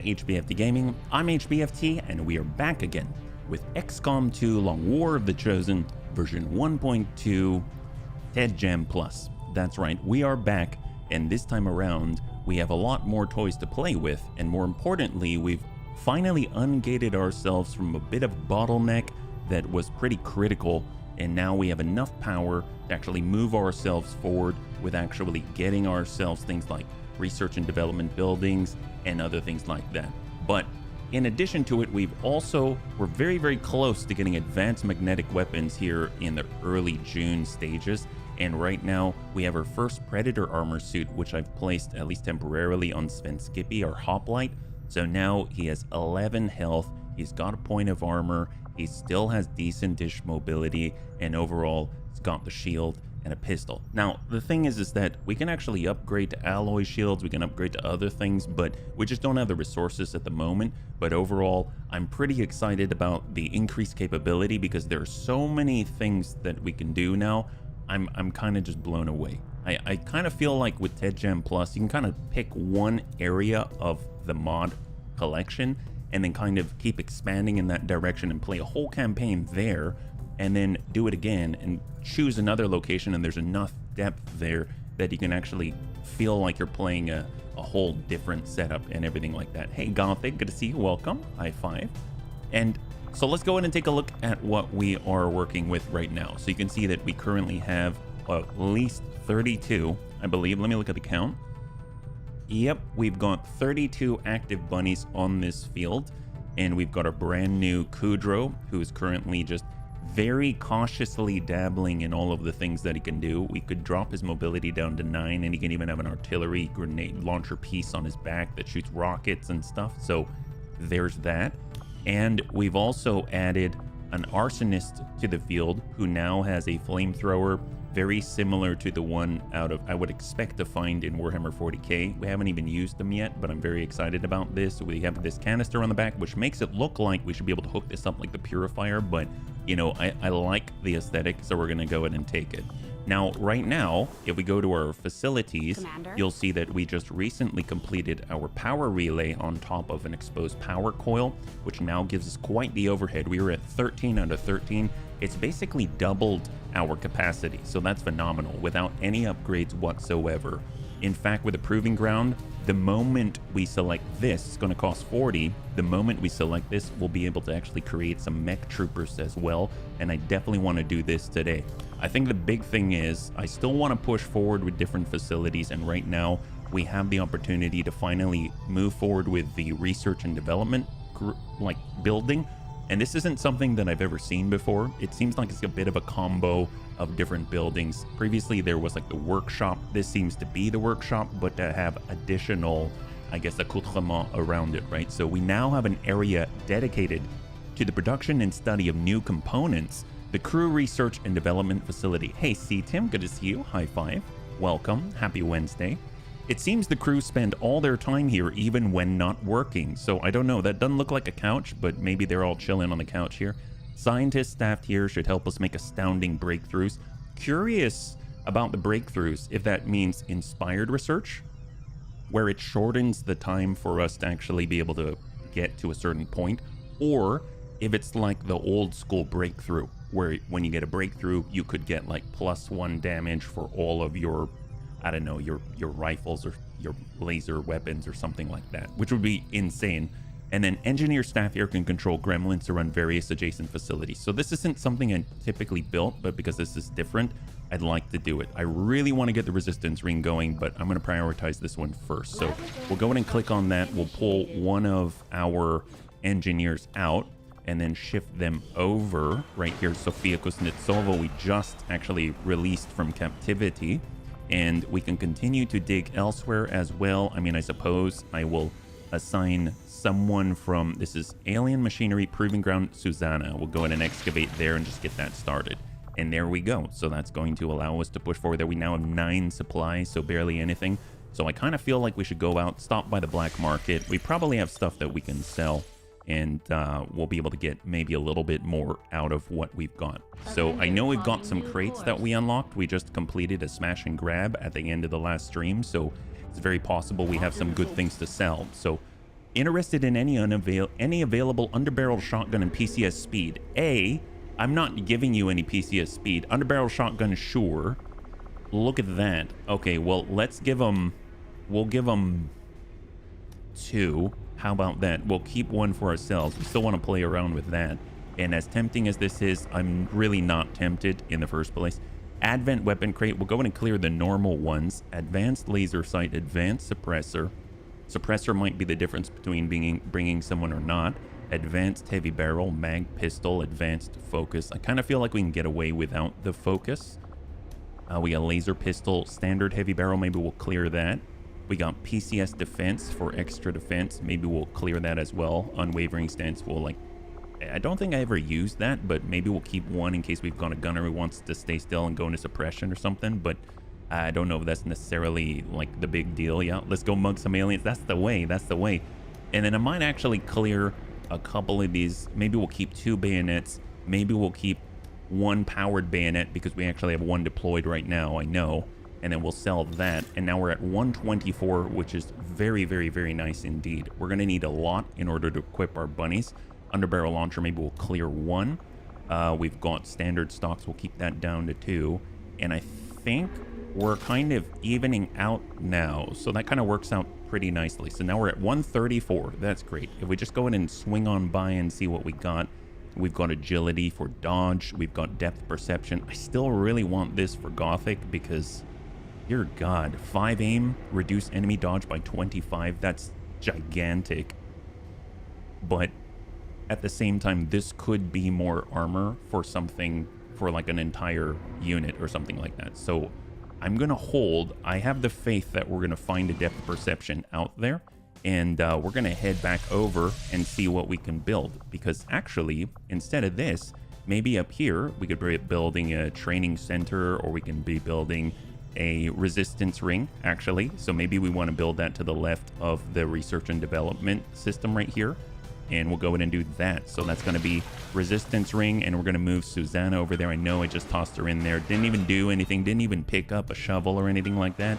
HBFT Gaming, I'm HBFT, and we are back again with XCOM 2 Long War of the Chosen version 1.2 TED Jam Plus. That's right, we are back, and this time around, we have a lot more toys to play with, and more importantly, we've finally ungated ourselves from a bit of bottleneck that was pretty critical, and now we have enough power to actually move ourselves forward with actually getting ourselves things like research and development buildings and other things like that. But in addition to it, we're very close to getting advanced magnetic weapons here in the early June stages. And right now we have our first Predator armor suit, which I've placed at least temporarily on Sven Skippy, our hoplite. So now he has 11 health, he's got a point of armor, he still has decent-ish mobility, and overall he's got the shield and a pistol. Now, the thing is that we can actually upgrade to alloy shields, we can upgrade to other things, but we just don't have the resources at the moment. But overall, I'm pretty excited about the increased capability because there are so many things that we can do now. I'm kind of just blown away. I kind of feel like with TED Jam Plus, you can kind of pick one area of the mod collection and then kind of keep expanding in that direction and play a whole campaign there, and then do it again and choose another location, and there's enough depth there that you can actually feel like you're playing a whole different setup and everything like that. Hey Gothic, good to see you, welcome, high five. And so let's go ahead and take a look at what we are working with right now. So you can see that we currently have at least 32, I believe. Let me look at the count. Yep, we've got 32 active bunnies on this field, and we've got a brand new Kudrow who is currently just very cautiously dabbling in all of the things that he can do. We could drop his mobility down to 9, and he can even have an artillery grenade launcher piece on his back that shoots rockets and stuff. So there's that. And we've also added an arsonist to the field who now has a flamethrower very similar to the one out of I would expect to find in Warhammer 40k. We haven't even used them yet, but I'm very excited about this. We have this canister on the back, which makes it look like we should be able to hook this up like the purifier, but you know, I like the aesthetic, so we're gonna go ahead and take it. Now, right now, if we go to our facilities, Commander, you'll see that we just recently completed our power relay on top of an exposed power coil, which now gives us quite the overhead. We were at 13 out of 13. It's basically doubled our capacity, so that's phenomenal without any upgrades whatsoever. In fact, with a proving ground, the moment we select this, it's going to cost 40. The moment we select this, we'll be able to actually create some mech troopers as well, and I definitely want to do this today. I think the big thing is I still want to push forward with different facilities, and right now we have the opportunity to finally move forward with the research and development building. And this isn't something that I've ever seen before. It seems like it's a bit of a combo of different buildings. Previously, there was like the workshop. This seems to be the workshop, but to have additional, I guess, accoutrement around it, right? So we now have an area dedicated to the production and study of new components, the Crew Research and Development Facility. Hey, C-Tim, good to see you. High five. Welcome. Happy Wednesday. It seems the crew spend all their time here even when not working. So I don't know, that doesn't look like a couch, but maybe they're all chilling on the couch here. Scientists staffed here should help us make astounding breakthroughs. Curious about the breakthroughs, if that means inspired research, where it shortens the time for us to actually be able to get to a certain point, or if it's like the old school breakthrough, where when you get a breakthrough, you could get like +1 damage for all of your, I don't know, your rifles or your laser weapons or something like that, which would be insane. And then engineer staff here can control gremlins to run various adjacent facilities. So this isn't something I typically built, but because this is different, I'd like to do it. I really want to get the resistance ring going, but I'm going to prioritize this one first. So we'll go ahead and click on that. We'll pull one of our engineers out and then shift them over right here. Sofia Kuznetsova, we just actually released from captivity. And we can continue to dig elsewhere as well. I mean, I suppose I will assign someone from, this is Alien Machinery Proving Ground Susanna. We'll go ahead and excavate there and just get that started. And there we go. So that's going to allow us to push forward there. We now have 9 supplies, so barely anything. So I kind of feel like we should go out, stop by the black market. We probably have stuff that we can sell, and we'll be able to get maybe a little bit more out of what we've got. So I know we've got some crates that we unlocked. We just completed a smash and grab at the end of the last stream, so it's very possible we have some good things to sell. So Interested in any available underbarrel shotgun and PCS speed? I'm not giving you any PCS speed. Underbarrel shotgun, sure. Look at that. Okay, well, let's give them... We'll give them 2. How about that? We'll keep 1 for ourselves. We still want to play around with that. And as tempting as this is, I'm really not tempted in the first place. Advent weapon crate. We'll go in and clear the normal ones. Advanced laser sight, advanced suppressor. Suppressor might be the difference between bringing someone or not. Advanced heavy barrel, mag pistol, advanced focus. I kind of feel like we can get away without the focus. We got laser pistol, standard heavy barrel. Maybe we'll clear that. We got PCS defense for extra defense. Maybe we'll clear that as well. Unwavering stance. We'll like... I don't think I ever used that, but maybe we'll keep 1 in case we've got a gunner who wants to stay still and go into suppression or something. But I don't know if that's necessarily like the big deal. Yeah, let's go mug some aliens. That's the way. That's the way. And then I might actually clear a couple of these. Maybe we'll keep 2 bayonets. Maybe we'll keep 1 powered bayonet because we actually have 1 deployed right now. I know. And then we'll sell that. And now we're at 124, which is very, very, very nice indeed. We're going to need a lot in order to equip our bunnies. Underbarrel launcher, maybe we'll clear 1. We've got standard stocks. We'll keep that down to 2. And I think we're kind of evening out now. So that kind of works out pretty nicely. So now we're at 134. That's great. If we just go in and swing on by and see what we got. We've got agility for dodge. We've got depth perception. I still really want this for Gothic because, dear God, 5 aim, reduce enemy dodge by 25. That's gigantic. But at the same time, this could be more armor for something, for like an entire unit or something like that. So I'm going to hold. I have the faith that we're going to find a depth perception out there. And we're going to head back over and see what we can build. Because actually, instead of this, maybe up here, we could be building a training center, or we can be building a resistance ring, actually. So maybe we want to build that to the left of the research and development system right here. And we'll go in and do that. So that's going to be resistance ring, and we're going to move Susanna over there. I know I just tossed her in there. Didn't even do anything. Didn't even pick up a shovel or anything like that.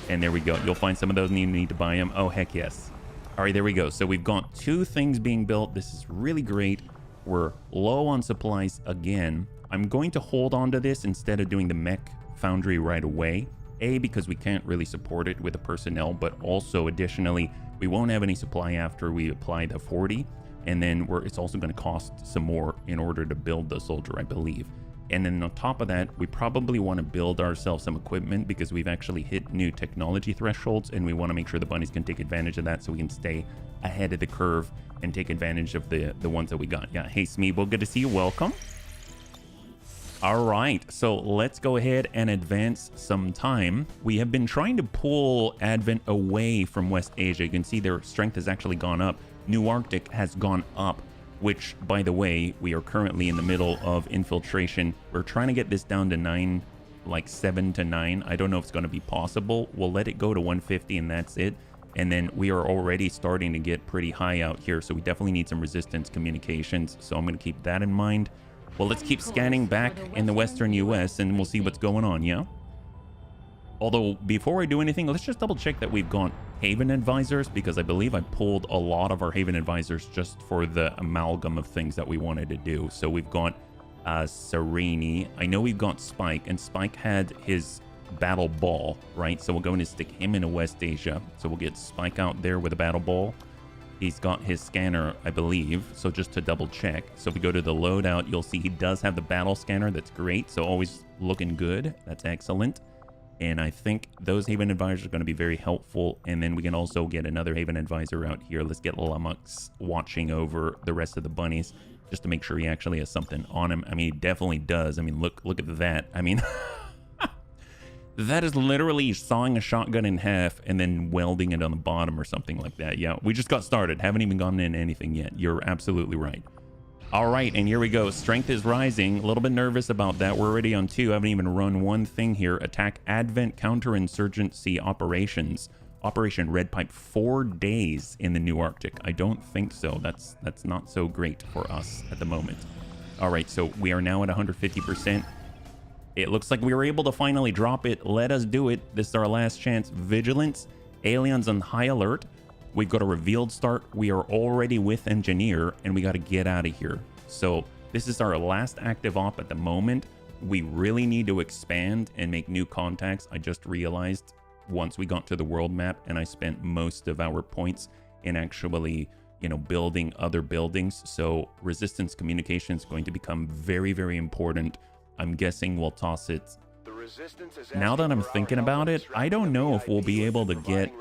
And there we go. You'll find some of those and you need to buy them. Oh, heck yes. All right, there we go. So we've got 2 things being built. This is really great. We're low on supplies again. I'm going to hold on to this instead of doing the mech foundry right away. Because we can't really support it with the personnel, but also additionally, we won't have any supply after we apply the 40. And then it's also going to cost some more in order to build the soldier, I believe. And then on top of that, we probably want to build ourselves some equipment because we've actually hit new technology thresholds, and we want to make sure the bunnies can take advantage of that so we can stay ahead of the curve and take advantage of the ones that we got. Yeah, hey Smeeble, good to see you. Welcome. All right, so let's go ahead and advance some time. We have been trying to pull Advent away from West Asia. You can see their strength has actually gone up. New Arctic has gone up, which, by the way, we are currently in the middle of infiltration. We're trying to get this down to 9, like 7 to 9. I don't know if it's going to be possible. We'll let it go to 150 and that's it. And then we are already starting to get pretty high out here. So we definitely need some resistance communications. So I'm going to keep that in mind. Well, let's keep scanning back in the Western US and we'll see what's going on, yeah? Although, before I do anything, let's just double check that we've got Haven Advisors, because I believe I pulled a lot of our Haven Advisors just for the amalgam of things that we wanted to do. So we've got Sereni. I know we've got Spike, and Spike had his battle ball, right? So we'll go in and stick him into West Asia. So we'll get Spike out there with a battle ball. He's got his scanner, I believe, so just to double check. So if we go to the loadout, you'll see he does have the battle scanner. That's great. So always looking good. That's excellent. And I think those Haven Advisors are going to be very helpful. And then we can also get another Haven Advisor out here. Let's get Lummox watching over the rest of the bunnies just to make sure he actually has something on him. I mean, he definitely does. I mean, look at that. I mean... That is literally sawing a shotgun in half and then welding it on the bottom or something like that. Yeah, we just got started. Haven't even gotten into anything yet. You're absolutely right. All right, and here we go. Strength is rising. A little bit nervous about that. We're already on 2. I haven't even run one thing here. Attack Advent Counterinsurgency Operations. Operation Red Pipe. 4 days in the New Arctic. I don't think so. That's not so great for us at the moment. All right, so we are now at 150%. It looks like we were able to finally drop it. Let us do it. This is our last chance. Vigilance. Aliens on high alert. We've got a revealed start. We are already with engineer, and we got to get out of here. So this is our last active op at the moment. We really need to expand and make new contacts. I just realized once we got to the world map, and I spent most of our points in actually, you know, building other buildings. So resistance communication is going to become very, very important. I'm guessing we'll toss it. Now that I'm thinking about it, I don't know if we'll be able to get...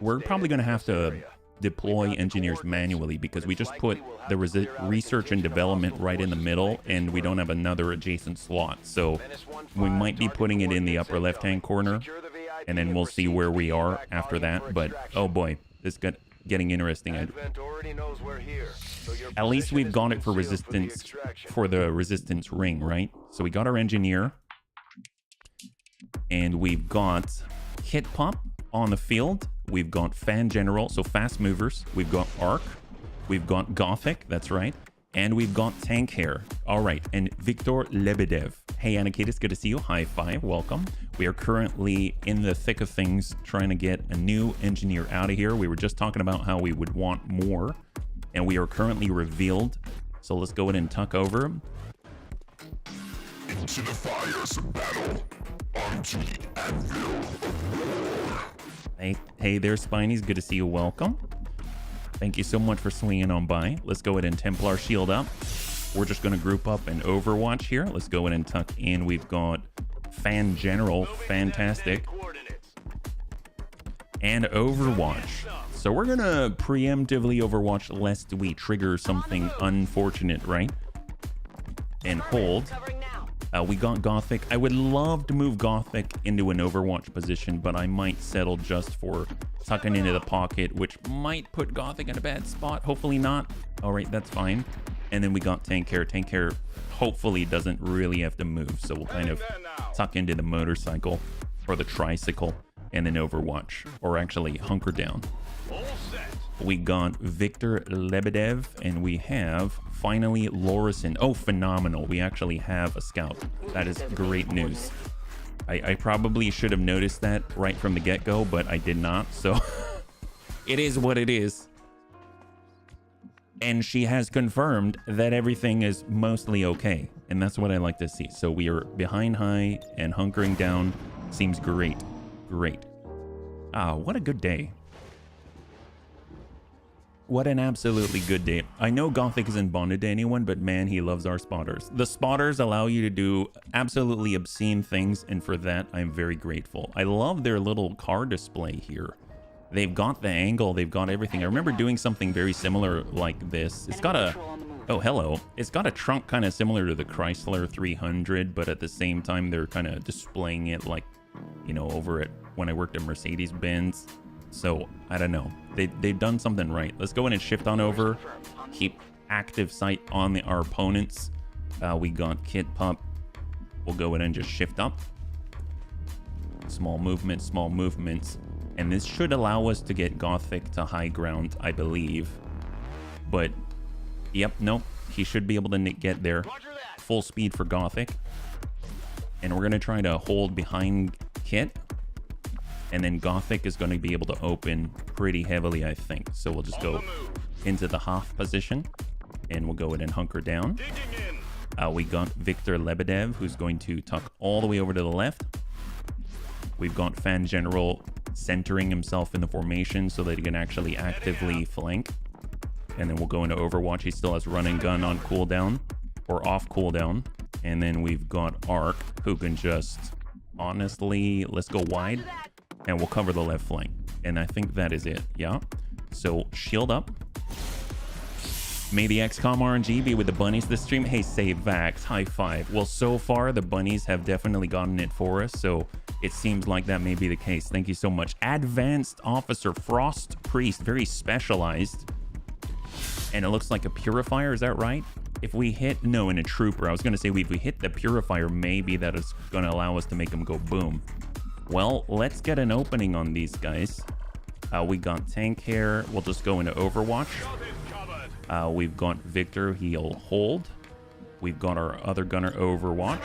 We're probably going to have to deploy engineers manually because we just put the research and development right in the middle and we don't have another adjacent slot. So we might be putting it in the upper left-hand corner and then we'll see where we are after that. But oh boy, this got getting interesting. At least we've got it for resistance, for the resistance ring, right? So we got our engineer. And we've got Hit Pop on the field. We've got Fan General, so fast movers. We've got Arc. We've got Gothic, that's right. And we've got Tank Hair. All right, and Victor Lebedev. Hey, Anakitis, good to see you. High five, welcome. We are currently in the thick of things trying to get a new engineer out of here. We were just talking about how we would want more, and we are currently revealed. So let's go ahead and tuck over. Into the fires of battle. Onto the anvil of war. Hey there, Spinies. Good to see you. Welcome. Thank you so much for swinging on by. Let's go ahead and Templar shield up. We're just going to group up and Overwatch here. Let's go ahead and tuck in. We've got Fan General, fantastic. And Overwatch. So we're going to preemptively Overwatch lest we trigger something unfortunate, right? And hold. We got Gothic. I would love to move Gothic into an Overwatch position, but I might settle just for tucking into the pocket, which might put Gothic in a bad spot. Hopefully not. All right, that's fine. And then we got Tank Hair. Tank Hair hopefully doesn't really have to move, so we'll kind of tuck into the motorcycle or the tricycle and then Overwatch, or actually hunker down. We got Victor Lebedev, and we have finally Lorison. Oh, phenomenal. We actually have a scout. That is great news. I probably should have noticed that right from the get-go, but I did not. So it is what it is. And she has confirmed that everything is mostly okay. And that's what I like to see. So we are behind high and hunkering down. Seems great. Great. Ah, what a good day. What an absolutely good day. I know Gothic isn't bonded to anyone, but man, he loves our spotters. The spotters allow you to do absolutely obscene things, and for that, I'm very grateful. I love their little car display here. They've got the angle, they've got everything. I remember doing something very similar like this. It's got a... Oh, hello. It's got a trunk kind of similar to the Chrysler 300, but at the same time, they're kind of displaying it like, you know, over at when I worked at Mercedes-Benz. So, I don't know. They've done something right. Let's go in and shift on over. Keep active sight on our opponents. We got Kid Pup. We'll go in and just shift up. Small movements, small movements. And this should allow us to get Gothic to high ground, I believe. But, yep, nope. He should be able to get there. Full speed for Gothic. And we're going to try to hold behind Kit. And then Gothic is going to be able to open pretty heavily, I think. So we'll just go into the half position. And we'll go ahead and hunker down. We got Victor Lebedev, who's going to tuck all the way over to the left. We've got Fan General centering himself in the formation so that he can actually actively flank. And then we'll go into Overwatch. He still has run and gun on cooldown or off cooldown. And then we've got Arc, who can just honestly, let's go wide. And we'll cover the left flank. And I think that is it. Yeah. So shield up. May the XCOM RNG be with the bunnies this stream. Hey, save Vax. High five. Well, so far, the bunnies have definitely gotten it for us. So it seems like that may be the case. Thank you so much. Advanced Officer Frost Priest. Very specialized. And it looks like a purifier. Is that right? If we hit... No, in a trooper. I was going to say if we hit the purifier, maybe that is going to allow us to make them go boom. Well, let's get an opening on these guys. We got Tank Hair. We'll just go into Overwatch. We've got Victor. He'll hold. We've got our other gunner Overwatch.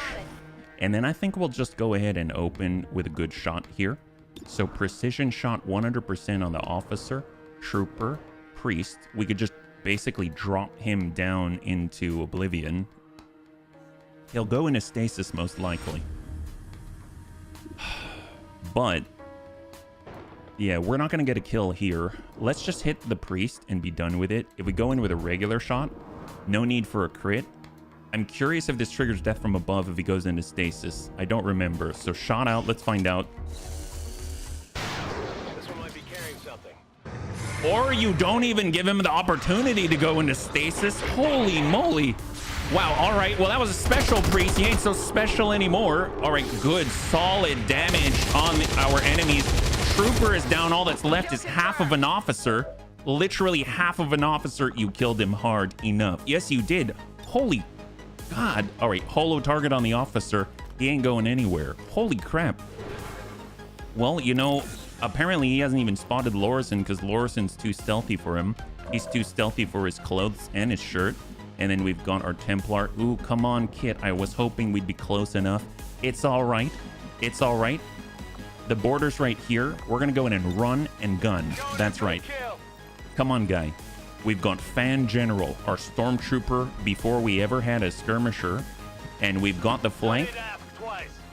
And then I think we'll just go ahead and open with a good shot here. So precision shot 100% on the officer. Trooper, Priest. We could just basically drop him down into oblivion. He'll go into stasis most likely. But yeah, we're not going to get a kill here. Let's just hit the Priest and be done with it. If we go in with a regular shot, no need for a crit. I'm curious if this triggers death from above if he goes into stasis. I don't remember. So shot out. Let's find out. This one might be carrying something. Or you don't even give him the opportunity to go into stasis. Holy moly. Wow. All right. Well, that was a special Priest. He ain't so special anymore. All right. Good. Solid damage on our enemies. Trooper is down. All that's left is half of an officer. Literally half of an officer. You killed him hard enough. Yes, you did. Holy God. All right. Holo target on the officer. He ain't going anywhere. Holy crap. Well, you know, apparently he hasn't even spotted Lorison because Lorison's too stealthy for him. He's too stealthy for his clothes and his shirt. And then we've got our Templar. Ooh, come on, Kit. I was hoping we'd be close enough. It's all right. It's all right. The border's right here. We're going to go in and run and gun. That's right. Come on, guy. We've got Fan General, our Stormtrooper, before we ever had a skirmisher. And we've got the flank.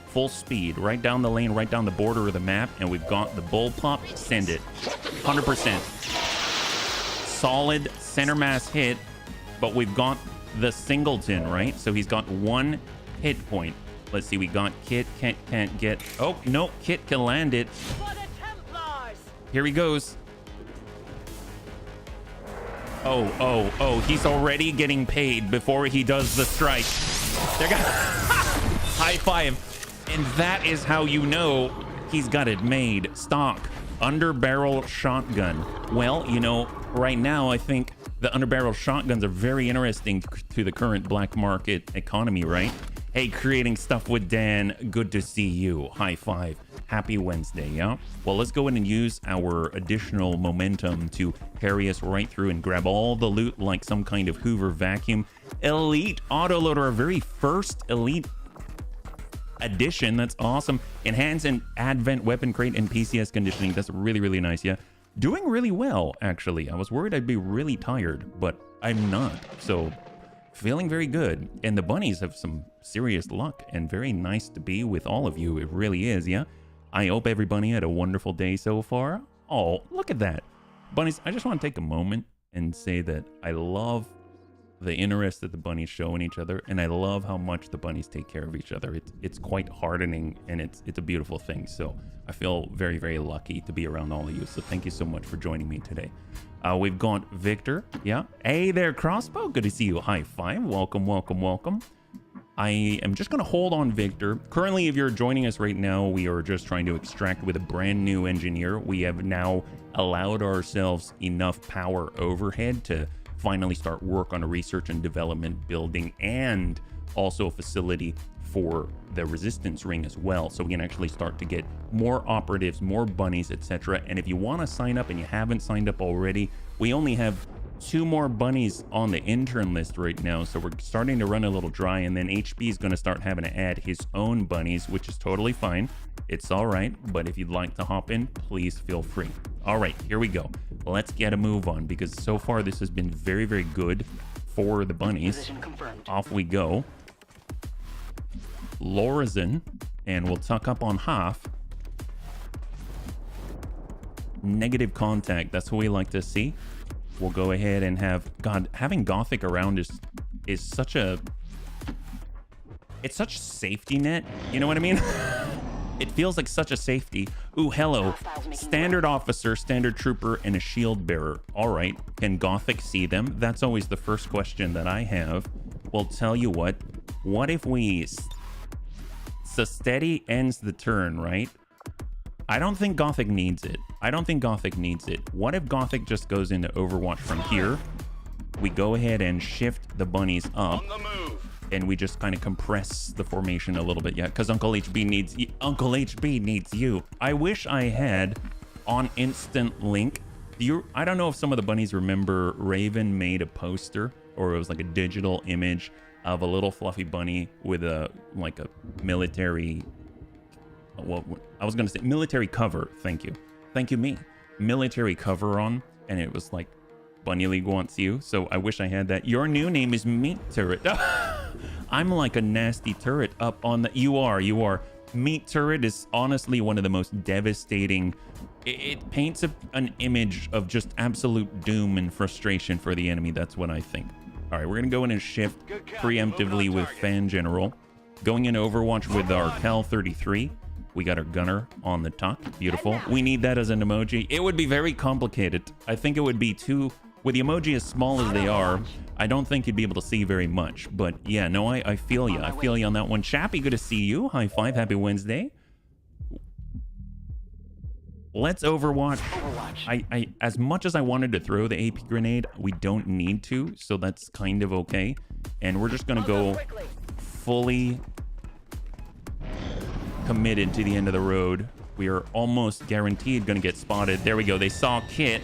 Full speed. Right down the lane, right down the border of the map. And we've got the bullpup. Send it. 100%. Solid center mass hit. But we've got the Singleton, right? So he's got 1 hit point. Let's see, we got Kit. Can't get... Oh, no, Kit can land it. Here he goes. Oh, he's already getting paid before he does the strike. There got high five. And that is how you know he's got it made. Stock. Underbarrel shotgun. Well, you know, right now I think the underbarrel shotguns are very interesting to the current black market economy, right? Hey, creating stuff with Dan. Good to see you. High five. Happy Wednesday, yeah? Well, let's go in and use our additional momentum to carry us right through and grab all the loot like some kind of Hoover vacuum. Elite autoloader, our very first elite edition. That's awesome. Enhance and advent weapon crate and PCS conditioning. That's really, really nice, yeah? Doing really well, actually. I was worried I'd be really tired, but I'm not. So... feeling very good. And the bunnies have some serious luck and very nice to be with all of you. It really is, yeah? I hope everybody had a wonderful day so far. Oh, look at that. Bunnies, I just want to take a moment and say that I love the interest that the bunnies show in each other, and I love how much the bunnies take care of each other. It's quite heartening, and it's a beautiful thing. So I feel very, very lucky to be around all of you. So thank you so much for joining me today. We've got Victor. Yeah. Hey there, Crossbow. Good to see you. High five. Welcome, welcome, welcome. I am just going to hold on Victor. Currently, if you're joining us right now, we are just trying to extract with a brand new engineer. We have now allowed ourselves enough power overhead to finally start work on a research and development building and also a facility for the resistance ring as well, so we can actually start to get more operatives, more bunnies, etc. And if you want to sign up and you haven't signed up already, we only have 2 more bunnies on the intern list right now, so we're starting to run a little dry. And then HB is going to start having to add his own bunnies, which is totally fine. It's all right, but if you'd like to hop in, please feel free. All right, here we go. Let's get a move on, because so far this has been very, very good for the bunnies. Off we go. Lorison, and we'll tuck up on half. Negative contact, that's what we like to see. We'll go ahead and have... God, having Gothic around is such a... It's such a safety net, you know what I mean? It feels like such a safety. Ooh, hello. Standard officer, standard trooper, and a shield bearer. All right, can Gothic see them? That's always the first question that I have. Well, tell you what if we... So steady ends the turn, right? I don't think Gothic needs it. What if Gothic just goes into Overwatch from here? We go ahead and shift the bunnies up, and we just kind of compress the formation a little bit, yeah? Because Uncle HB needs you. I wish I had on Instant Link. I don't know if some of the bunnies remember Raven made a poster, or it was like a digital image of a little fluffy bunny with a military, well, I was gonna say military cover. Thank you me. Military cover on, and it was like Bunny League wants you. So I wish I had that. Your new name is Meat Turret. I'm like a nasty turret up on the... You are. Meat Turret is honestly one of the most devastating... It paints an image of just absolute doom and frustration for the enemy. That's what I think. All right, we're going to go in and shift preemptively with Fan General. Going in Overwatch with our Cal 33. We got our gunner on the top. Beautiful. We need that as an emoji. It would be very complicated. I think it would be too... With the emoji as small as they are, I don't think you'd be able to see very much. But yeah, no, I feel you. I feel you on that one. Chappie, good to see you. High five. Happy Wednesday. Let's Overwatch. I as much as I wanted to throw the AP grenade, we don't need to, so that's kind of okay. And we're just gonna go fully committed to the end of the road. We are almost guaranteed gonna get spotted. There we go. They saw Kit.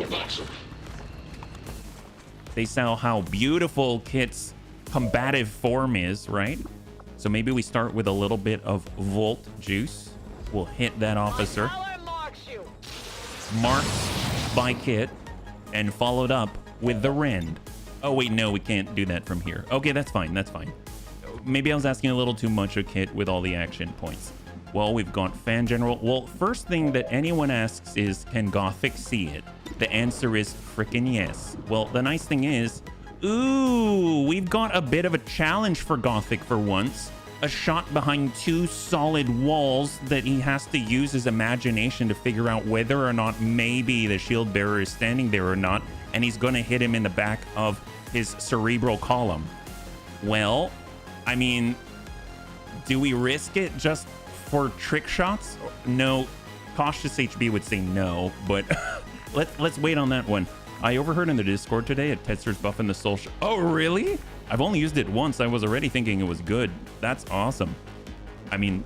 They saw how beautiful Kit's combative form is, right? So maybe we start with a little bit of Volt juice. We'll hit that officer. Marked by Kit and followed up with the Rend. Oh wait, no, we can't do that from here. Okay, that's fine. That's fine. Maybe I was asking a little too much of Kit with all the action points. Well, we've got Fan General. Well, first thing that anyone asks is, can Gothic see it? The answer is frickin' yes. Well, the nice thing is, ooh, we've got a bit of a challenge for Gothic for once. A shot behind two solid walls that he has to use his imagination to figure out whether or not maybe the shield bearer is standing there or not, and he's gonna hit him in the back of his cerebral column. Well, I mean, do we risk it just for trick shots? No, cautious HB would say no, but let's wait on that one. I overheard in the Discord today at Tetster's buffing the soul. Oh, really? I've only used it once. I was already thinking it was good. That's awesome. I mean,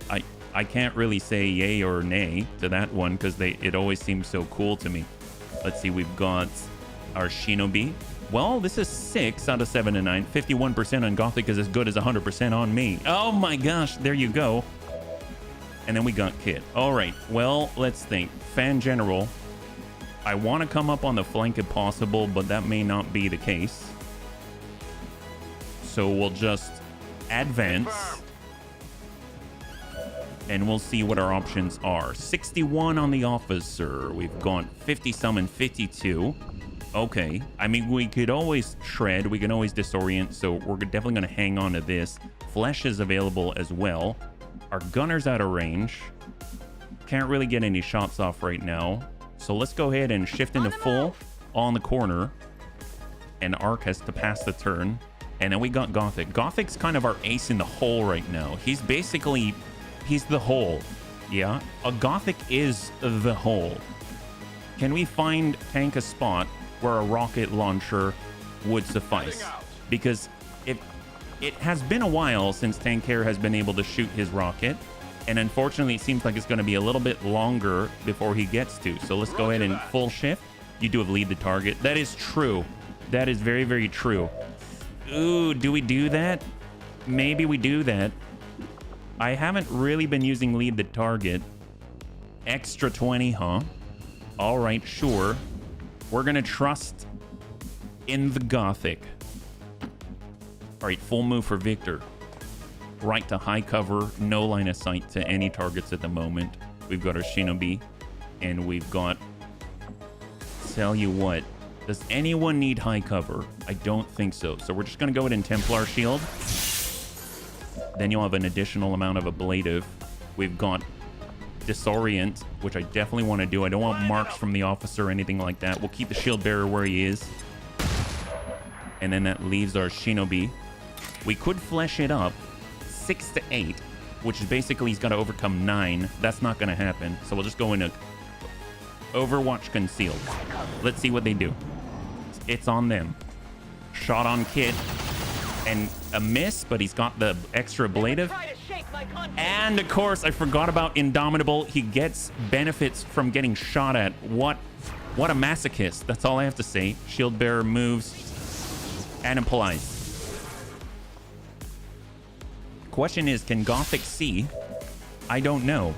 I can't really say yay or nay to that one because it always seems so cool to me. Let's see. We've got our Shinobi. Well, this is 6 out of 7 to 9. 51% on Gothic is as good as 100% on me. Oh my gosh. There you go. And then we got Kit. All right. Well, let's think. Fan General. I want to come up on the flank if possible, but that may not be the case. So we'll just advance and we'll see what our options are. 61 on the officer. We've gone 50 some and 52. Okay. I mean, we could always shred. We can always disorient. So we're definitely going to hang on to this. Flesh is available as well. Our gunner's out of range. Can't really get any shots off right now. So let's go ahead and shift into full on the corner. And Arc has to pass the turn. And then we got Gothic. Gothic's kind of our ace in the hole right now. He's the hole. Yeah, a Gothic is the hole. Can we find tank a spot where a rocket launcher would suffice? Because it has been a while since Tankair has been able to shoot his rocket. And unfortunately, it seems like it's going to be a little bit longer before he gets to. So let's go ahead and full shift. You do have lead the target. That is true. That is very, very true. Ooh, do we do that? Maybe we do that. I haven't really been using lead the target. Extra 20, huh? All right, sure. We're going to trust in the Gothic. All right, full move for Victor. Right to high cover, no line of sight to any targets at the moment. We've got our Shinobi, and we've got... Tell you what. Does anyone need high cover? I don't think so. So we're just going to go ahead and Templar Shield. Then you'll have an additional amount of ablative. We've got Disorient, which I definitely want to do. I don't want marks from the officer or anything like that. We'll keep the shield bearer where he is. And then that leaves our Shinobi. We could flesh it up 6 to 8, which is basically he's got to overcome 9. That's not going to happen. So we'll just go into Overwatch Concealed. Let's see what they do. It's on them. Shot on Kit. And a miss, but he's got the extra ablative. And of course, I forgot about Indomitable. He gets benefits from getting shot at. What a masochist. That's all I have to say. Shield bearer moves and implies. Question is, can Gothic see? I don't know.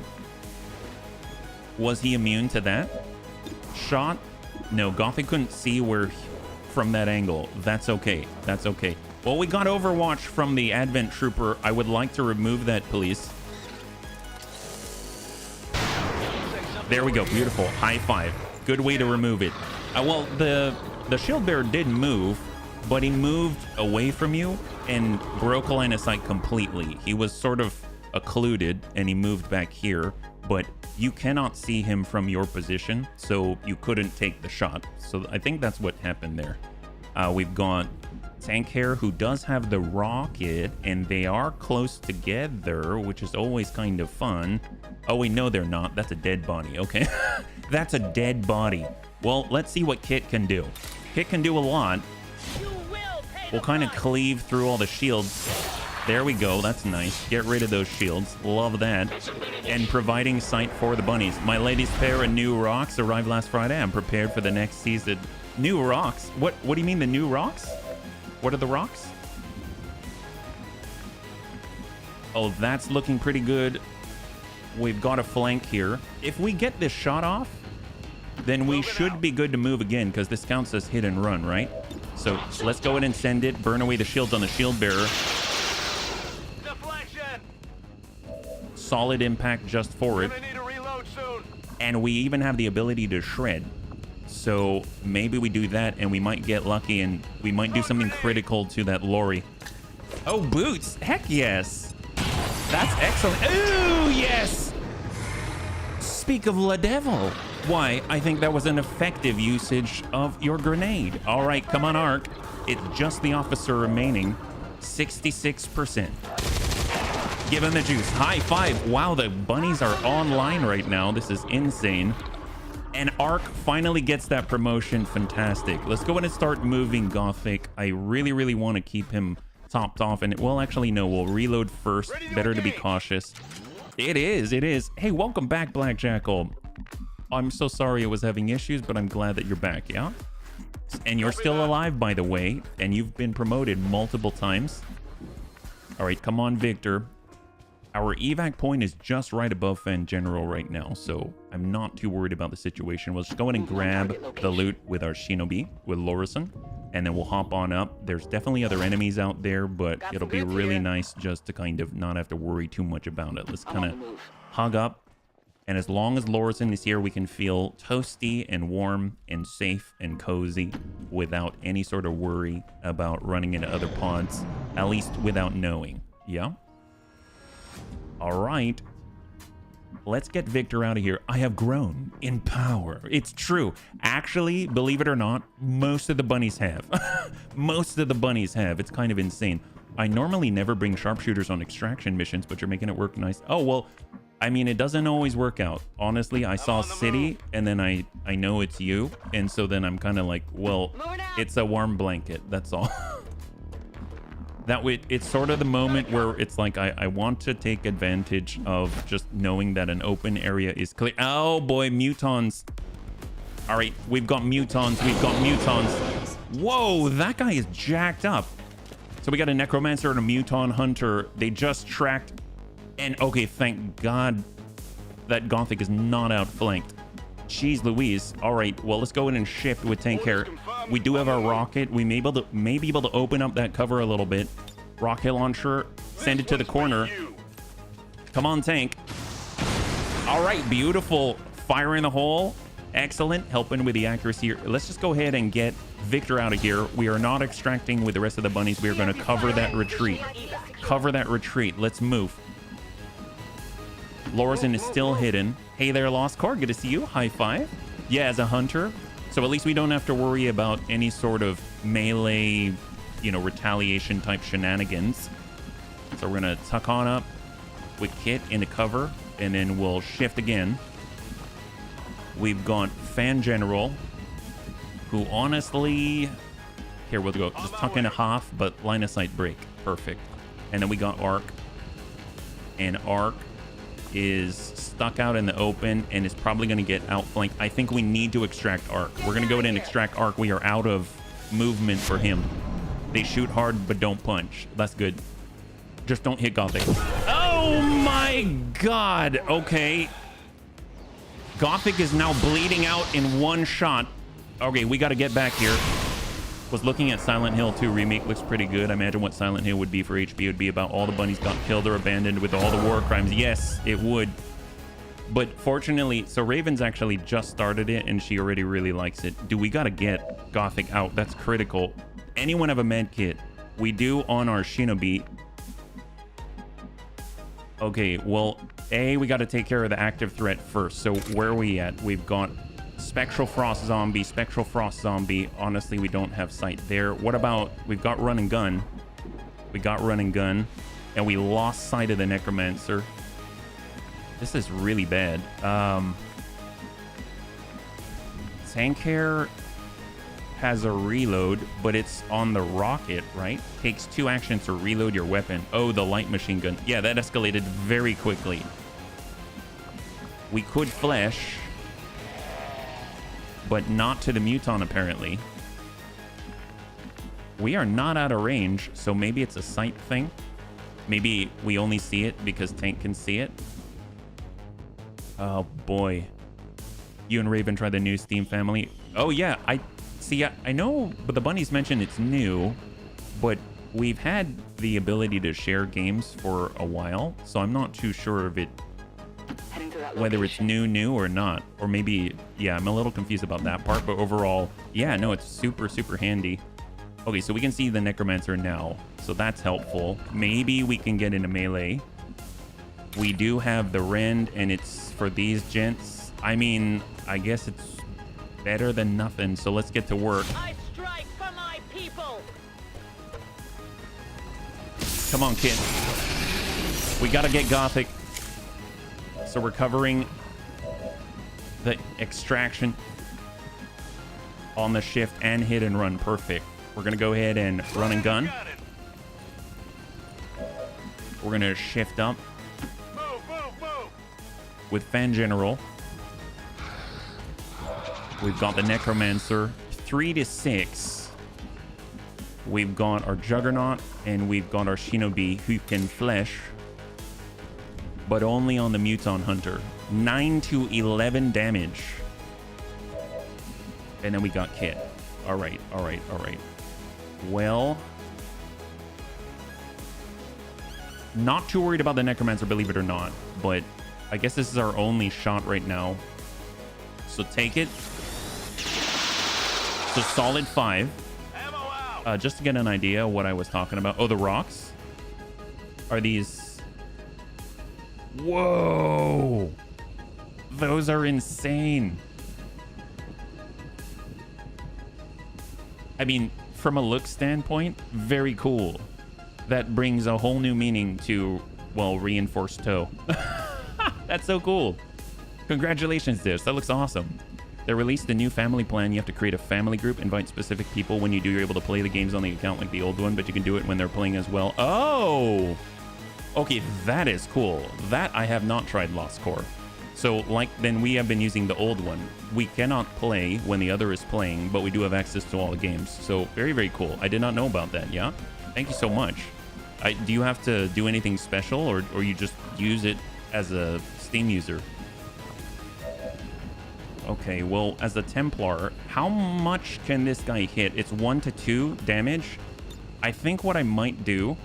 Was he immune to that? Shot No, Gothic couldn't see where from that angle. That's okay. That's okay. Well, we got Overwatch from the Advent Trooper. I would like to remove that, please. There we go. Beautiful. High five. Good way to remove it. Well, the shield bearer did move, but he moved away from you and broke line of sight completely. He was sort of occluded and he moved back here, but you cannot see him from your position, so you couldn't take the shot. So I think that's what happened there. We've got Tank Hair, who does have the rocket, and they are close together, which is always kind of fun. Oh, wait, no, they're not. That's a dead body. Okay. That's a dead body. Well, let's see what Kit can do. Kit can do a lot. We'll kind of cleave through all the shields. There we go. That's nice. Get rid of those shields. Love that. And providing sight for the bunnies. My latest pair of new rocks arrived last Friday. I'm prepared for the next season. New rocks? What do you mean, the new rocks? What are the rocks? Oh, that's looking pretty good. We've got a flank here. If we get this shot off, then we should be good to move again, because this counts as hit and run, right? So let's go ahead and send it. Burn away the shields on the shield bearer. Deflection. Solid impact just for it. Gonna need a reload soon. And we even have the ability to shred. So maybe we do that and we might get lucky and we might do something critical to that lorry. Oh, boots. Heck yes. That's excellent. Ooh, yes. Speak of the devil. Why, I think that was an effective usage of your grenade. All right, come on, Ark. It's just the officer remaining. 66%. Give him the juice. High five. Wow, the bunnies are online right now. This is insane. And Ark finally gets that promotion. Fantastic. Let's go ahead and start moving Gothic. I really, really want to keep him topped off. And well, actually, no, we'll reload first. Better to be cautious. It is. It is. Hey, welcome back, Black Jackal. I'm so sorry it was having issues, but I'm glad that you're back, yeah? And you're still alive, by the way. And you've been promoted multiple times. All right, come on, Victor. Our evac point is just right above Fan General right now, so I'm not too worried about the situation. We'll just go in and grab the loot with our Shinobi, with Lorison, and then we'll hop on up. There's definitely other enemies out there, but it'll be really nice just to kind of not have to worry too much about it. Let's kind of hug up, and as long as Lorison is here, we can feel toasty and warm and safe and cozy without any sort of worry about running into other pods, at least without knowing, yeah? All right, let's get Victor out of here. I have grown in power. It's true. Actually, believe it or not, most of the bunnies have. Most of the bunnies have. It's kind of insane. I normally never bring sharpshooters on extraction missions, but you're making it work nice. Oh, well, I mean, it doesn't always work out. Honestly, I saw City, and then I know it's you. And so then I'm kind of like, well, it's a warm blanket. That's all. That way, it's sort of the moment where it's like I want to take advantage of just knowing that an open area is clear. Oh boy, mutons. All right, we've got mutons. We've got mutons. Whoa, that guy is jacked up. So we got a necromancer and a muton hunter. They just tracked. And okay, thank God that Gothic is not outflanked. Jeez Louise. All right, well, let's go in and shift with Tank Hair. We do have our rocket. We may be able to open up that cover a little bit. Rocket launcher, send it to the corner. Come on, Tank. All right, beautiful. Fire in the hole. Excellent. Helping with the accuracy here. Let's just go ahead and get Victor out of here. We are not extracting with the rest of the bunnies. We are going to cover that retreat. Cover that retreat. Let's move. Lorison is still hidden. Hey there, Lost Core. Good to see you. High five. Yeah, as a hunter. So at least we don't have to worry about any sort of melee, you know, retaliation type shenanigans. So we're going to tuck on up with Kit into cover, and then we'll shift again. We've got Fan General, who honestly... Here, we'll go. Just tuck in a half, but line of sight break. Perfect. And then we got Ark. And Ark is stuck out in the open and is probably going to get outflanked. I think we need to extract Ark. We're going to go ahead and extract Ark. We are out of movement for him. They shoot hard, but don't punch. That's good. Just don't hit Gothic. Oh my God. Okay. Gothic is now bleeding out in one shot. Okay, we got to get back here. Was looking at Silent Hill 2 remake, looks pretty good. I imagine what Silent Hill would be for HP would be about all the bunnies got killed or abandoned with all the war crimes. Yes, it would. But fortunately, so Raven's actually just started it and she already really likes it. Do we got to get Gothic out? That's critical. Anyone have a med kit? We do on our Shinobi. Okay, well, we got to take care of the active threat first. So where are we at? We've got Spectral Frost Zombie, Spectral Frost Zombie. Honestly, we don't have sight there. What about, we've got Run and Gun. We got Run and Gun, and we lost sight of the Necromancer. This is really bad. Tank Hair has a reload, but it's on the rocket, right? Takes 2 actions to reload your weapon. Oh, the light machine gun. Yeah, that escalated very quickly. We could flesh, but not to the Muton, apparently. We are not out of range, so maybe it's a sight thing. Maybe we only see it because Tank can see it. Oh, boy. You and Raven try the new Steam family. Oh, yeah. I know, but the bunnies mentioned it's new, but we've had the ability to share games for a while, so I'm not too sure of it, whether it's new or not. Or maybe, yeah, I'm a little confused about that part, but overall, yeah, no, it's super, super handy. Okay, so we can see the Necromancer now, so that's helpful. Maybe we can get into melee. We do have the Rend, and it's for these gents. I mean, I guess it's better than nothing, so let's get to work. I strike for my people. Come on, kid. We gotta get Gothic. So we're covering the extraction on the shift and hit and run. Perfect. We're gonna go ahead and run and gun. We're gonna shift up with Fan General. We've got the Necromancer, 3 to 6. We've got our Juggernaut, and we've got our Shinobi, who can flesh, but only on the Muton Hunter. 9 to 11 damage. And then we got Kit. All right. Well, not too worried about the Necromancer, believe it or not, but I guess this is our only shot right now. So take it. So solid 5. Just to get an idea of what I was talking about. Oh, the rocks are these. Whoa, those are insane. I mean, from a look standpoint, very cool. That brings a whole new meaning to, well, reinforced toe. That's so cool. Congratulations, Dish. That looks awesome. They released a new family plan. You have to create a family group, invite specific people. When you do, you're able to play the games on the account like the old one, but you can do it when they're playing as well. Oh, okay, that is cool. That I have not tried Lost Core. So like then we have been using the old one. We cannot play when the other is playing, but we do have access to all the games. So very, very cool. I did not know about that. Yeah, thank you so much. Do you have to do anything special, or you just use it as a Steam user? Okay, well, as a Templar, how much can this guy hit? It's 1 to 2 damage. I think what I might do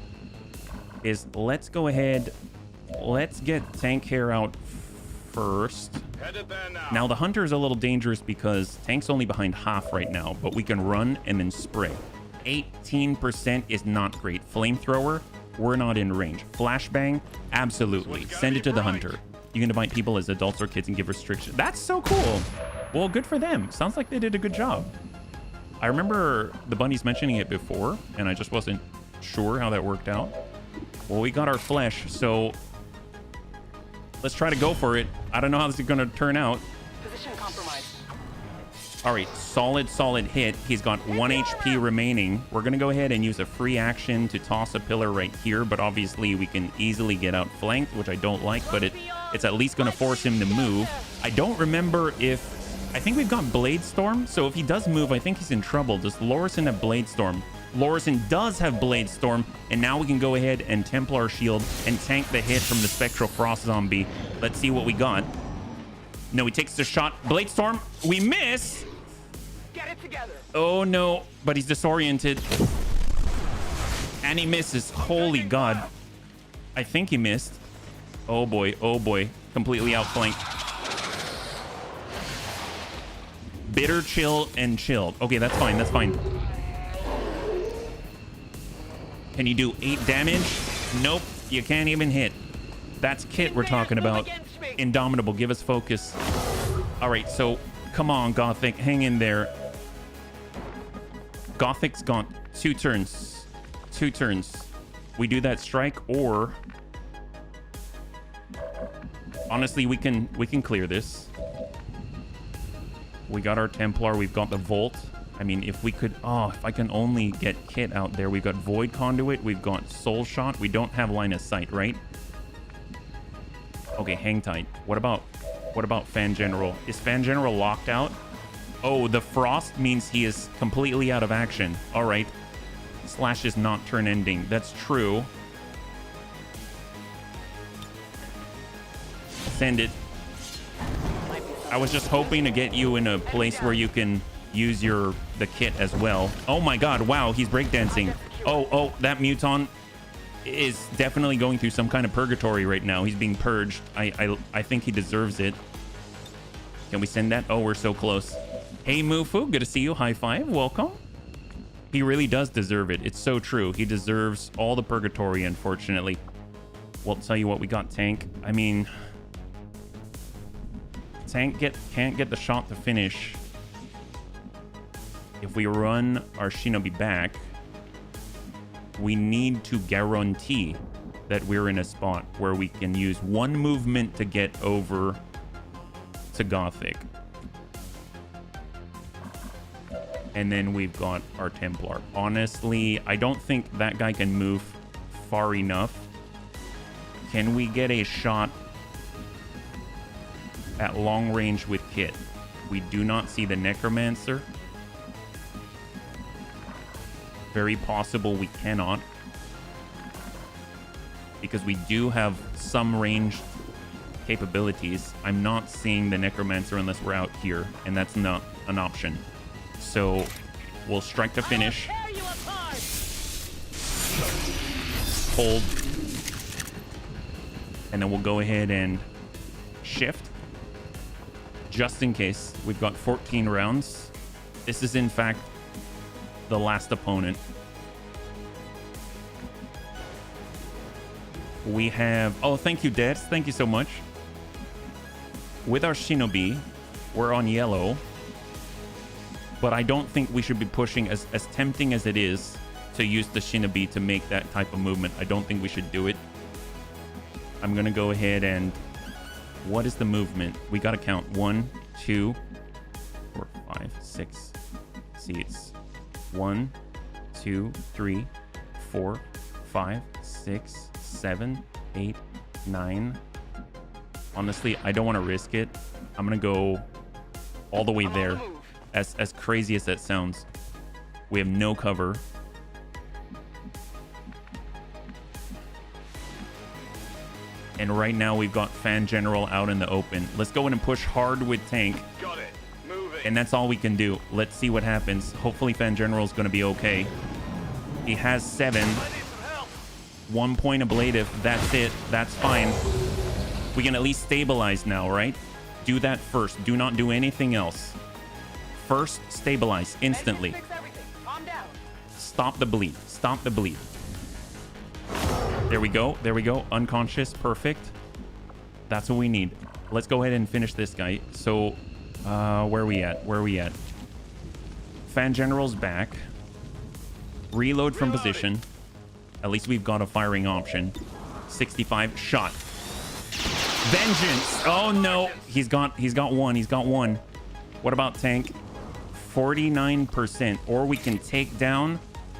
is let's go ahead. Let's get Tank Hair out first. Now, the Hunter is a little dangerous because Tank's only behind half right now, but we can run and then spray. 18% is not great. Flamethrower, we're not in range. Flashbang, absolutely. Send it to the Hunter. You can invite people as adults or kids and give restrictions. That's so cool. Well, good for them. Sounds like they did a good job. I remember the bunnies mentioning it before, and I just wasn't sure how that worked out. Well, we got our flesh, so let's try to go for it. I don't know how this is going to turn out. Position compromised. All right, solid hit. He's got 1 HP remaining. We're going to go ahead and use a free action to toss a pillar right here, but obviously we can easily get outflanked, which I don't like, but it's at least going to force him to move. I don't remember if... I think we've got Blade Storm, so if he does move, I think he's in trouble. Does Lorison have Blade Storm? Lorison does have Blade Storm, and now we can go ahead and Templar Shield and tank the hit from the Spectral Frost Zombie. Let's see what we got. No, he takes the shot. Blade Storm, we miss. together. Oh no, but he's disoriented. And he misses. Holy God. I think he missed. Oh boy, oh boy. Completely outflanked. Bitter, chill, and chilled. Okay, that's fine, that's fine. Can you do 8 damage? Nope, you can't even hit. That's Kit we're talking about. Indomitable, give us focus. All right, so come on, Gothic, hang in there. Gothic's gone 2 turns. 2 turns. We do that strike, or honestly, we can clear this. We got our Templar, we've got the Volt. I mean, if we could, if I can only get Kit out there. We've got Void Conduit, we've got Soul Shot. We don't have line of sight, right? Okay, hang tight. What about Fan General? Is Fan General locked out? Oh, the Frost means he is completely out of action. All right. Slash is not turn ending. That's true. Send it. I was just hoping to get you in a place where you can use the Kit as well. Oh my God, wow, he's breakdancing. Oh, that Muton is definitely going through some kind of purgatory right now. He's being purged. I think he deserves it. Can we send that? Oh, we're so close. Hey, Mufu, good to see you. High five, welcome. He really does deserve it. It's so true. He deserves all the purgatory, unfortunately. Well, tell you what, we got Tank. I mean, Tank can't get the shot to finish. If we run our Shinobi back, we need to guarantee that we're in a spot where we can use 1 movement to get over to Gothic. And then we've got our Templar. Honestly, I don't think that guy can move far enough. Can we get a shot at long range with Kit? We do not see the Necromancer. Very possible we cannot, because we do have some ranged capabilities. I'm not seeing the Necromancer unless we're out here, and that's not an option. So we'll strike to finish. Hold. And then we'll go ahead and shift. Just in case. We've got 14 rounds. This is, in fact, the last opponent. We have... Oh, thank you, Des. Thank you so much. With our Shinobi, we're on yellow. But I don't think we should be pushing, as tempting as it is to use the Shinobi to make that type of movement. I don't think we should do it. I'm going to go ahead and... What is the movement? We got to count. 1, 2, 4, 5, 6. See, it's 1, 2, 3, 4, 5, 6, 7, 8, 9. Honestly, I don't want to risk it. I'm going to go all the way there. As crazy as that sounds. We have no cover. And right now we've got Fan General out in the open. Let's go in and push hard with Tank. Got it. Moving. And that's all we can do. Let's see what happens. Hopefully Fan General is going to be okay. He has 7. 1 point ablative. That's it. That's fine. We can at least stabilize now, right? Do that first. Do not do anything else. First, stabilize instantly. Stop the bleed. Stop the bleed. There we go. There we go. Unconscious. Perfect. That's what we need. Let's go ahead and finish this guy. So, where are we at? Where are we at? Fan General's back. Reload from position. At least we've got a firing option. 65. Shot. Vengeance. Oh, no. He's got one. He's got one. What about Tank? 49%. Or we can take down.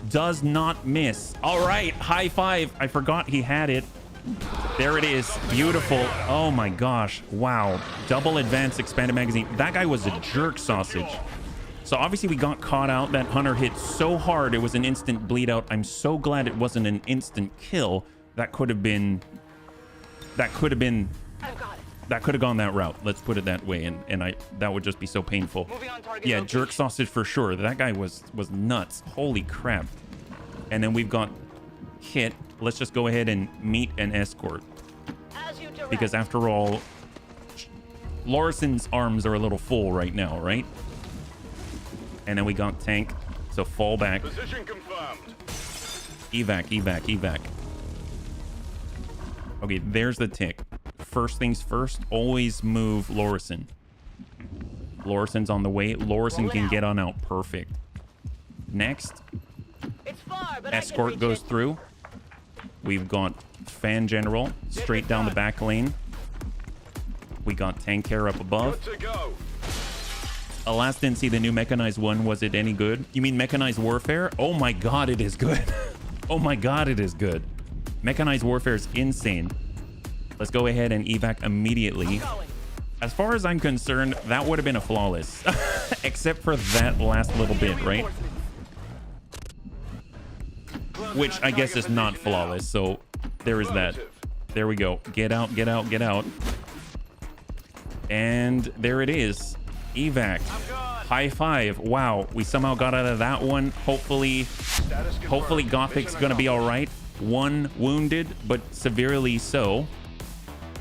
Does not miss. All right. High five. I forgot he had it. There it is. Beautiful. Oh my gosh. Wow. Double advanced expanded magazine. That guy was a jerk sausage. So obviously we got caught out. That hunter hit so hard it was an instant bleed out. I'm so glad it wasn't an instant kill. That could have been That could have gone that route. Let's put it that way. And that would just be so painful. Yeah, jerk sausage for sure. That guy was nuts. Holy crap. And then we've got Kit. Let's just go ahead and meet an escort. Because after all, Larson's arms are a little full right now, right? And then we got tank. So fall back. Position confirmed. Evac. Okay, there's the tick. First things first, always move Lorison. Lorison's on the way. Lorison can get on out. Perfect. Next, escort goes through. We've got fan general straight down the back lane. We got tank care up above. Alas, didn't see the new mechanized one. Was it any good? You mean mechanized warfare? Oh my god, it is good. Oh my god, it is good. Mechanized warfare is insane. Let's go ahead and evac immediately. As far as I'm concerned, that would have been a flawless. Except for that last little bit, right? Which I guess is not flawless, so there is that. There we go. Get out. And there it is. Evac. High five. Wow, we somehow got out of that one. Hopefully Gothic's gonna be all right. One wounded, but severely so.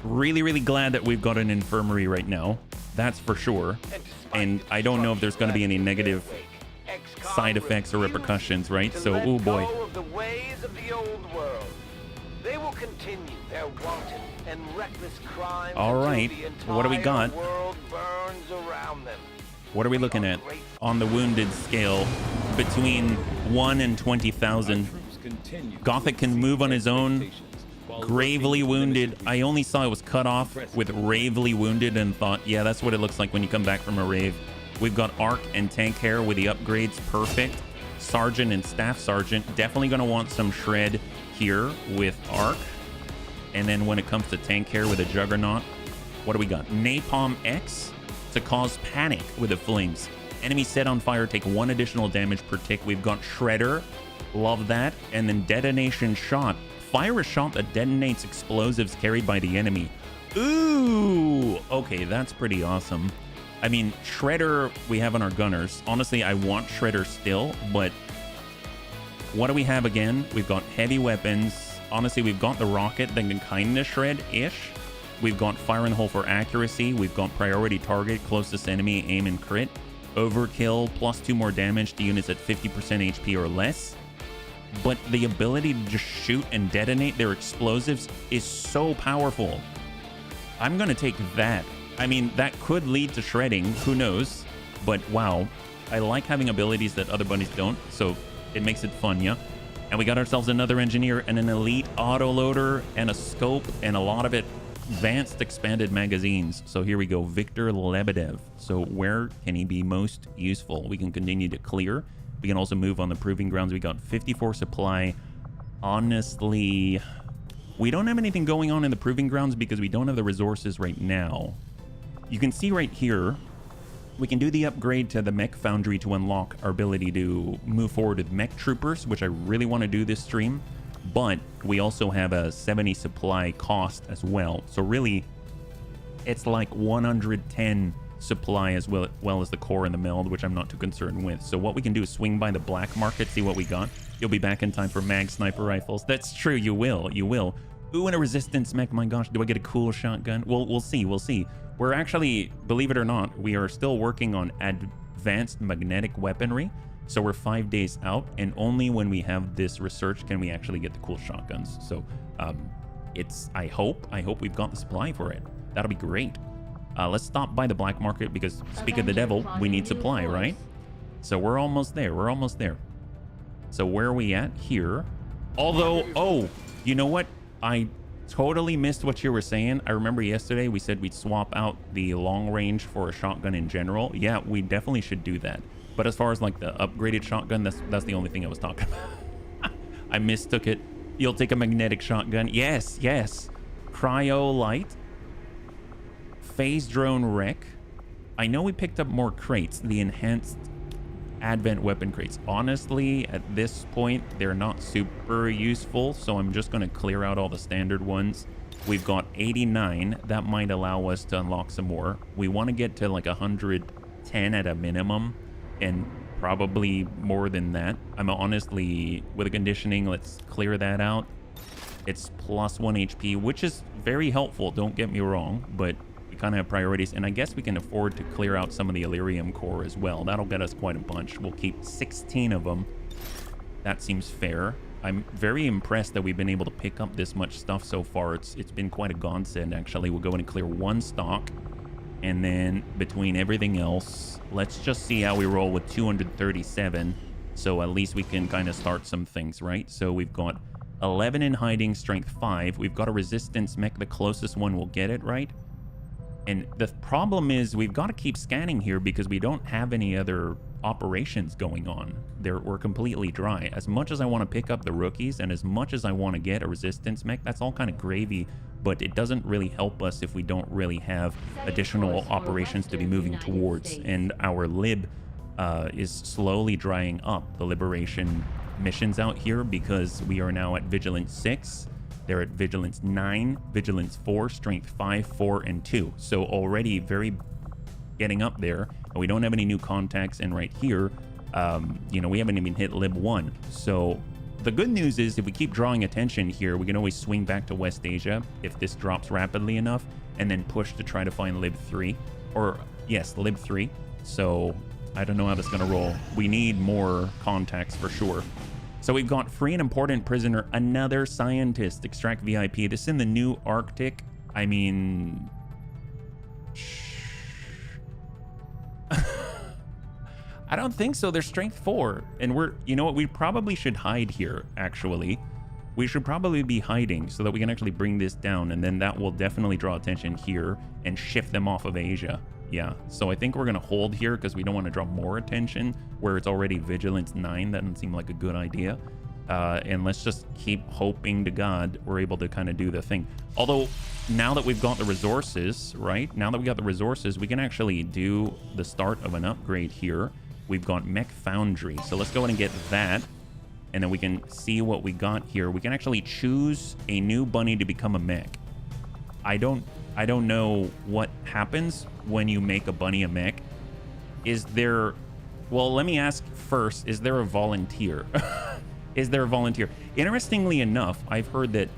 Really glad that we've got an infirmary right now. That's for sure. And I don't know if there's going to be any negative side effects or repercussions, right? So, oh boy. The ways of the old world. They will continue their wanton and reckless crimes. All right. What do we got? World burns around them. What are we looking at on the wounded scale? Between 1 and 20,000. Gothic can move on his own. Gravely wounded. I only saw it was cut off with ravely wounded and thought, yeah, that's what it looks like when you come back from a rave. We've got Arc and Tank Hair with the upgrades. Perfect. Sergeant and Staff Sergeant. Definitely going to want some shred here with Arc. And then when it comes to Tank Hair with a Juggernaut, what do we got? Napalm X to cause panic with the flames. Enemy set on fire take 1 additional damage per tick. We've got Shredder. Love that. And then Detonation Shot. Fire a shot that detonates explosives carried by the enemy. Ooh, okay, that's pretty awesome. I mean, Shredder we have on our gunners. Honestly, I want Shredder still, but what do we have again? We've got heavy weapons. Honestly, we've got the rocket that can kind of shred-ish. We've got fire in the hole for accuracy. We've got priority target, closest enemy, aim and crit. Overkill, plus 2 more damage to units at 50% HP or less. But the ability to just shoot and detonate their explosives is so powerful. I'm going to take that. I mean, that could lead to shredding. Who knows? But wow, I like having abilities that other bunnies don't. So it makes it fun, yeah? And we got ourselves another engineer and an elite autoloader and a scope and a lot of it advanced expanded magazines. So here we go. Victor Lebedev. So where can he be most useful? We can continue to clear. We can also move on the proving grounds. We got 54 supply. Honestly, we don't have anything going on in the proving grounds because we don't have the resources right now. You can see right here, we can do the upgrade to the mech foundry to unlock our ability to move forward with mech troopers, which I really want to do this stream. But we also have a 70 supply cost as well. So really, it's like 110 supply as well as the core and the meld, which I'm not too concerned with. So what we can do is swing by the black market, see what we got. You'll be back in time for mag sniper rifles. That's true, you will. Ooh, and a resistance mech. My gosh, do I get a cool shotgun? Well, we'll see. We're actually, believe it or not, we are still working on advanced magnetic weaponry. So we're 5 days out, and only when we have this research can we actually get the cool shotguns. So I hope we've got the supply for it. That'll be great. Let's stop by the black market because, speak of the devil, we need supply, right? So we're almost there. So where are we at? Here. Although, oh, you know what? I totally missed what you were saying. I remember yesterday we said we'd swap out the long range for a shotgun in general. Yeah, we definitely should do that. But as far as like the upgraded shotgun, that's the only thing I was talking about. I mistook it. You'll take a magnetic shotgun. Yes. Cryo light. Phase drone wreck. I know we picked up more crates, the enhanced advent weapon crates. Honestly, at this point, they're not super useful, so I'm just going to clear out all the standard ones. We've got 89. That might allow us to unlock some more. We want to get to like 110 at a minimum, and probably more than that. I'm honestly, with the conditioning, let's clear that out. It's plus 1 HP, which is very helpful, don't get me wrong, but we kind of have priorities, and I guess we can afford to clear out some of the Illyrium core as well. That'll get us quite a bunch. We'll keep 16 of them. That seems fair. I'm very impressed that we've been able to pick up this much stuff so far. It's been quite a godsend, actually. We'll go in and clear one stock, and then between everything else, let's just see how we roll with 237. So at least we can kind of start some things, right? So we've got 11 in hiding, strength 5. We've got a resistance mech. The closest one will get it, right? And the problem is we've got to keep scanning here because we don't have any other operations going on. We're completely dry. As much as I want to pick up the rookies and as much as I want to get a resistance mech, that's all kind of gravy, but it doesn't really help us if we don't really have additional operations to be moving towards. And our lib is slowly drying up, the liberation missions out here, because we are now at Vigilance 6. They're at Vigilance 9, Vigilance 4, Strength 5, 4, and 2. So already very getting up there. And we don't have any new contacts. And right here, you know, we haven't even hit Lib 1. So the good news is if we keep drawing attention here, we can always swing back to West Asia if this drops rapidly enough, and then push to try to find Lib 3. Or, yes, Lib 3. So I don't know how that's going to roll. We need more contacts for sure. So we've got free and important prisoner, another scientist, extract VIP. This is in the new Arctic. I mean, I don't think so. They're strength 4, and you know what? We probably should hide here. Actually, we should probably be hiding so that we can actually bring this down, and then that will definitely draw attention here and shift them off of Asia. Yeah, so I think we're going to hold here because we don't want to draw more attention where it's already Vigilance 9. That doesn't seem like a good idea. And let's just keep hoping to God we're able to kind of do the thing. Although, now that we've got the resources, right? Now that we got the resources, we can actually do the start of an upgrade here. We've got Mech Foundry. So let's go ahead and get that. And then we can see what we got here. We can actually choose a new bunny to become a mech. I don't know what happens when you make a bunny a mech. Is there... Well, let me ask first, is there a volunteer? Is there a volunteer? Interestingly enough, I've heard that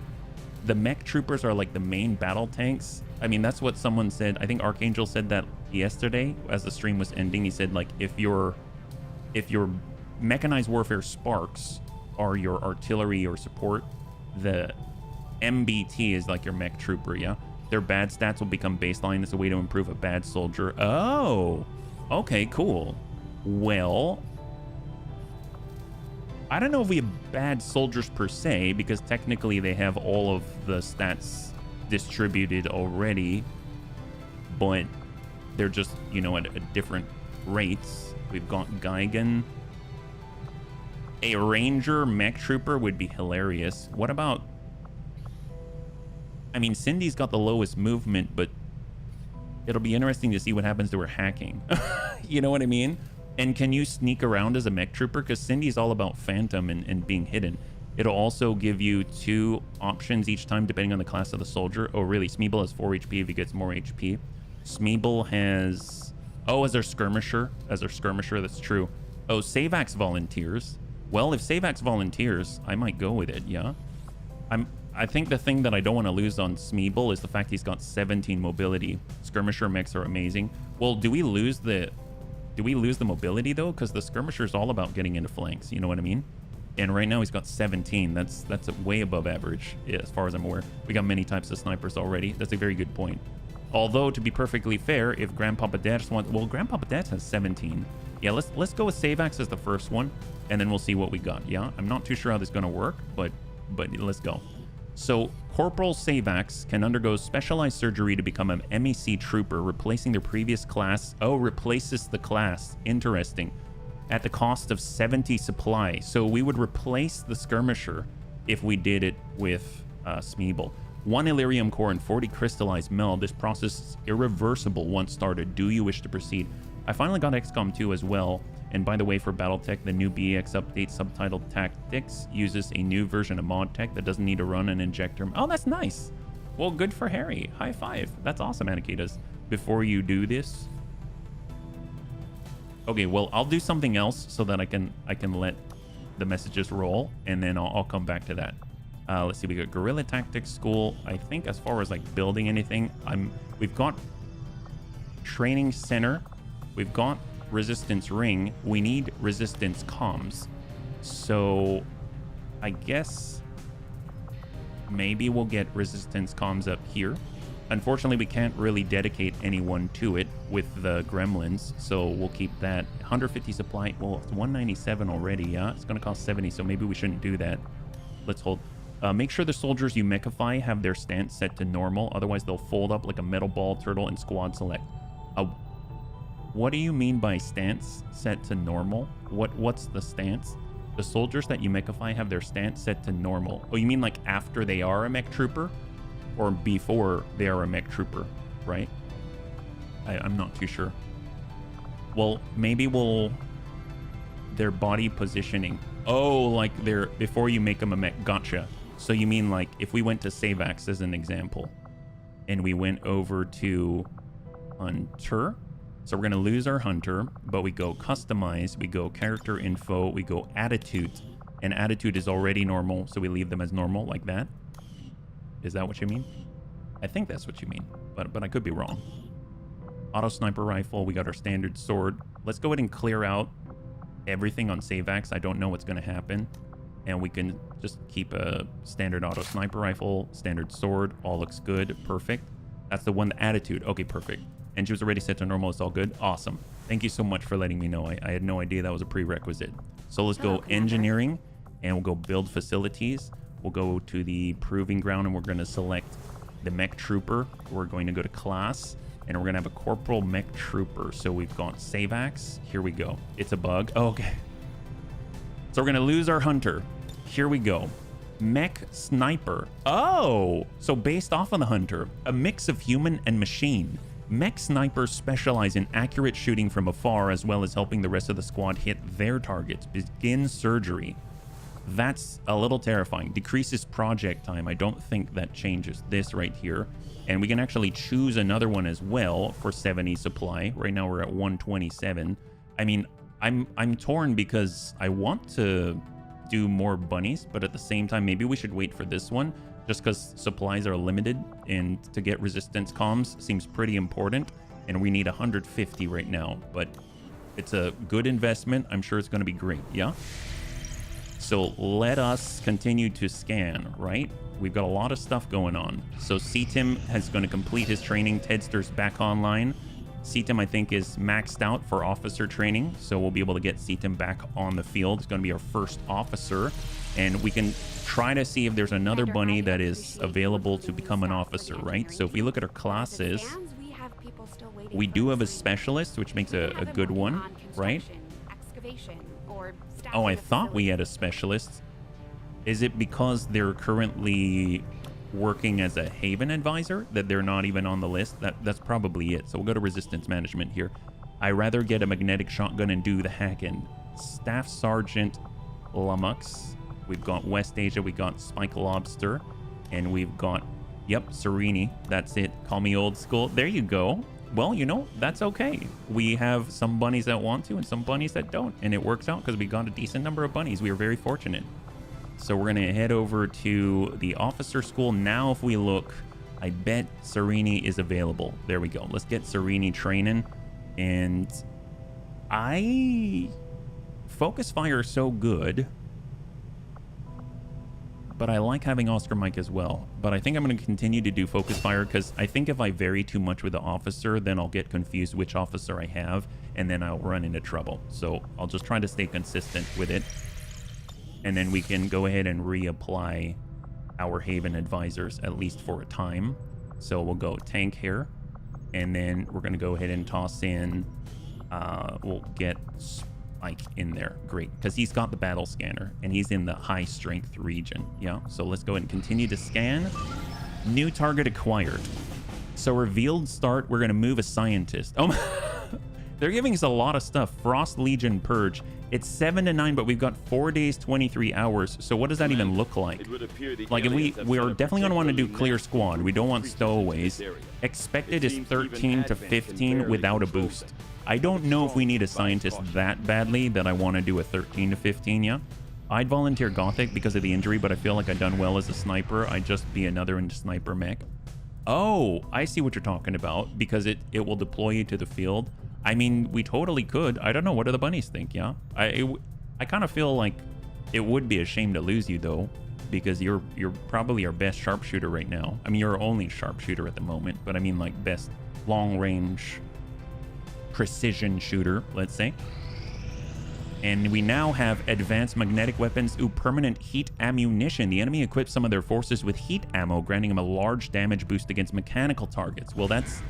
the mech troopers are like the main battle tanks. I mean, that's what someone said. I think Archangel said that yesterday as the stream was ending. He said, like, if your mechanized warfare sparks are your artillery or support, the MBT is like your mech trooper, yeah? Their bad stats will become baseline as a way to improve a bad soldier. Oh, okay, cool. Well, I don't know if we have bad soldiers per se, because technically they have all of the stats distributed already, but they're just, you know, at different rates. We've got Geigen. A ranger mech trooper would be hilarious. What about... I mean, Cindy's got the lowest movement, but it'll be interesting to see what happens to her hacking. You know what I mean? And can you sneak around as a mech trooper? Because Cindy's all about phantom and being hidden. It'll also give you 2 options each time depending on the class of the soldier. Oh, really? Smeeble has 4 HP if he gets more HP. Smeeble has... Oh, as our skirmisher. As our skirmisher, that's true. Oh, Savax volunteers. Well, if Savax volunteers, I might go with it, yeah? I think the thing that I don't want to lose on Smeeble is the fact he's got 17 mobility. Skirmisher mechs are amazing. Well, do we lose the mobility though? Because the skirmisher is all about getting into flanks. You know what I mean? And right now he's got 17. That's way above average, yeah, as far as I'm aware. We got many types of snipers already. That's a very good point. Although, to be perfectly fair, if Grandpapa Dash wants... Well, Grandpapa Dash has 17. Yeah, let's go with Savax as the first one, and then we'll see what we got, yeah? I'm not too sure how this is going to work, but let's go. So, Corporal Savax can undergo specialized surgery to become an MEC trooper, replacing their previous class. Oh, replaces the class. Interesting. At the cost of 70 supply. So we would replace the skirmisher if we did it with Smeeble. 1 Illyrium core and 40 crystallized meld. This process is irreversible once started. Do you wish to proceed? I finally got XCOM 2 as well. And by the way, for Battletech, the new BEX update subtitled Tactics uses a new version of mod tech that doesn't need to run an injector. Oh, that's nice. Well, good for Harry. High five. That's awesome, Anakitas. Before you do this. Okay, well, I'll do something else so that I can let the messages roll, and then I'll come back to that. Let's see, we got Guerrilla Tactics School. I think as far as like building anything, we've got Training Center. We've got Resistance Ring. We need Resistance Comms. So I guess maybe we'll get Resistance Comms up here. Unfortunately, we can't really dedicate anyone to it with the gremlins, so we'll keep that. 150 supply. Well, it's 197 already, yeah? It's going to cost 70, so maybe we shouldn't do that. Let's hold. Make sure the soldiers you mechify have their stance set to normal, otherwise they'll fold up like a metal ball turtle and squad select. What do you mean by stance set to normal? What's the stance? The soldiers that you mechify have their stance set to normal. Oh, you mean like after they are a mech trooper? Or before they are a mech trooper, right? I'm not too sure. Well, maybe their body positioning. Oh, like before you make them a mech. Gotcha. So you mean like if we went to Savax as an example, and we went over to Hunter. So we're gonna lose our Hunter, but we go customize, we go character info, we go attitude, and attitude is already normal, so we leave them as normal like that. Is that what you mean? I think that's what you mean, but I could be wrong. Auto sniper rifle, we got our standard sword. Let's go ahead and clear out everything on Savax. I don't know what's going to happen. And we can just keep a standard auto sniper rifle, standard sword. All looks good. Perfect. That's the one, the attitude. Okay, perfect. Engine's already set to normal. It's all good. Awesome. Thank you so much for letting me know. I had no idea that was a prerequisite. So let's go engineering, and we'll go build facilities. We'll go to the proving ground, and we're going to select the mech trooper. We're going to go to class, and we're going to have a corporal mech trooper. So we've got Savax. Here we go. It's a bug. Oh, okay. So we're going to lose our hunter. Here we go. Mech sniper. Oh, so based off of the hunter, a mix of human and machine. Mech snipers specialize in accurate shooting from afar, as well as helping the rest of the squad hit their targets. Begin surgery. That's a little terrifying. Decreases project time. I don't think that changes this right here. And we can actually choose another one as well for 70 supply. Right now we're at 127. I mean, I'm torn because I want to do more bunnies, but at the same time, maybe we should wait for this one just because supplies are limited, and to get resistance comms seems pretty important, and we need 150 right now, but it's a good investment. I'm sure it's going to be great. Yeah. So let us continue to scan, right? We've got a lot of stuff going on. So CTIM is going to complete his training. Tedster's back online. CTIM, I think, is maxed out for officer training, so we'll be able to get CTIM back on the field. It's going to be our first officer, and we can try to see if there's another bunny that is available to become an officer, right? So if we look at our classes, we do have a specialist, which makes a good one, right? Oh, I thought we had a specialist. Is it because they're currently working as a Haven advisor that they're not even on the list? That's probably it. So we'll go to resistance management here. I rather get a magnetic shotgun and do the hack-in. Staff Sergeant Lumux. We've got West Asia. We got Spike Lobster. And we've got, yep, Serini. That's it. Call me old school. There you go. Well, you know, that's okay. We have some bunnies that want to and some bunnies that don't. And it works out because we got a decent number of bunnies. We are very fortunate. So we're going to head over to the officer school. Now, if we look, I bet Serini is available. There we go. Let's get Serini training. And Focus Fire is so good, but I like having Oscar Mike as well. But I think I'm going to continue to do Focus Fire because I think if I vary too much with the officer, then I'll get confused which officer I have, and then I'll run into trouble. So I'll just try to stay consistent with it. And then we can go ahead and reapply our Haven advisors, at least for a time. So we'll go tank here. And then we're going to go ahead and toss in, we'll get Spike in there. Great, because he's got the battle scanner and he's in the high strength region. Yeah, so let's go ahead and continue to scan. New target acquired. So revealed start, we're going to move a scientist. Oh, They're giving us a lot of stuff. Frost Legion Purge. It's 7 to 9, but we've got 4 days, 23 hours. So what does that even look like? Like if we're definitely going to want to do clear squad. We don't want stowaways. Expected is 13 to 15 without a boost. I don't know if we need a scientist that badly that I want to do a 13 to 15, yeah? I'd volunteer Gothic because of the injury, but I feel like I've done well as a sniper. I'd just be another sniper mech. Oh, I see what you're talking about, because it will deploy you to the field. I mean, we totally could. I don't know. What do the bunnies think, yeah? I kind of feel like it would be a shame to lose you, though, because you're probably our best sharpshooter right now. I mean, you're our only sharpshooter at the moment, but I mean, like, best long-range precision shooter, let's say. And we now have advanced magnetic weapons. Ooh, permanent heat ammunition. The enemy equips some of their forces with heat ammo, granting them a large damage boost against mechanical targets. Well, that's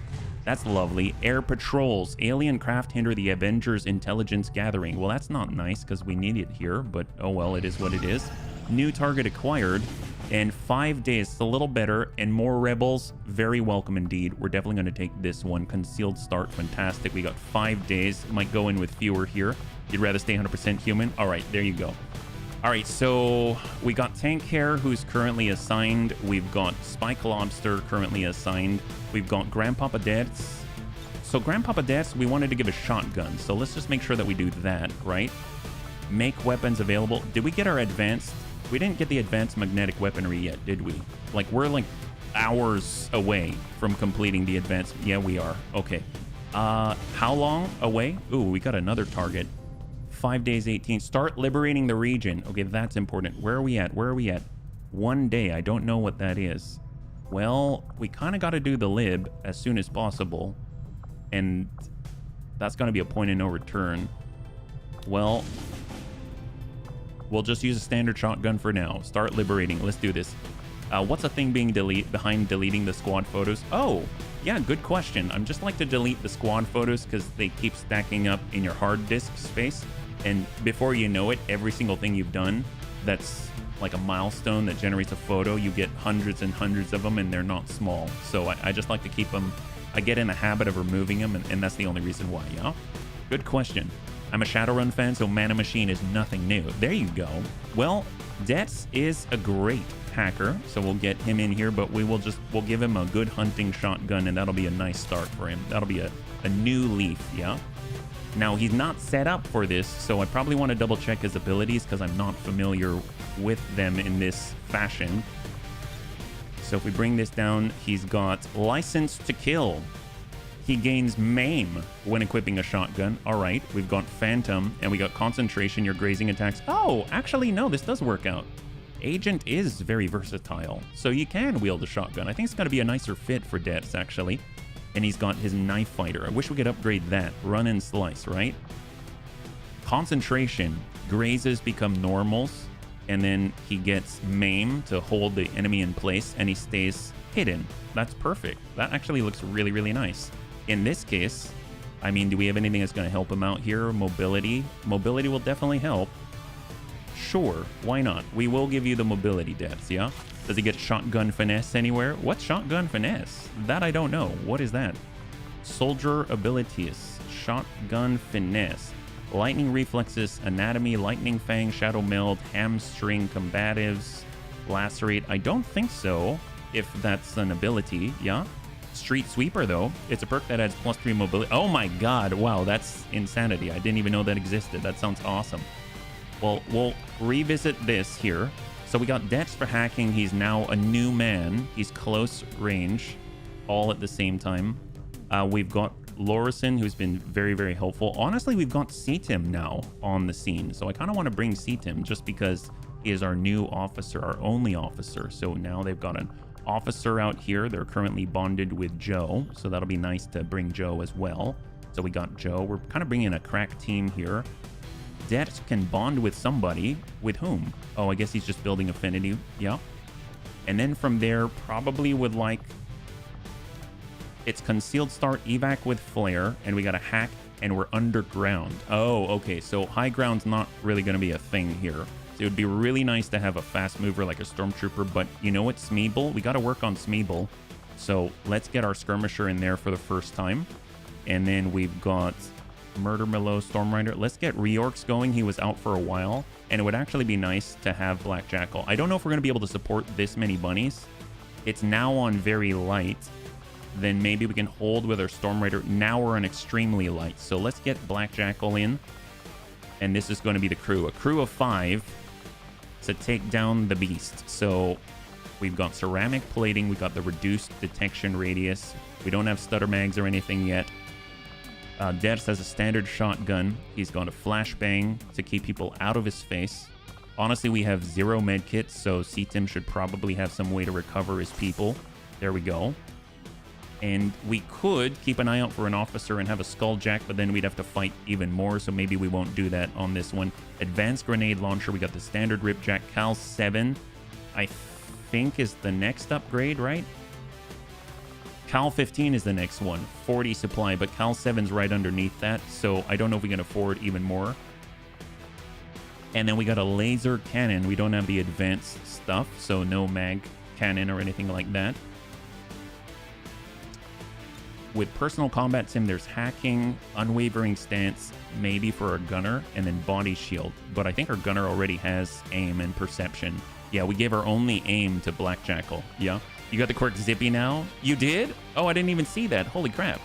lovely. Air patrols. Alien craft hinder the Avengers' intelligence gathering. Well, that's not nice because we need it here, but oh well, it is what it is. New target acquired. And 5 days. It's a little better. And more rebels. Very welcome indeed. We're definitely going to take this one. Concealed start. Fantastic. We got 5 days. Might go in with fewer here. You'd rather stay 100% human? All right, there you go. All right, so we got Tank Hair, who's currently assigned. We've got Spike Lobster currently assigned. We've got Grandpapa Deaths. So Grandpapa Deaths, we wanted to give a shotgun. So let's just make sure that we do that, right? Make weapons available. Did we get our advanced? We didn't get the advanced magnetic weaponry yet, did we? Like, we're like hours away from completing the advanced. Yeah, we are. Okay. How long away? Ooh, we got another target. 5 days, 18. Start liberating the region. Okay, that's important. Where are we at? Where are we at? 1 day. I don't know what that is. Well, we kind of got to do the lib as soon as possible. And that's going to be a point of no return. Well, we'll just use a standard shotgun for now. Start liberating. Let's do this. What's a thing being behind deleting the squad photos? Oh, yeah, good question. I'm just like to delete the squad photos because they keep stacking up in your hard disk space. And before you know it, every single thing you've done that's like a milestone that generates a photo, you get hundreds and hundreds of them, and they're not small. So I just like to keep them. I get in the habit of removing them, and that's the only reason why, yeah? Good question. I'm a Shadowrun fan, so Mana Machine is nothing new. There you go. Well, Dex is a great hacker, so we'll get him in here, but we'll give him a good hunting shotgun, and that'll be a nice start for him. That'll be a new leaf, yeah? Now, he's not set up for this, so I probably want to double check his abilities because I'm not familiar with them in this fashion. So if we bring this down, he's got License to Kill. He gains Maim when equipping a shotgun. All right, we've got Phantom, and we got Concentration, your grazing attacks. Oh, actually, no, this does work out. Agent is very versatile, so you can wield a shotgun. I think it's going to be a nicer fit for Deaths, actually. And he's got his Knife Fighter. I wish we could upgrade that. Run and Slice, right? Concentration. Grazes become normals, and then he gets Maim to hold the enemy in place, and he stays hidden. That's perfect. That actually looks really, really nice. In this case, I mean, do we have anything that's going to help him out here? Mobility. Mobility will definitely help. Sure, why not? We will give you the mobility Deaths, yeah? Does he get Shotgun Finesse anywhere? What's Shotgun Finesse? That I don't know. What is that? Soldier Abilities. Shotgun Finesse. Lightning Reflexes, Anatomy, Lightning Fang, Shadow Meld, Hamstring Combatives, Lacerate. I don't think so, if that's an ability, yeah? Street Sweeper, though. It's a perk that adds +3 mobility. Oh my god, wow, that's insanity. I didn't even know that existed. That sounds awesome. Well, we'll revisit this here. So we got Dex for hacking. He's now a new man. He's close range, all at the same time. We've got Lorison, who's been very, very helpful. Honestly, we've got Seatim now on the scene. So I kind of want to bring Seatim just because he is our new officer, our only officer. So now they've got an officer out here. They're currently bonded with Joe. So that'll be nice to bring Joe as well. So we got Joe. We're kind of bringing a crack team here. Det can bond with somebody. With whom? Oh, I guess he's just building affinity. Yeah. And then from there, probably would like... It's concealed start, evac with flare, and we got a hack, and we're underground. Oh, okay. So high ground's not really going to be a thing here. So it would be really nice to have a fast mover like a stormtrooper, but you know what, Smeeble? We got to work on Smeeble. So let's get our skirmisher in there for the first time. And then we've got Murder Below, Storm Rider. Let's get Reorcs going. He was out for a while, and it would actually be nice to have Black Jackal. I don't know if we're going to be able to support this many bunnies. It's now on very light. Then maybe we can hold with our Storm Rider. Now we're on extremely light. So let's get Black Jackal in. And this is going to be the crew. A crew of 5 to take down the beast. So we've got ceramic plating. We've got the reduced detection radius. We don't have stutter mags or anything yet. Debs has a standard shotgun. He's got a flashbang to keep people out of his face. Honestly, we have 0 medkits, so CTIM should probably have some way to recover his people. There we go. And we could keep an eye out for an officer and have a Skulljack, but then we'd have to fight even more, so maybe we won't do that on this one. Advanced Grenade Launcher, we got the standard Ripjack. Cal 7, I think, is the next upgrade, right? Cal 15 is the next one, 40 supply, but Cal 7's right underneath that, so I don't know if we can afford even more. And then we got a laser cannon. We don't have the advanced stuff, so no mag cannon or anything like that. With personal combat sim, there's hacking, unwavering stance, maybe for our gunner, and then body shield. But I think our gunner already has aim and perception. Yeah, we gave our only aim to Black Jackal. Yeah. You got the quirk Zippy now? You did? Oh, I didn't even see that. Holy crap.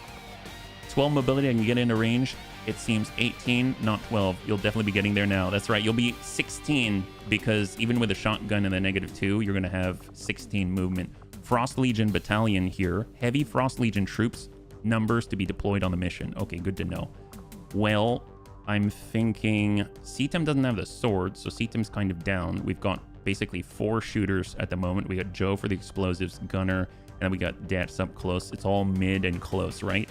12 mobility, I can get into range. It seems 18, not 12. You'll definitely be getting there now. That's right. You'll be 16 because even with a shotgun and the -2, you're going to have 16 movement. Frost Legion Battalion here. Heavy Frost Legion troops. Numbers to be deployed on the mission. Okay, good to know. Well, I'm thinking CTIM doesn't have the sword, so CTIM's kind of down. We've got basically 4 shooters at the moment. We got Joe for the explosives, gunner, and then we got Debs up close. It's all mid and close, right?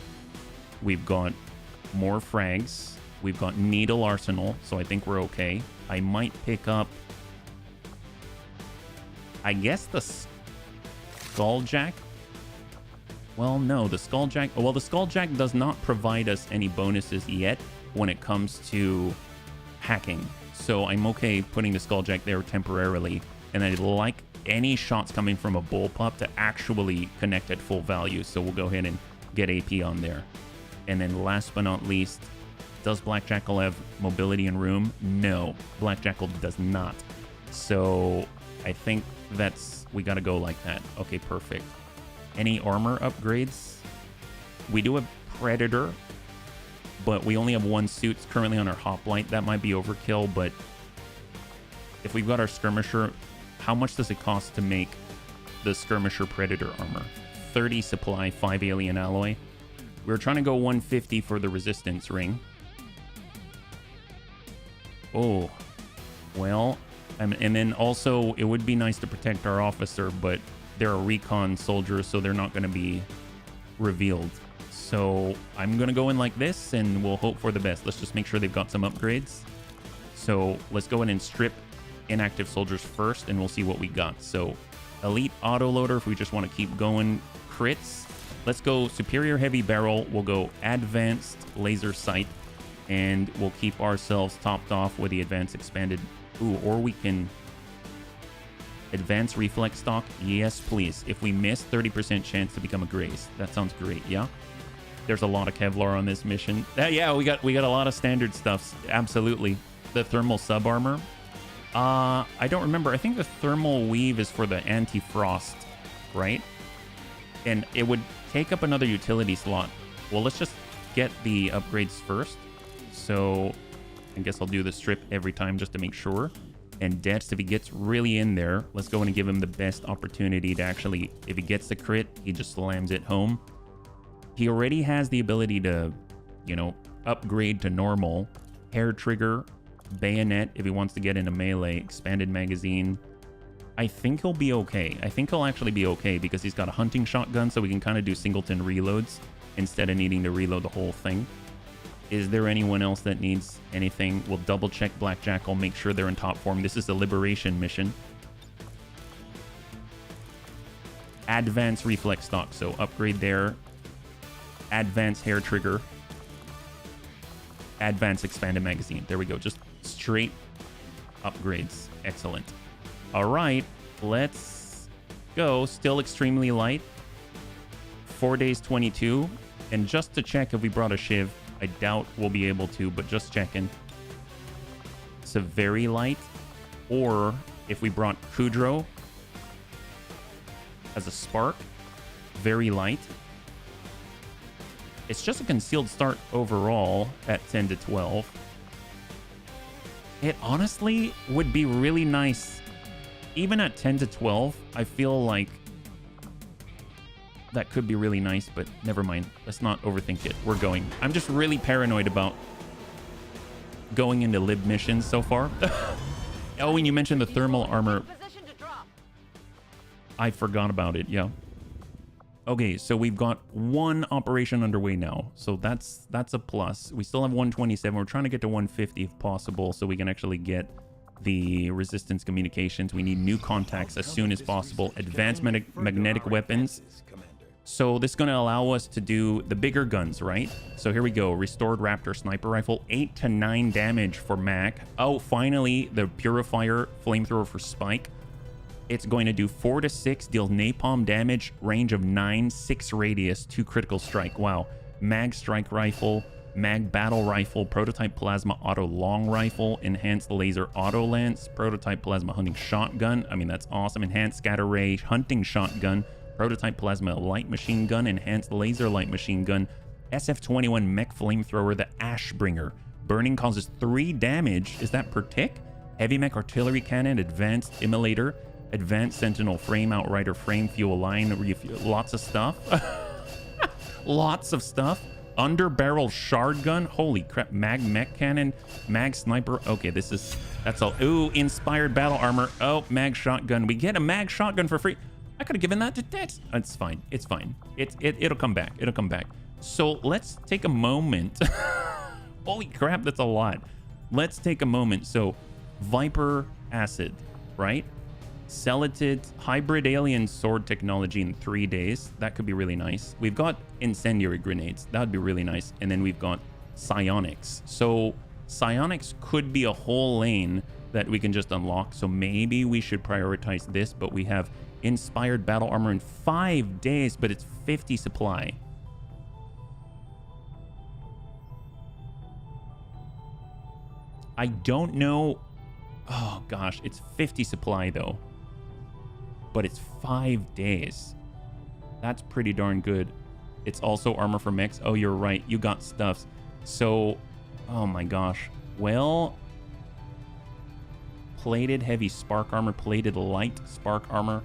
We've got more frags. We've got Needle Arsenal, so I think we're okay. I might pick up, I guess, the Skulljack. Well, no, the Skulljack... Well, the Skulljack does not provide us any bonuses yet when it comes to hacking. So I'm okay putting the Skulljack there temporarily. And I'd like any shots coming from a bullpup to actually connect at full value. So we'll go ahead and get AP on there. And then last but not least, does Black Jackal have mobility and room? No, Black Jackal does not. So I think that's... We got to go like that. Okay, perfect. Any armor upgrades? We do have Predator, but we only have 1 suit currently on our hoplite. That might be overkill, but if we've got our Skirmisher, how much does it cost to make the Skirmisher Predator armor? 30 supply, 5 alien alloy. We were trying to go 150 for the resistance ring. Oh, well, and then also it would be nice to protect our officer, but they're a recon soldier, so they're not going to be revealed. So I'm going to go in like this, and we'll hope for the best. Let's just make sure they've got some upgrades. So let's go in and strip inactive soldiers first, and we'll see what we got. So elite autoloader, if we just want to keep going. Crits. Let's go superior heavy barrel. We'll go advanced laser sight, and we'll keep ourselves topped off with the advanced expanded. Ooh, or we can... Advanced reflex stock, yes please. If we miss, 30% chance to become a graze. That sounds great, yeah? There's a lot of Kevlar on this mission. Yeah, we got a lot of standard stuffs, absolutely. The thermal sub armor. I don't remember. I think the thermal weave is for the anti-frost, right? And it would take up another utility slot. Well, let's just get the upgrades first. So I guess I'll do the strip every time just to make sure. And Debs, if he gets really in there, let's go in and give him the best opportunity to actually, if he gets the crit, he just slams it home. He already has the ability to, you know, upgrade to normal. Hair trigger, bayonet, if he wants to get into melee, expanded magazine. I think he'll be okay. I think he'll actually be okay because he's got a hunting shotgun, so we can kind of do singleton reloads instead of needing to reload the whole thing. Is there anyone else that needs anything? We'll double check Black Jackal, make sure they're in top form. This is the liberation mission. Advanced reflex stock, so upgrade there. Advanced hair trigger. Advanced expanded magazine. There we go, just straight upgrades. Excellent. All right, let's go. Still extremely light. 4 days, 22. And just to check if we brought a shiv, I doubt we'll be able to, but just checking. It's a very light. Or if we brought Kudrow as a spark, very light. It's just a concealed start overall at 10 to 12. It honestly would be really nice. Even at 10 to 12, I feel like that could be really nice, but never mind. Let's not overthink it. We're going. I'm just really paranoid about going into lib missions so far. Oh, and you mentioned the thermal armor. I forgot about it, yeah. Okay, so we've got one operation underway now. So that's a plus. We still have 127. We're trying to get to 150 if possible so we can actually get the resistance communications. We need new contacts as soon as possible. Advanced magnetic weapons. So this is going to allow us to do the bigger guns, right? So here we go. Restored Raptor sniper rifle. 8 to 9 damage for Mac. Oh, finally, the Purifier flamethrower for Spike. It's going to do 4 to 6, deal napalm damage, range of 9, 6 radius, 2 critical strike. Wow. Mag strike rifle, mag battle rifle, prototype plasma auto long rifle, enhanced laser auto lance, prototype plasma hunting shotgun. I mean, that's awesome. Enhanced scatter ray hunting shotgun, prototype plasma light machine gun, enhanced laser light machine gun, SF-21 mech flamethrower, the Ashbringer. Burning causes 3 damage. Is that per tick? Heavy mech artillery cannon, advanced immolator, advanced sentinel frame, outrider frame, fuel line, lots of stuff. Lots of stuff. Under barrel shard gun. Holy crap. Mag mech cannon, mag sniper. Okay, that's all. Ooh, inspired battle armor. Oh, mag shotgun. We get a mag shotgun for free. I could have given that to Dex. It's fine. It's fine. It'll come back. It'll come back. So let's take a moment. Holy crap, that's a lot. Let's take a moment. So Viper acid, right? Celatid hybrid alien sword technology in 3 days. That could be really nice. We've got incendiary grenades. That would be really nice. And then we've got psionics. So psionics could be a whole lane that we can just unlock. So maybe we should prioritize this, but we have inspired battle armor in 5 days, but it's 50 supply. I don't know. Oh gosh, it's 50 supply though. But it's 5 days. That's pretty darn good. It's also armor for mechs. Oh, you're right. You got stuffs. So, oh my gosh. Well, plated heavy spark armor, plated light spark armor.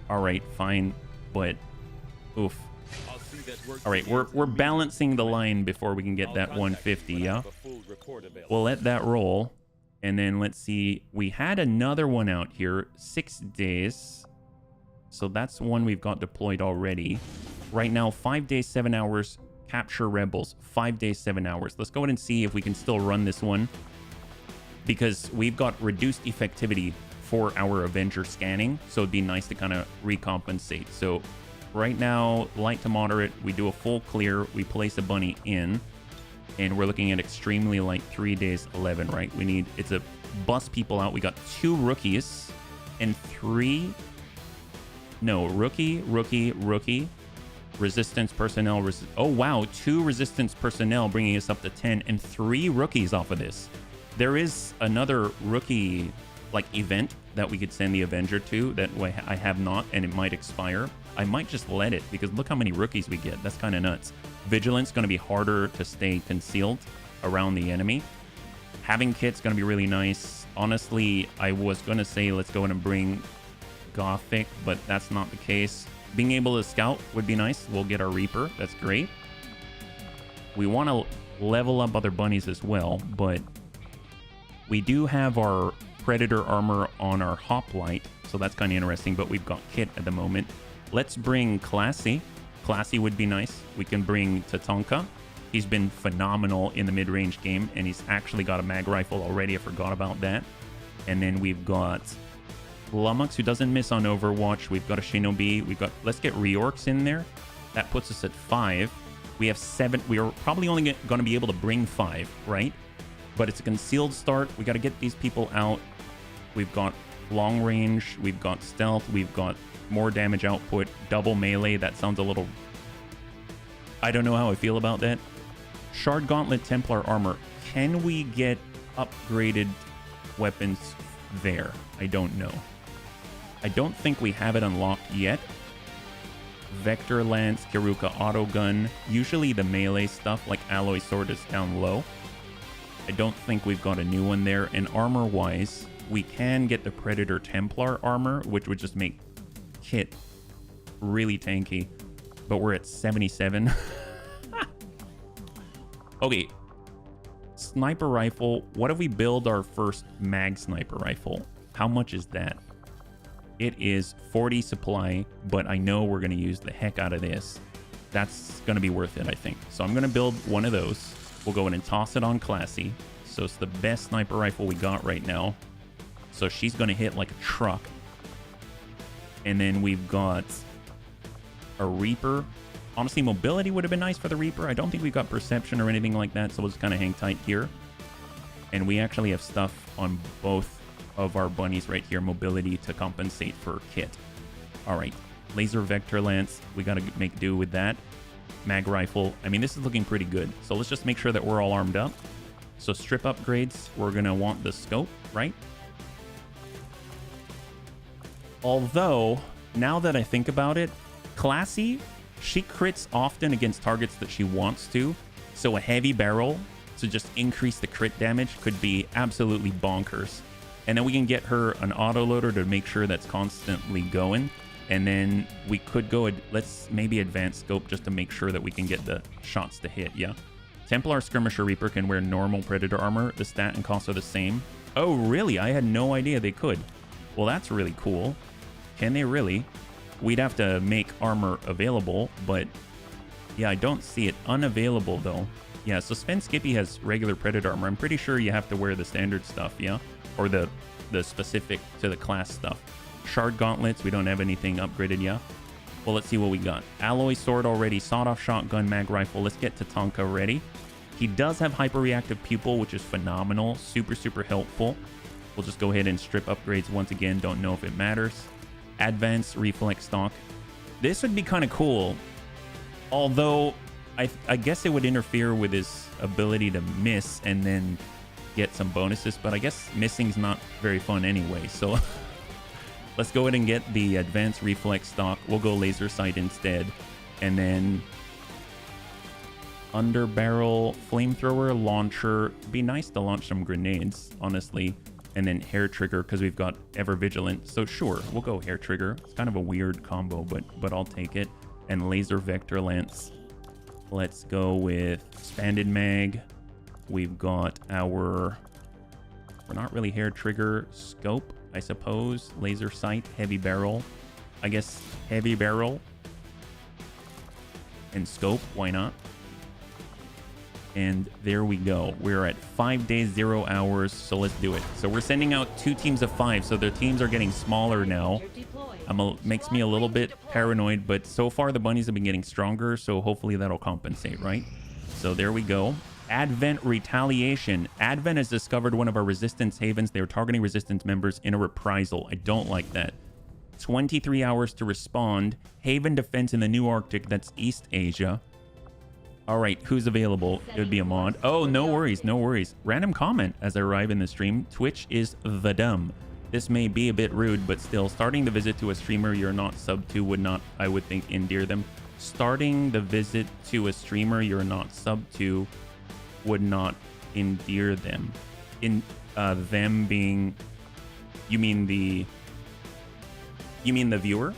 All right, fine. But, oof. All right, we're balancing the line before we can get that 150, yeah? We'll let that roll. And then let's see. We had another one out here. 6 days. So that's one we've got deployed already. Right now, 5 days, 7 hours. Capture rebels. 5 days, 7 hours. Let's go ahead and see if we can still run this one. Because we've got reduced effectivity for our Avenger scanning. So it'd be nice to kind of recompensate. So right now, light to moderate. We do a full clear. We place a bunny in. And we're looking at extremely light 3 days, 11, right? We need, it's a bus people out. We got 2 rookies and 3... No, rookie, resistance personnel. Oh, wow. 2 resistance personnel bringing us up to 10 and 3 rookies off of this. There is another rookie like event that we could send the Avenger to that I have not, and it might expire. I might just let it because look how many rookies we get. That's kind of nuts. Vigilance going to be harder to stay concealed around the enemy. Having kit's going to be really nice. Honestly, I was going to say let's go in and bring Gothic, but that's not the case. Being able to scout would be nice. We'll get our Reaper. That's great. We want to level up other bunnies as well, but we do have our Predator armor on our Hoplite, so that's kind of interesting, but we've got kit at the moment. Let's bring Classy. Classy would be nice. We can bring Tatanka. He's been phenomenal in the mid-range game, and he's actually got a mag rifle already. I forgot about that. And then we've got Lummox, who doesn't miss on Overwatch. We've got a Shinobi. We've got, let's get Reorcs in there. That puts us at 5. We have 7. We are probably only going to be able to bring 5, right? But it's a concealed start. We got to get these people out. We've got long range. We've got stealth. We've got more damage output. Double melee. That sounds a little... I don't know how I feel about that. Shard Gauntlet Templar armor. Can we get upgraded weapons there? I don't know. I don't think we have it unlocked yet. Vector Lance, Kiruka Autogun. Usually the melee stuff like Alloy Sword is down low. I don't think we've got a new one there. And armor-wise, we can get the Predator Templar armor, which would just make Kit really tanky. But we're at 77. Okay. Sniper rifle. What if we build our first mag sniper rifle? How much is that? It is 40 supply, but I know we're going to use the heck out of this. That's going to be worth it, I think. So I'm going to build one of those. We'll go in and toss it on Classy. So it's the best sniper rifle we got right now. So she's going to hit like a truck. And then we've got a Reaper. Honestly, mobility would have been nice for the Reaper. I don't think we've got perception or anything like that, so we'll just kind of hang tight here. And we actually have stuff on both of our bunnies right here, mobility to compensate for Kit. All right, laser vector lance. We got to make do with that. Mag rifle. I mean, this is looking pretty good. So let's just make sure that we're all armed up. So strip upgrades, we're going to want the scope, right? Although, now that I think about it, Classy, she crits often against targets that she wants to. So a heavy barrel to just increase the crit damage could be absolutely bonkers. And then we can get her an autoloader to make sure that's constantly going. And then we could go, let's maybe advance scope just to make sure that we can get the shots to hit, yeah? Templar Skirmisher Reaper can wear normal Predator armor. The stat and cost are the same. Oh, really? I had no idea they could. Well, that's really cool. Can they really? We'd have to make armor available, but yeah, I don't see it unavailable though. Yeah, so Sven Skippy has regular Predator armor. I'm pretty sure you have to wear the standard stuff, yeah? Or the specific to the class stuff. Shard Gauntlets, we don't have anything upgraded yet. Well, let's see what we got. Alloy Sword already, Sawed-Off Shotgun, Mag Rifle. Let's get Tatanka ready. He does have Hyper-Reactive Pupil, which is phenomenal. Super, super helpful. We'll just go ahead and strip upgrades once again. Don't know if it matters. Advanced Reflex Stock. This would be kind of cool. Although, I guess it would interfere with his ability to miss and then get some bonuses. But I guess missing's not very fun anyway. So let's go ahead and get the Advanced Reflex Stock. We'll go Laser Sight instead. And then Underbarrel, Flamethrower, Launcher. It'd be nice to launch some grenades, honestly. And then Hair Trigger, because we've got Ever Vigilant. So sure, we'll go Hair Trigger. It's kind of a weird combo, but I'll take it. And Laser Vector Lance. Let's go with Expanded Mag. We've got our... We're not really Hair Trigger. Scope, I suppose. Laser Sight, Heavy Barrel. I guess Heavy Barrel. And Scope, why not? And there we go. We're at 5 days, 0 hours. So let's do it. So we're sending out 2 teams of 5. So their teams are getting smaller now. Makes me a little bit paranoid, but so far the bunnies have been getting stronger. So hopefully that'll compensate, right? So there we go. Advent Retaliation. Advent has discovered one of our Resistance havens. They are targeting Resistance members in a reprisal. I don't like that. 23 hours to respond. Haven defense in the New Arctic. That's East Asia. All right, who's available? It would be a mod. Oh, no worries, no worries. Random comment as I arrive in the stream. Twitch is the dumb. This may be a bit rude, but still, starting the visit to a streamer you're not sub to would not, I would think, endear them. Starting the visit to a streamer you're not sub to would not endear them. In them being, you mean the viewer?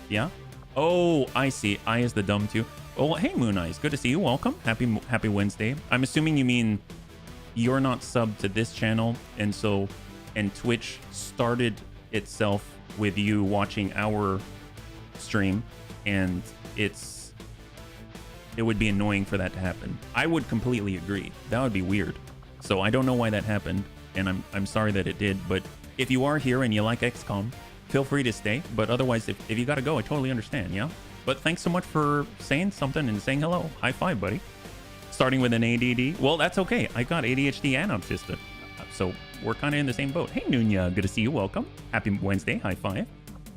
Yeah. Oh, I see. I is the dumb too. Oh, hey, Moon Eyes. Good to see you. Welcome. Happy Wednesday. I'm assuming you mean you're not subbed to this channel, and Twitch started itself with you watching our stream, and it would be annoying for that to happen. I would completely agree. That would be weird. So I don't know why that happened, and I'm sorry that it did. But if you are here and you like XCOM, feel free to stay. But otherwise, if you got to go, I totally understand. Yeah. But thanks so much for saying something and saying hello. High five, buddy. Starting with an ADD. Well, that's okay. I got ADHD and autistic. So we're kind of in the same boat. Hey, Nunya. Good to see you. Welcome. Happy Wednesday. High five.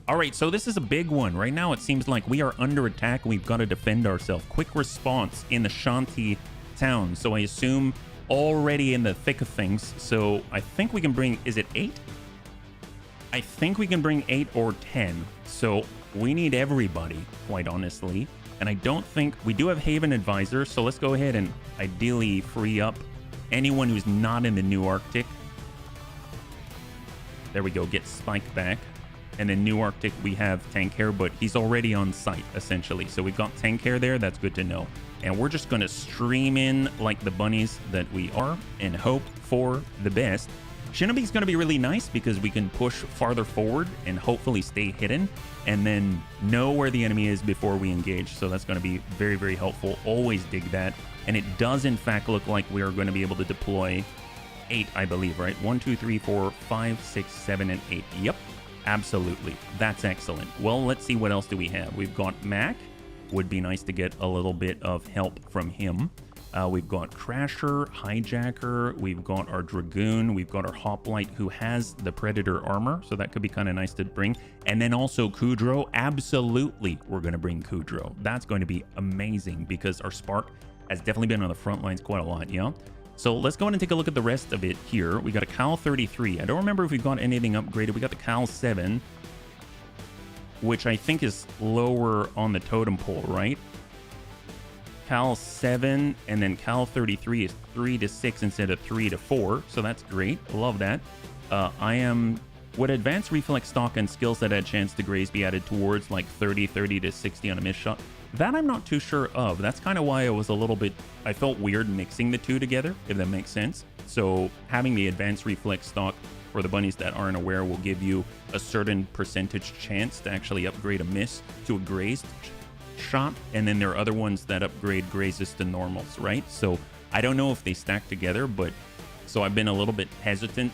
All right. So this is a big one. Right now, it seems like we are under attack. We've got to defend ourselves. Quick response in the Shanti town. So I assume already in the thick of things. So I think we can bring, is it 8? I think we can bring 8 or 10. So we need everybody, quite honestly. And I don't think, we do have Haven Advisor. So let's go ahead and ideally free up anyone who's not in the New Arctic. There we go, get Spike back. And then New Arctic, we have Tank Hair, but he's already on site, essentially. So we've got Tank Hair there, that's good to know. And we're just going to stream in like the bunnies that we are and hope for the best. Shinobi's going to be really nice because we can push farther forward and hopefully stay hidden and then know where the enemy is before we engage. So that's going to be very, very helpful. Always dig that. And it does, in fact, look like we are going to be able to deploy 8, I believe, right? 1, 2, 3, 4, 5, 6, 7, and 8. Yep, absolutely. That's excellent. Well, let's see what else do we have. We've got Mac. Would be nice to get a little bit of help from him. We've got Crasher, Hijacker, we've got our Dragoon, we've got our Hoplite who has the Predator armor, so that could be kind of nice to bring. And then also Kudrow, absolutely we're going to bring Kudrow. That's going to be amazing because our Spark has definitely been on the front lines quite a lot, yeah? So let's go ahead and take a look at the rest of it here. We got a Cal 33. I don't remember if we've got anything upgraded. We got the Cal 7, which I think is lower on the totem pole, right? Cal 7 and then Cal 33 is 3 to 6 instead of 3 to 4, so that's great. Love that. Would advanced reflex stock and skill set add chance to graze be added towards like 30 to 60 on a miss shot? That I'm not too sure of. That's kind of why I was a little bit, I felt weird mixing the two together, if that makes sense. So having the advanced reflex stock for the bunnies that aren't aware will give you a certain percentage chance to actually upgrade a miss to a grazed shot, and then there are other ones that upgrade grazes to normals, right? So I don't know if they stack together, but so I've been a little bit hesitant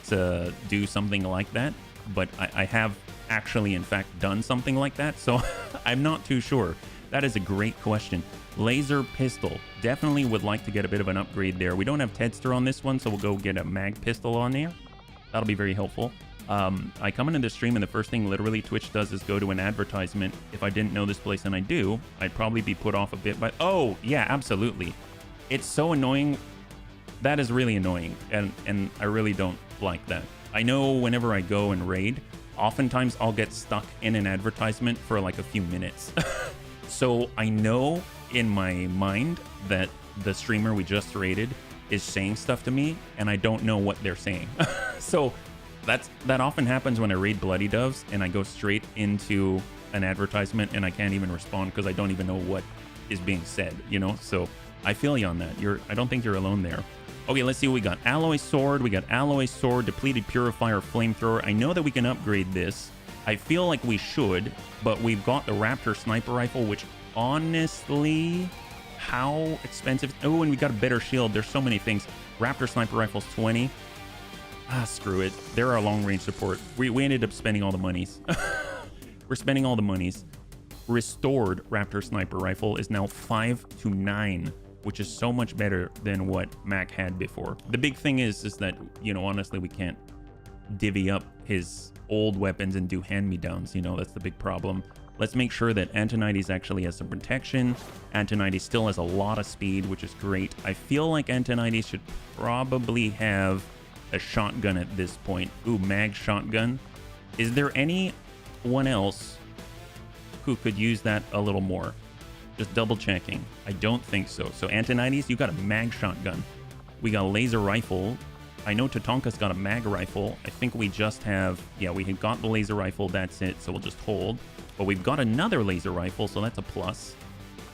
to do something like that, but I have actually in fact done something like that, so I'm not too sure. That is a great question. Laser pistol, definitely would like to get a bit of an upgrade there. We don't have Tedster on this one, so we'll go get a mag pistol on there. That'll be very helpful. I come into the stream and the first thing literally Twitch does is go to an advertisement. If I didn't know this place and I do, I'd probably be put off a bit by, oh yeah, absolutely. It's so annoying. That is really annoying. And I really don't like that. I know whenever I go and raid, oftentimes I'll get stuck in an advertisement for like a few minutes. So I know in my mind that the streamer we just raided is saying stuff to me and I don't know what they're saying. So that often happens when I raid Bloody Doves and I go straight into an advertisement and I can't even respond because I don't even know what is being said, you know? So I feel you on that. I don't think you're alone there. Okay, let's see what we got. Alloy Sword. We got Alloy Sword, Depleted Purifier, Flamethrower. I know that we can upgrade this. I feel like we should, but we've got the Raptor Sniper Rifle, which honestly, how expensive? Oh, and we got a better shield. There's so many things. Raptor Sniper Rifle's 20. Screw it. They're our long-range support. We ended up spending all the monies. We're spending all the monies. Restored Raptor Sniper Rifle is now 5 to 9, which is so much better than what Mac had before. The big thing is that, you know, honestly, we can't divvy up his old weapons and do hand-me-downs. You know, that's the big problem. Let's make sure that Antonides actually has some protection. Antonides still has a lot of speed, which is great. I feel like Antonides should probably have a shotgun at this point. Ooh, mag shotgun. Is there anyone else who could use that a little more? Just double checking. I don't think so. So Antonides, you got a mag shotgun. We got a laser rifle. I know Tatanka's got a mag rifle. I think we just have, yeah, we had got the laser rifle. That's it. So we'll just hold. But we've got another laser rifle, so that's a plus.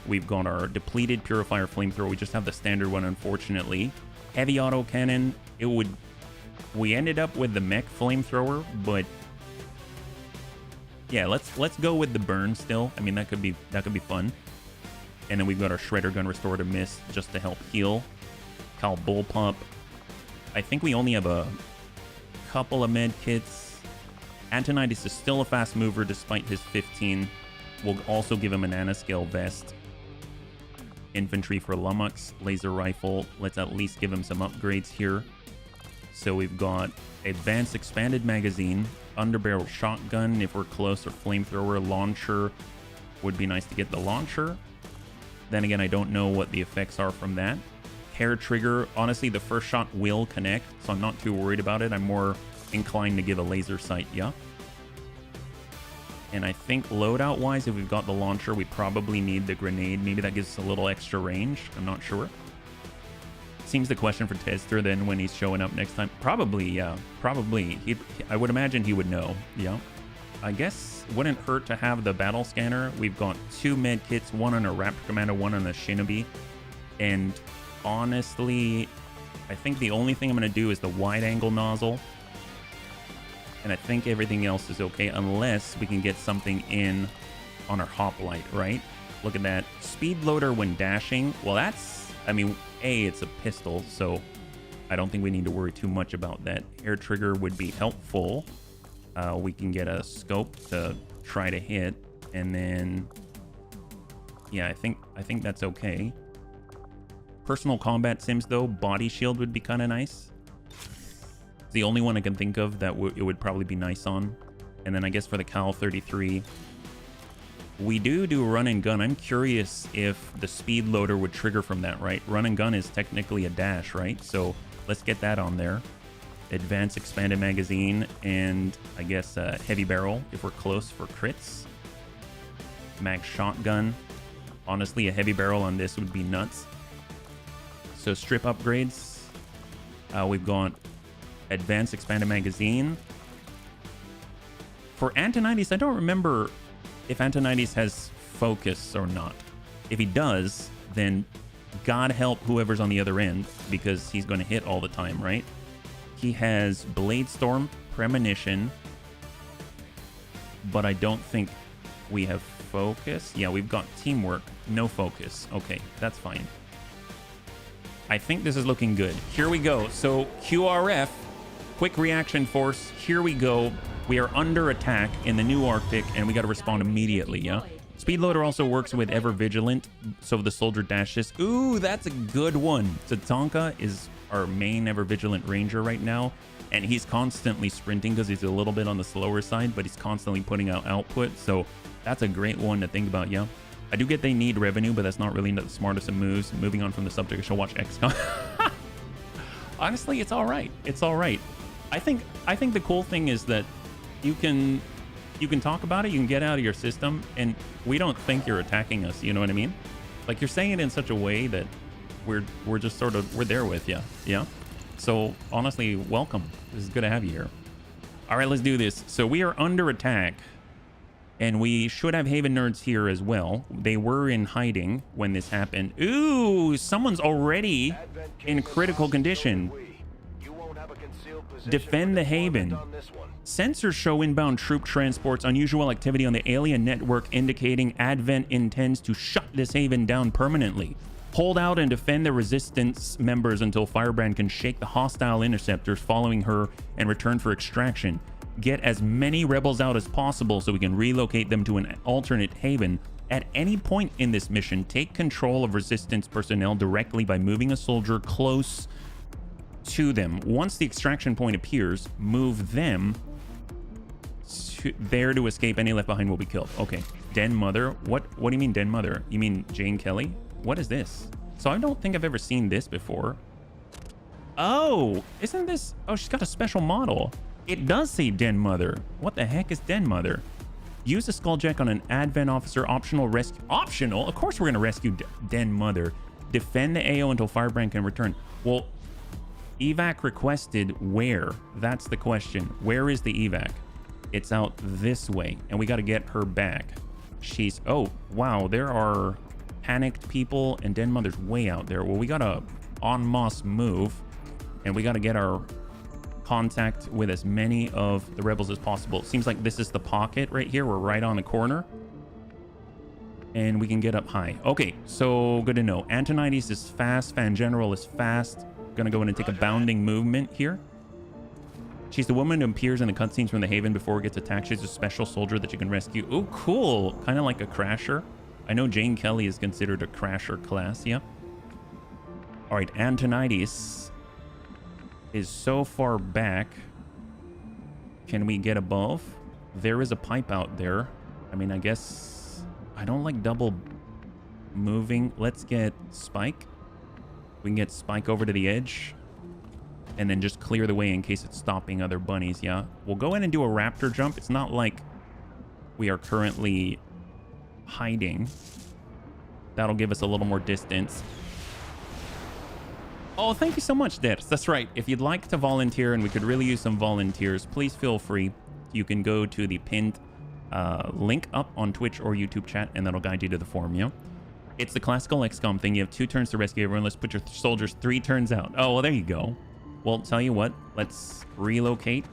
We've got our Depleted Purifier Flamethrower. We just have the standard one, unfortunately. Heavy autocannon. We ended up with the mech flamethrower, but yeah, let's go with the burn still. I mean, that could be fun. And then we've got our Shredder Gun Restorative Mist just to help heal. Cal Bullpup. I think we only have a couple of med kits. Antonides is still a fast mover despite his 15. We'll also give him a nanoscale vest. Infantry for Lummox. Laser rifle. Let's at least give him some upgrades here. So we've got advanced expanded magazine, underbarrel shotgun if we're close, or flamethrower. Launcher would be nice to get the launcher. Then again, I don't know what the effects are from that. hair trigger. Honestly, the first shot will connect, so I'm not too worried about it. I'm more inclined to give a laser sight, yeah. And I think loadout-wise, if we've got the launcher, we probably need the grenade. Maybe that gives us a little extra range. I'm not sure. Seems the question for Tester then when he's showing up next time. Probably, yeah. Probably. I would imagine he would know, yeah. I guess it wouldn't hurt to have the battle scanner. We've got 2 med kits, one on a Raptor Commando, one on a Shinobi. And honestly, I think the only thing I'm going to do is the wide angle nozzle. And I think everything else is okay unless we can get something in on our hoplite, right? Look at that. Speed loader when dashing. Well, that's, I mean, it's a pistol, so I don't think we need to worry too much about that. Air trigger would be helpful. We can get a scope to try to hit, and then, yeah, I think that's okay. Personal combat sims, though, body shield would be kind of nice. It's the only one I can think of that it would probably be nice on. And then I guess for the Cal 33, we do run and gun. I'm curious if the speed loader would trigger from that, right? Run and gun is technically a dash, right? So let's get that on there. Advanced expanded magazine, and I guess heavy barrel if we're close for crits. Mag shotgun. Honestly, a heavy barrel on this would be nuts. So strip upgrades. We've got advanced expanded magazine. For Antonides, I don't remember if Antonides has focus or not. If he does, then God help whoever's on the other end, because he's going to hit all the time, right? He has Blade Storm, Premonition, but I don't think we have focus. Yeah, we've got teamwork, no focus. Okay, that's fine. I think this is looking good. Here we go. So QRF, quick reaction force. Here we go. We are under attack in the new Arctic, and we got to respond immediately, yeah? Speedloader also works with Ever Vigilant, so the soldier dashes. Ooh, that's a good one. Tatanka is our main Ever Vigilant Ranger right now, and he's constantly sprinting because he's a little bit on the slower side, but he's constantly putting out output, so that's a great one to think about, yeah? I do get they need revenue, but that's not really the smartest of moves. Moving on from the subject, I shall watch XCOM. Honestly, it's all right. It's all right. I think the cool thing is that you can talk about it, you can get out of your system, and we don't think you're attacking us, you know what I mean? Like, you're saying it in such a way that we're just sort of, we're there with you, yeah? So, honestly, welcome. This is good to have you here. All right, let's do this. So, we are under attack, and we should have Haven nerds here as well. They were in hiding when this happened. Ooh, someone's already in critical condition. Defend the Haven. Sensors show inbound troop transports unusual activity on the alien network, indicating Advent intends to shut this haven down permanently. Hold out and defend the resistance members until Firebrand can shake the hostile interceptors following her and return for extraction. Get as many rebels out as possible so we can relocate them to an alternate haven. At any point in this mission, take control of resistance personnel directly by moving a soldier close to them. Once the extraction point appears, move them there to escape. Any left behind will be killed. Okay. Den Mother. What do you mean Den Mother? You mean Jane Kelly? What is this? So I don't think I've ever seen this before. Oh, isn't this? Oh, she's got a special model. It does say Den Mother. What the heck is Den Mother? Use a skulljack on an Advent officer. Optional rescue. Optional? Of course we're going to rescue Den Mother. Defend the AO until Firebrand can return. Well, evac requested where? That's the question. Where is the evac? It's out this way, and we got to get her back. She's... Oh, wow. There are panicked people, and Den Mother's way out there. Well, we got to en masse move, and we got to get our contact with as many of the rebels as possible. It seems like this is the pocket right here. We're right on the corner, and we can get up high. Okay, so good to know. Antonides is fast. Fan General is fast. Gonna go in and take a bounding movement here. She's the woman who appears in the cutscenes from the Haven before it gets attacked. She's a special soldier that you can rescue. Oh, cool. Kind of like a Crasher. I know Jane Kelly is considered a Crasher class. Yeah. All right. Antonides is so far back. Can we get above? There is a pipe out there. I mean, I guess I don't like double moving. Let's get Spike. We can get Spike over to the edge and then just clear the way in case it's stopping other bunnies. Yeah, we'll go in and do a raptor jump. It's not like we are currently hiding. That'll give us a little more distance. Oh, thank you so much, Ders. That's right. If you'd like to volunteer, and we could really use some volunteers, please feel free. You can go to the pinned link up on Twitch or YouTube chat, and that'll guide you to the forum, yeah? It's the classical XCOM thing. You have 2 turns to rescue everyone. Let's put your soldiers 3 turns out. Oh, well, there you go. Well, tell you what. Let's relocate.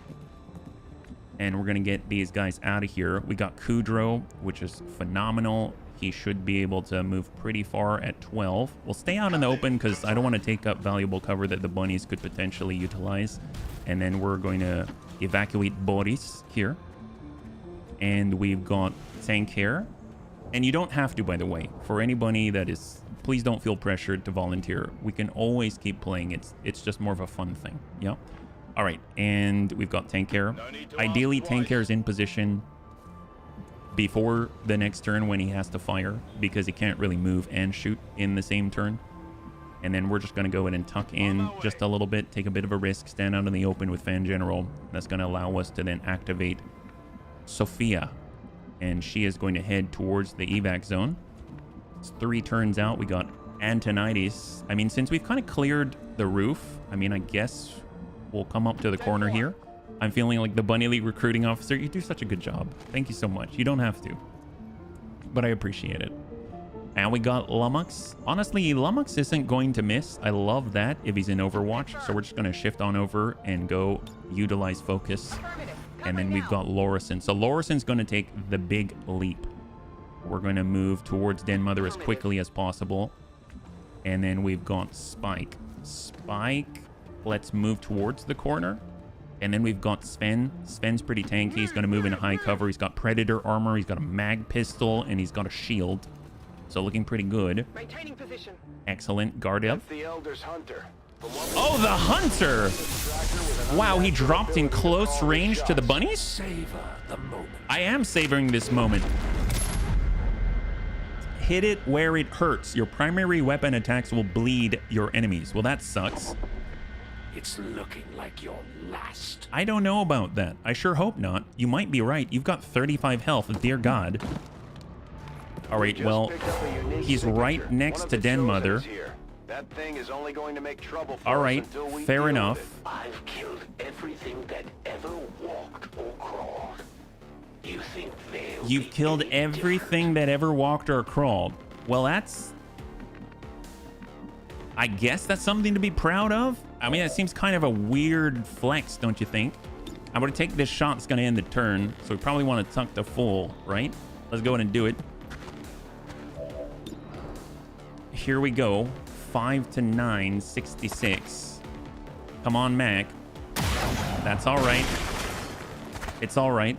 And we're going to get these guys out of here. We got Kudrow, which is phenomenal. He should be able to move pretty far at 12. We'll stay out in the open because I don't want to take up valuable cover that the bunnies could potentially utilize. And then we're going to evacuate Boris here. And we've got tank here. And you don't have to, by the way. For any bunny that is... Please don't feel pressured to volunteer. We can always keep playing. It's just more of a fun thing. Yeah. All right. And we've got tank here. Ideally, tank here is in position before the next turn when he has to fire, because he can't really move and shoot in the same turn. And then we're just going to go in and tuck in just a little bit, take a bit of a risk, stand out in the open with Fan General. That's going to allow us to then activate Sophia, and she is going to head towards the evac zone. It's 3 turns out. We got Antonides. I mean, since we've kind of cleared the roof, I mean, I guess we'll come up to the corner here. I'm feeling like the Bunny League recruiting officer. You do such a good job. Thank you so much. You don't have to, but I appreciate it. And we got Lummox. Honestly, Lummox isn't going to miss. I love that if he's in Overwatch. So we're just going to shift on over and go utilize focus. And then we've got Lorison. So Lorison's going to take the big leap. We're going to move towards Den Mother as quickly as possible. And then we've got Spike. Spike, let's move towards the corner. And then we've got Sven. Sven's pretty tanky. He's going to move into high cover. He's got Predator armor. He's got a mag pistol. And he's got a shield. So looking pretty good. Maintaining position. Excellent. Guard up. The Elder's Hunter. Oh, the Hunter! Wow, he dropped in close range to the bunnies? Savor the moment. I am savoring this moment. Hit it where it hurts. Your primary weapon attacks will bleed your enemies. Well, that sucks. It's looking like your last. I don't know about that. I sure hope not. You might be right. You've got 35 health, dear God. All right, well, he's right next to Den Mother. That thing is only going to make trouble for all right, us until we fair deal enough. with it. I've killed everything that ever walked or crawled. You think they'll You've killed everything that ever walked or crawled. Well, that's... I guess that's something to be proud of. I mean, it seems kind of a weird flex, don't you think? I'm going to take this shot. It's going to end the turn. So we probably want to tuck the full, right? Let's go ahead and do it. Here we go. 5 to 9, 66. Come on, Mac. That's all right. It's all right.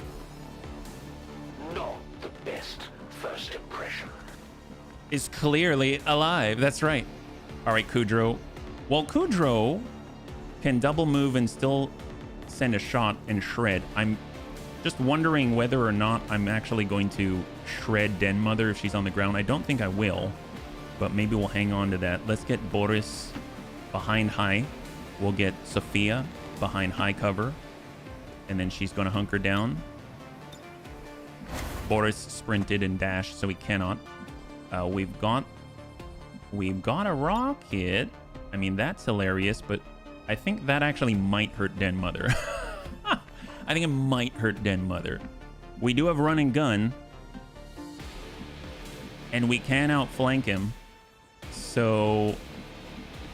Not the best first impression. Is clearly alive. That's right. All right, Kudrow. Well, Kudrow can double move and still send a shot and shred. I'm just wondering whether or not I'm actually going to shred Den Mother if she's on the ground. I don't think I will, but maybe we'll hang on to that. Let's get Boris behind high. We'll get Sophia behind high cover, and then she's going to hunker down. Boris sprinted and dashed, so he cannot. We've got a rocket. I mean, that's hilarious, but I think that actually might hurt Den Mother. I think it might hurt Den Mother. We do have run and gun, and we can outflank him. So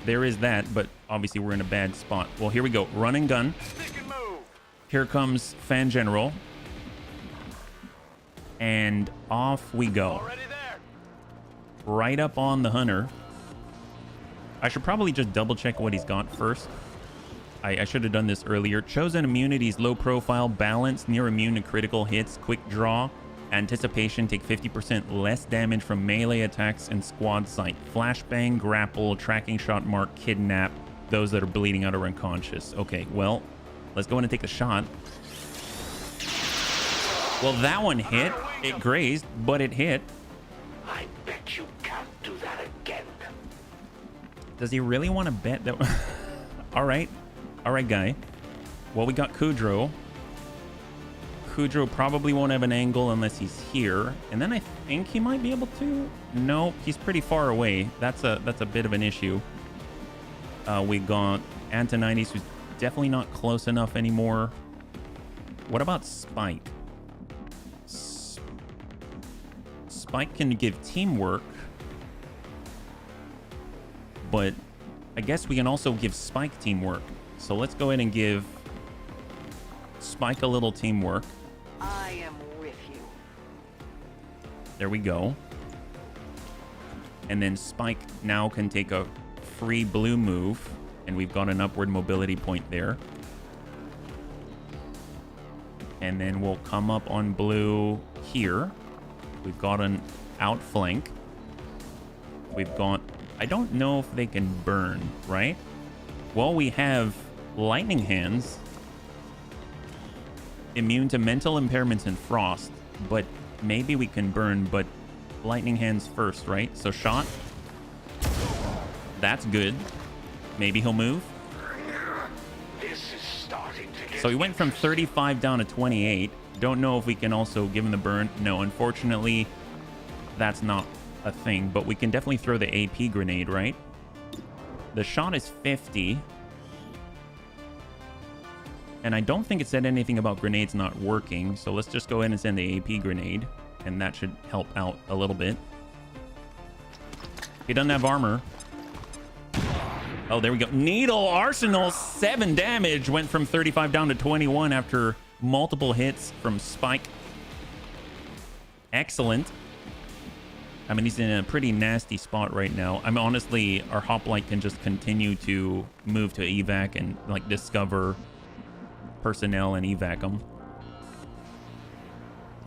there is that, but obviously we're in a bad spot. Well, here we go. Run and gun. Here comes Fan General. And off we go. Already there. Right up on the Hunter. I should probably just double check what he's got first. I should have done this earlier. Chosen immunities, low profile, balance, near immune to critical hits, quick draw, anticipation, take 50% less damage from melee attacks and squad sight. Flashbang, grapple, tracking shot, mark, kidnap, those that are bleeding out or unconscious. Okay, well, let's go in and take the shot. Well, that one hit. It grazed, but it hit. I bet you can't do that again. Does he really want to bet that? All right, guy. Well, we got Kudrow. Kudrow probably won't have an angle unless he's here, and then I think he might be able to. No, he's pretty far away. That's a bit of an issue. We got Antonides, who's definitely not close enough anymore. What about Spike? Spike can give teamwork, but I guess we can also give Spike teamwork. So let's go ahead and give Spike a little teamwork. I am with you. There we go. And then Spike now can take a free blue move, and we've got an upward mobility point there. And then we'll come up on blue here. We've got an outflank. We've got... I don't know if they can burn, right? Well, we have lightning hands. Immune to mental impairments and frost. But maybe we can burn, but lightning hands first, right? So shot. That's good. Maybe he'll move. This is starting to get So he went from 35 down to 28. Don't know if we can also give him the burn. No, unfortunately, that's not a thing. But we can definitely throw the AP grenade, right? The shot is 50. And I don't think it said anything about grenades not working. So let's just go ahead and send the AP grenade. And that should help out a little bit. He doesn't have armor. Oh, there we go. Needle Arsenal, 7 damage. Went from 35 down to 21 after multiple hits from Spike. Excellent. I mean, he's in a pretty nasty spot right now. I mean, honestly, our hoplite can just continue to move to evac and, like, discover personnel and evac them.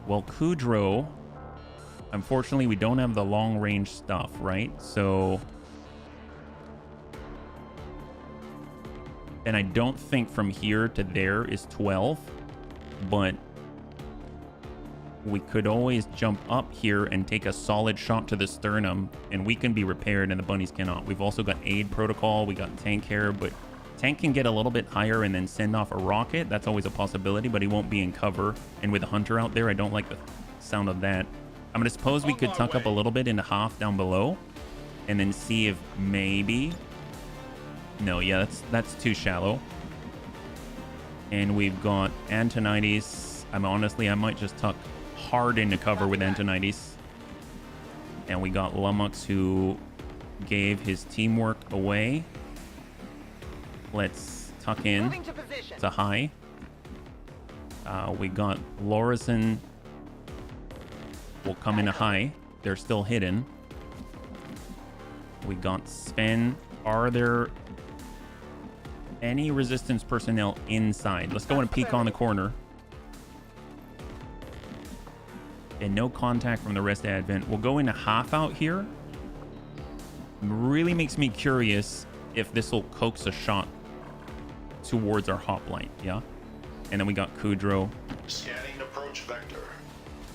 Well, Kudrow, unfortunately, we don't have the long-range stuff, right? So... And I don't think from here to there is 12, but we could always jump up here and take a solid shot to the sternum, and we can be repaired and the bunnies cannot. We've also got aid protocol, we got tank hair, but tank can get a little bit higher and then send off a rocket. That's always a possibility, but he won't be in cover. And with the hunter out there, I don't like the sound of that. I'm gonna suppose we could tuck up a little bit into half down below and then see if maybe... No, yeah, that's too shallow. And we've got Antonides. Honestly, I might just tuck hard into cover with Antonides. And we got Lummox, who gave his teamwork away. Let's tuck in to high. We got Lorison. Will come into high. They're still hidden. We got Sven. Are there any resistance personnel inside? Let's go and peek on the corner. And no contact from the rest of Advent. We'll go into half out here. Really makes me curious if this will coax a shot towards our hoplite, yeah? And then we got Kudrow. Scanning approach vector.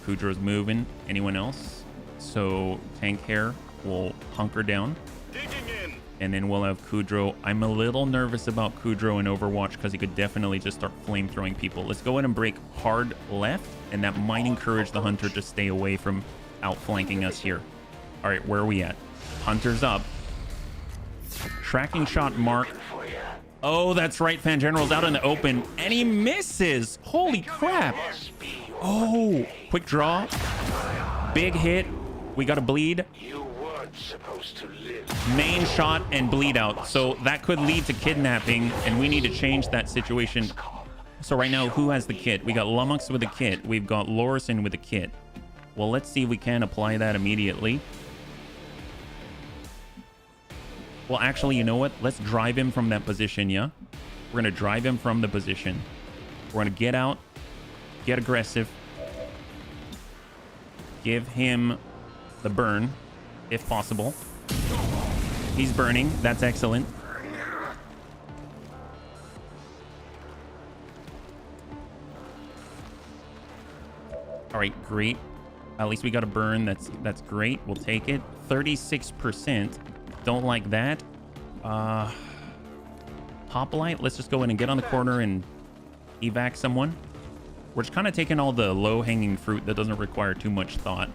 Kudrow's moving. Anyone else? So tank hair will hunker down. Digging in. And then we'll have Kudrow. I'm a little nervous about Kudrow in Overwatch because he could definitely just start flame throwing people. Let's go ahead and break hard left, and that might encourage the hunter to stay away from outflanking us here. All right, where are we at? Hunter's up. Tracking shot mark. Oh, that's right. Fan General's out in the open, and he misses. Holy crap. Oh, quick draw. Big hit. We got a bleed. You weren't supposed to live. Main shot and bleed out. So that could lead to kidnapping, and we need to change that situation. So right now, who has the kit? We got Lummox with a kit. We've got Lorison with a kit. Well, let's see if we can apply that immediately. Well, actually, you know what? Let's drive him from that position, yeah? We're going to drive him from the position. We're going to get out, get aggressive, give him the burn, if possible. He's burning. That's excellent. All right, great. At least we got a burn. That's great. We'll take it. 36%. Don't like that. Hoplite, let's just go in and get on the corner and evac someone. We're just kind of taking all the low-hanging fruit that doesn't require too much thought.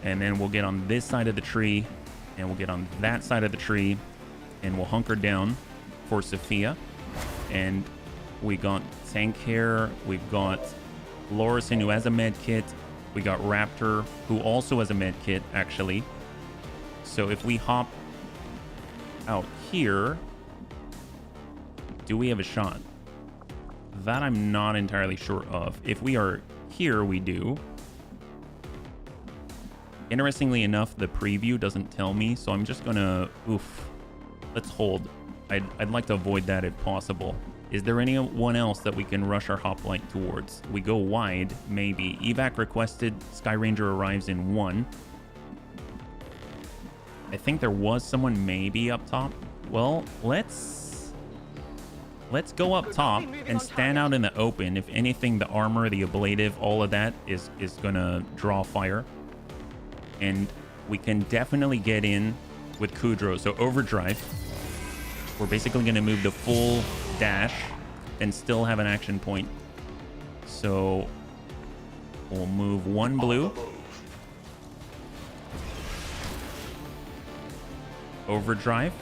And then we'll get on this side of the tree, and we'll get on that side of the tree, and we'll hunker down for Sophia. And we got Tank here, we've got Lorison, who has a med kit. We got Raptor, who also has a med kit, actually. So if we hop out here, do we have a shot? That I'm not entirely sure of. If we are here, we do. Interestingly enough, the preview doesn't tell me, so I'm just gonna... Oof. Let's hold. I'd like to avoid that if possible. Is there anyone else that we can rush our hoplite towards? We go wide, maybe. Evac requested. Sky Ranger arrives in 1. I think there was someone maybe up top. Well, let's go up top and stand out in the open. If anything, the armor, the ablative, all of that is gonna draw fire. And we can definitely get in with Kudrow. So overdrive. We're basically going to move the full dash and still have an action point. So we'll move 1 blue. Overdrive.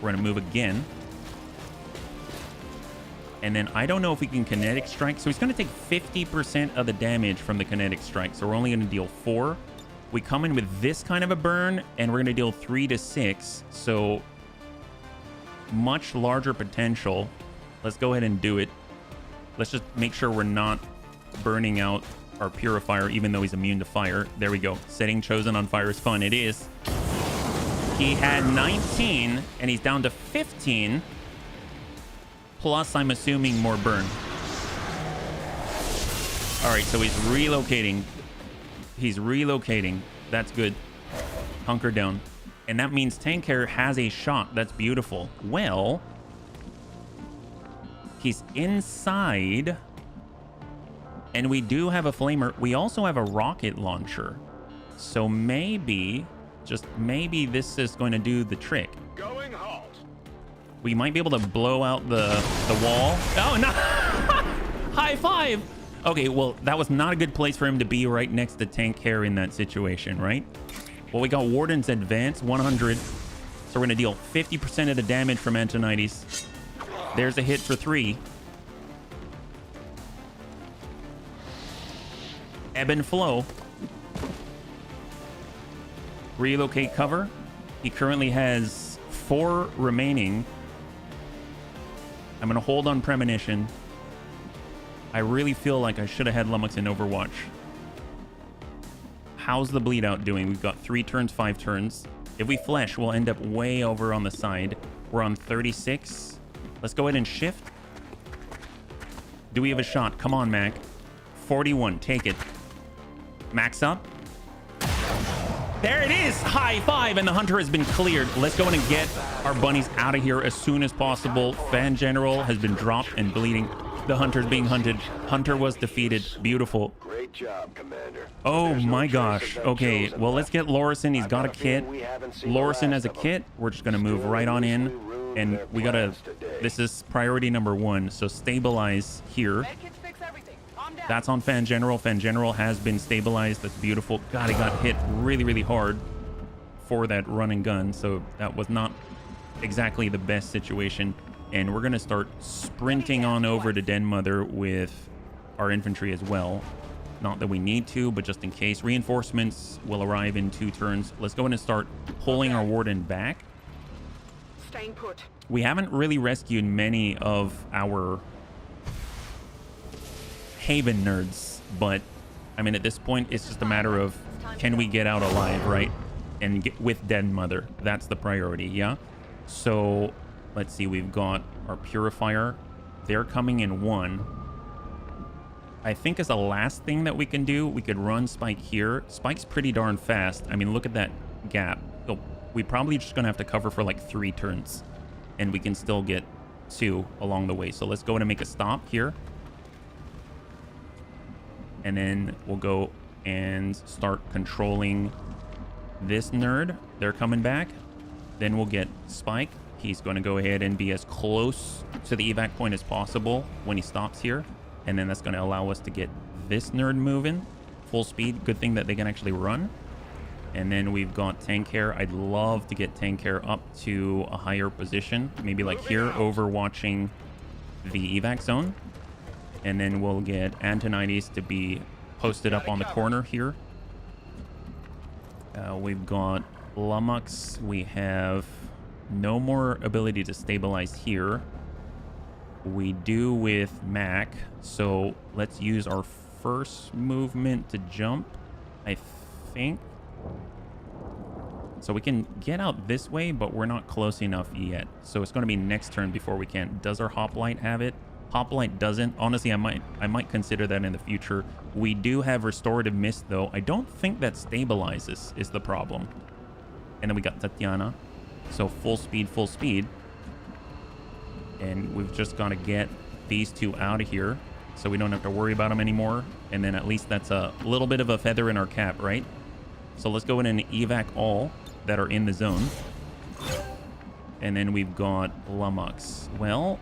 We're going to move again. And then I don't know if we can kinetic strike. So he's going to take 50% of the damage from the kinetic strike. So we're only going to deal 4. We come in with this kind of a burn, and we're going to deal 3 to 6. So much larger potential. Let's go ahead and do it. Let's just make sure we're not burning out our purifier, even though he's immune to fire. There we go. Setting Chosen on fire is fun. It is. He had 19, and he's down to 15. Plus, I'm assuming more burn. All right, so he's relocating. He's relocating. That's good. Hunker down. And that means Tank Hair has a shot. That's beautiful. Well, he's inside. And we do have a flamer. We also have a rocket launcher. So maybe, just maybe this is going to do the trick. Going halt. We might be able to blow out the wall. Oh, no. High five. Okay, well, that was not a good place for him to be right next to Tank Hair in that situation, right? Well, we got Warden's Advance, 100. So we're going to deal 50% of the damage from Antonides. There's a hit for 3. Ebb and Flow. Relocate cover. He currently has 4 remaining. I'm going to hold on Premonition. I really feel like I should have had Lummox in Overwatch. How's the bleed out doing? We've got 3 turns, 5 turns. If we flesh, we'll end up way over on the side. We're on 36. Let's go ahead and shift. Do we have a shot? Come on, Mac. 41. Take it. Max up. There it is. High five. And the hunter has been cleared. Let's go in and get our bunnies out of here as soon as possible. Fan General has been dropped and bleeding. The hunter's being hunted. Hunter was defeated. Beautiful. Great job, Commander. Oh my gosh. Okay, well, let's get Lorison. He's got a kit. Lorison has a kit. We're just going to move right on in. And we got to... This is priority number 1. So stabilize here. That's on Fan General. Fan General has been stabilized. That's beautiful. God, he got hit really, really hard for that run and gun. So that was not exactly the best situation. And we're going to start sprinting on over to Den Mother with our infantry as well. Not that we need to, but just in case. Reinforcements will arrive in 2 turns. Let's go in and start pulling our Warden back. Staying put. We haven't really rescued many of our Haven nerds, but I mean, at this point, it's just a matter of can we get out alive, right? And get with Den Mother. That's the priority, yeah? So... let's see, we've got our Purifier. They're coming in 1. I think as a last thing that we can do, we could run Spike here. Spike's pretty darn fast. I mean, look at that gap. So we're probably just going to have to cover for like 3 turns. And we can still get 2 along the way. So let's go and make a stop here. And then we'll go and start controlling this nerd. They're coming back. Then we'll get Spike. He's going to go ahead and be as close to the evac point as possible when he stops here. And then that's going to allow us to get this nerd moving. Full speed. Good thing that they can actually run. And then we've got tank care. I'd love to get tank care up to a higher position. Maybe like here, overwatching the evac zone. And then we'll get Antonides to be posted up on the corner here. We've got Lummox. We have no more ability to stabilize here. We do with Mac. So let's use our first movement to jump, I think. So we can get out this way, but we're not close enough yet. So it's going to be next turn before we can. Does our hoplite have it? Hoplite doesn't. Honestly, I might consider that in the future. We do have restorative mist though. I don't think that stabilizes is the problem. And then we got Tatiana. So full speed, full speed. And we've just got to get these two out of here so we don't have to worry about them anymore. And then at least that's a little bit of a feather in our cap, right? So let's go in and evac all that are in the zone. And then we've got Lummox. Well,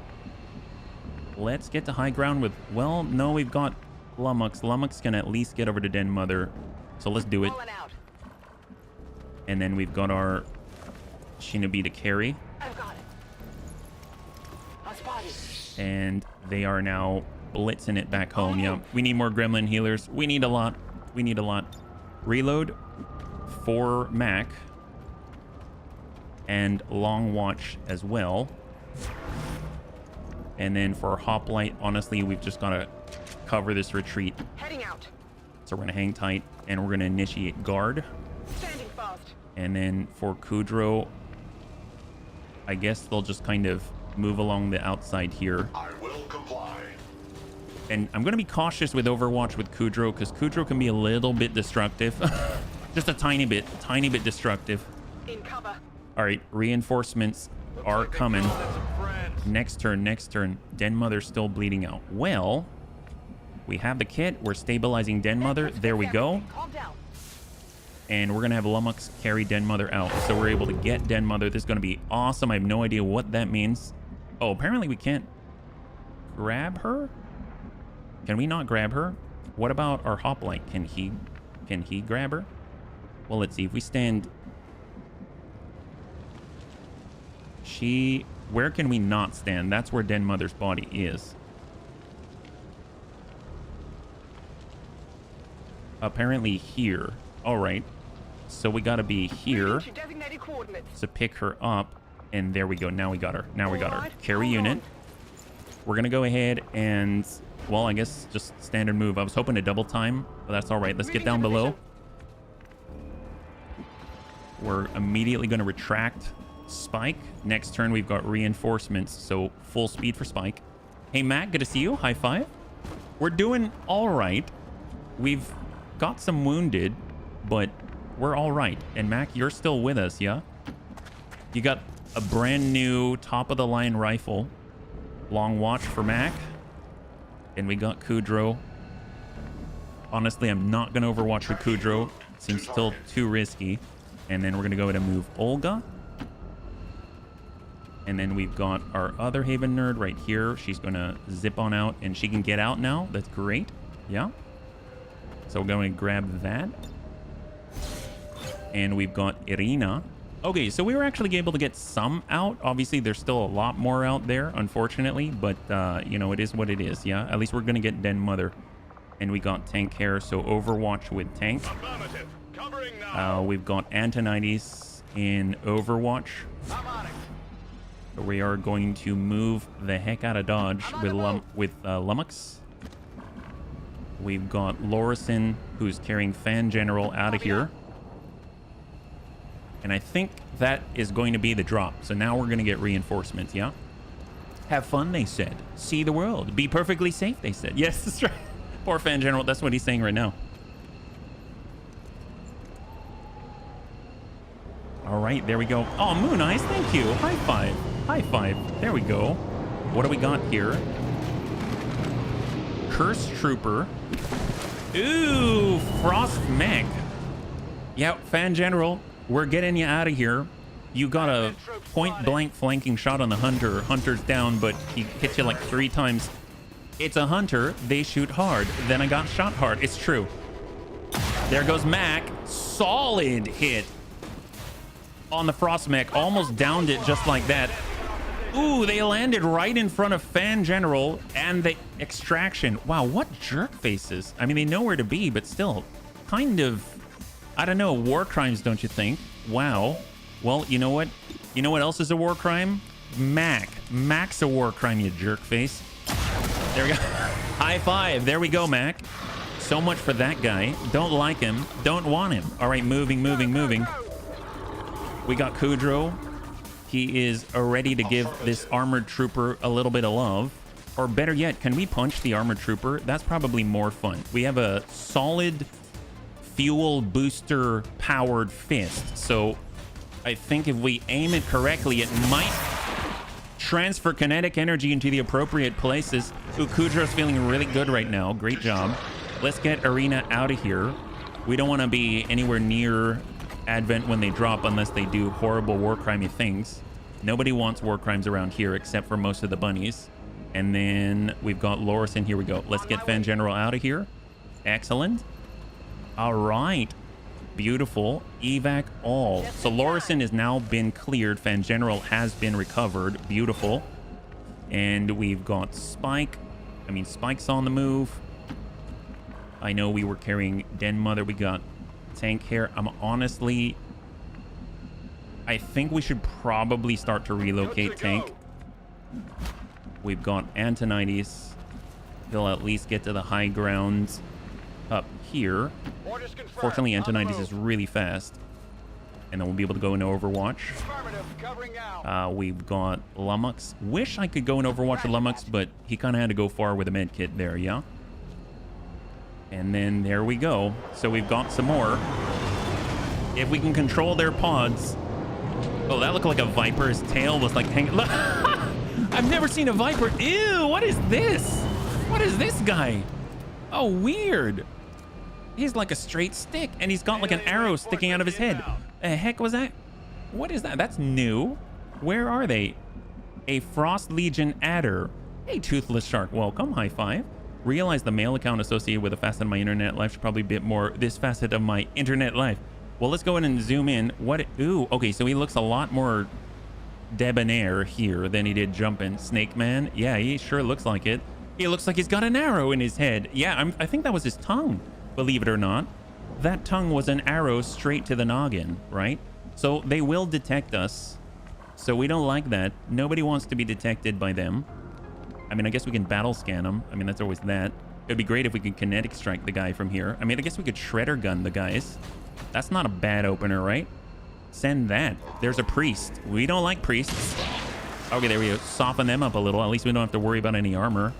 let's get to high ground with... Well, no, we've got Lummox. Lummox can at least get over to Den Mother. So let's do it. And then we've got our Shinobi to carry. I've got it. I spotted. And they are now blitzing it back home. Yeah, we need more gremlin healers. We need a lot. We need a lot. Reload for Mac. And Long Watch as well. And then for Hoplite, honestly, we've just got to cover this retreat. Heading out. So we're going to hang tight and we're going to initiate guard. Standing fast. And then for Kudrow, I guess they'll just kind of move along the outside here. I will comply. And I'm going to be cautious with Overwatch with Kudrow because Kudrow can be a little bit destructive. Just a tiny bit destructive. In cover. All right, reinforcements are coming. Next turn. Den Mother's still bleeding out. Well, we have the kit. We're stabilizing Den Mother. There we go. Calm down. And we're going to have Lummox carry Den Mother out. So we're able to get Den Mother. This is going to be awesome. I have no idea what that means. Oh, apparently we can't grab her? Can we not grab her? What about our Hoplite? Can he grab her? Well, let's see. If we stand... Where can we not stand? That's where Den Mother's body is. Apparently here. All right. So we got to be here Designated coordinates. to pick her up. And there we go. Now we got her. Now we got her. Alright, Carry hold unit. on. We're going to go ahead and... Well, I guess just standard move. I was hoping to double time, but that's all right. Let's get Moving down to below. position. We're immediately going to retract Spike. Next turn, we've got reinforcements, so full speed for Spike. Hey, Matt, good to see you. High five. We're doing all right. We've got some wounded, but we're all right. And Mac, you're still with us, yeah? You got a brand new top-of-the-line rifle. Long Watch for Mac. And we got Kudrow. Honestly, I'm not going to overwatch with Kudrow. It seems still too risky. And then we're going to go ahead and move Olga. And then we've got our other Haven nerd right here. She's going to zip on out, and she can get out now. That's great. Yeah. So we're going to grab that. And we've got Irina. Okay, so we were actually able to get some out. Obviously, there's still a lot more out there, unfortunately. But, you know, it is what it is, yeah? At least we're going to get Den Mother. And we got Tank Hair, so Overwatch with Tank. We've got Antonides in Overwatch. We are going to move the heck out of Dodge with Lummox. We've got Lorison, who's carrying Fan General out of here. And I think that is going to be the drop. So now we're going to get reinforcements, yeah? Have fun, they said. See the world. Be perfectly safe, they said. Yes, that's right. Poor Fan General. That's what he's saying right now. All right, there we go. Oh, Moon Eyes, thank you. High five. High five. There we go. What do we got here? Curse Trooper. Ooh, Frost Mech. Yeah, Fan General, we're getting you out of here. You got a point-blank flanking shot on the Hunter. Hunter's down, but he hits you like 3 times. It's a Hunter. They shoot hard. Then I got shot hard. It's true. There goes Mac. Solid hit on the Frost Mech. Almost downed it just like that. Ooh, they landed right in front of Fan General and the extraction. Wow, what jerk faces. I mean, they know where to be, but still kind of, I don't know, war crimes, don't you think? Wow. Well, you know what? You know what else is a war crime? Mac. Mac's a war crime, you jerk face. There we go. High five. There we go, Mac. So much for that guy. Don't like him. Don't want him. All right, moving. We got Kudrow. He is ready to give this armored trooper a little bit of love. Or better yet, can we punch the armored trooper? That's probably more fun. We have a solid fuel booster powered fist. So I think if we aim it correctly, it might transfer kinetic energy into the appropriate places. Ooh, Kudrow's feeling really good right now. Great job. Let's get Arena out of here. We don't want to be anywhere near Advent when they drop unless they do horrible war crimey things. Nobody wants war crimes around here except for most of the bunnies. And then we've got Lorison. Here we go. Let's get Fan General out of here. Excellent. All right. Beautiful. Evac all. So Lorison has now been cleared. Fan General has been recovered. Beautiful. And we've got Spike. I mean, Spike's on the move. I know we were carrying Den Mother. We got Tank here. I'm honestly, I think we should probably start to relocate Tank. We've got Antonides. He'll at least get to the high ground up here. Fortunately, Antonides is really fast. And then we'll be able to go into Overwatch. We've got Lummox. Wish I could go in Overwatch with Lummox, but he kind of had to go far with a med kit there, yeah? And then there we go. So we've got some more. If we can control their pods. Oh, that looked like a Viper. His tail was like hanging. I've never seen a Viper. Ew, what is this? What is this guy? Oh, weird. He's like a straight stick, and he's got like an arrow sticking out of his head. The heck was that? What is that? That's new. Where are they? A Frost Legion Adder. Hey, Toothless Shark. Welcome. High five. Realize the mail account associated with a facet of my internet life should probably be a bit more this facet of my internet life. Well, let's go ahead and zoom in. What? Ooh, okay, so he looks a lot more debonair here than he did jumping. Snake Man. Yeah, he sure looks like it. He looks like he's got an arrow in his head. Yeah, I think that was his tongue, believe it or not. That tongue was an arrow straight to the noggin, right? So they will detect us. So we don't like that. Nobody wants to be detected by them. I mean, I guess we can battle scan them. I mean, that's always that. It'd be great if we could kinetic strike the guy from here. I mean, I guess we could shredder gun the guys. That's not a bad opener, right? Send that. There's a priest. We don't like priests. Okay, there we go. Soften them up a little. At least we don't have to worry about any armor.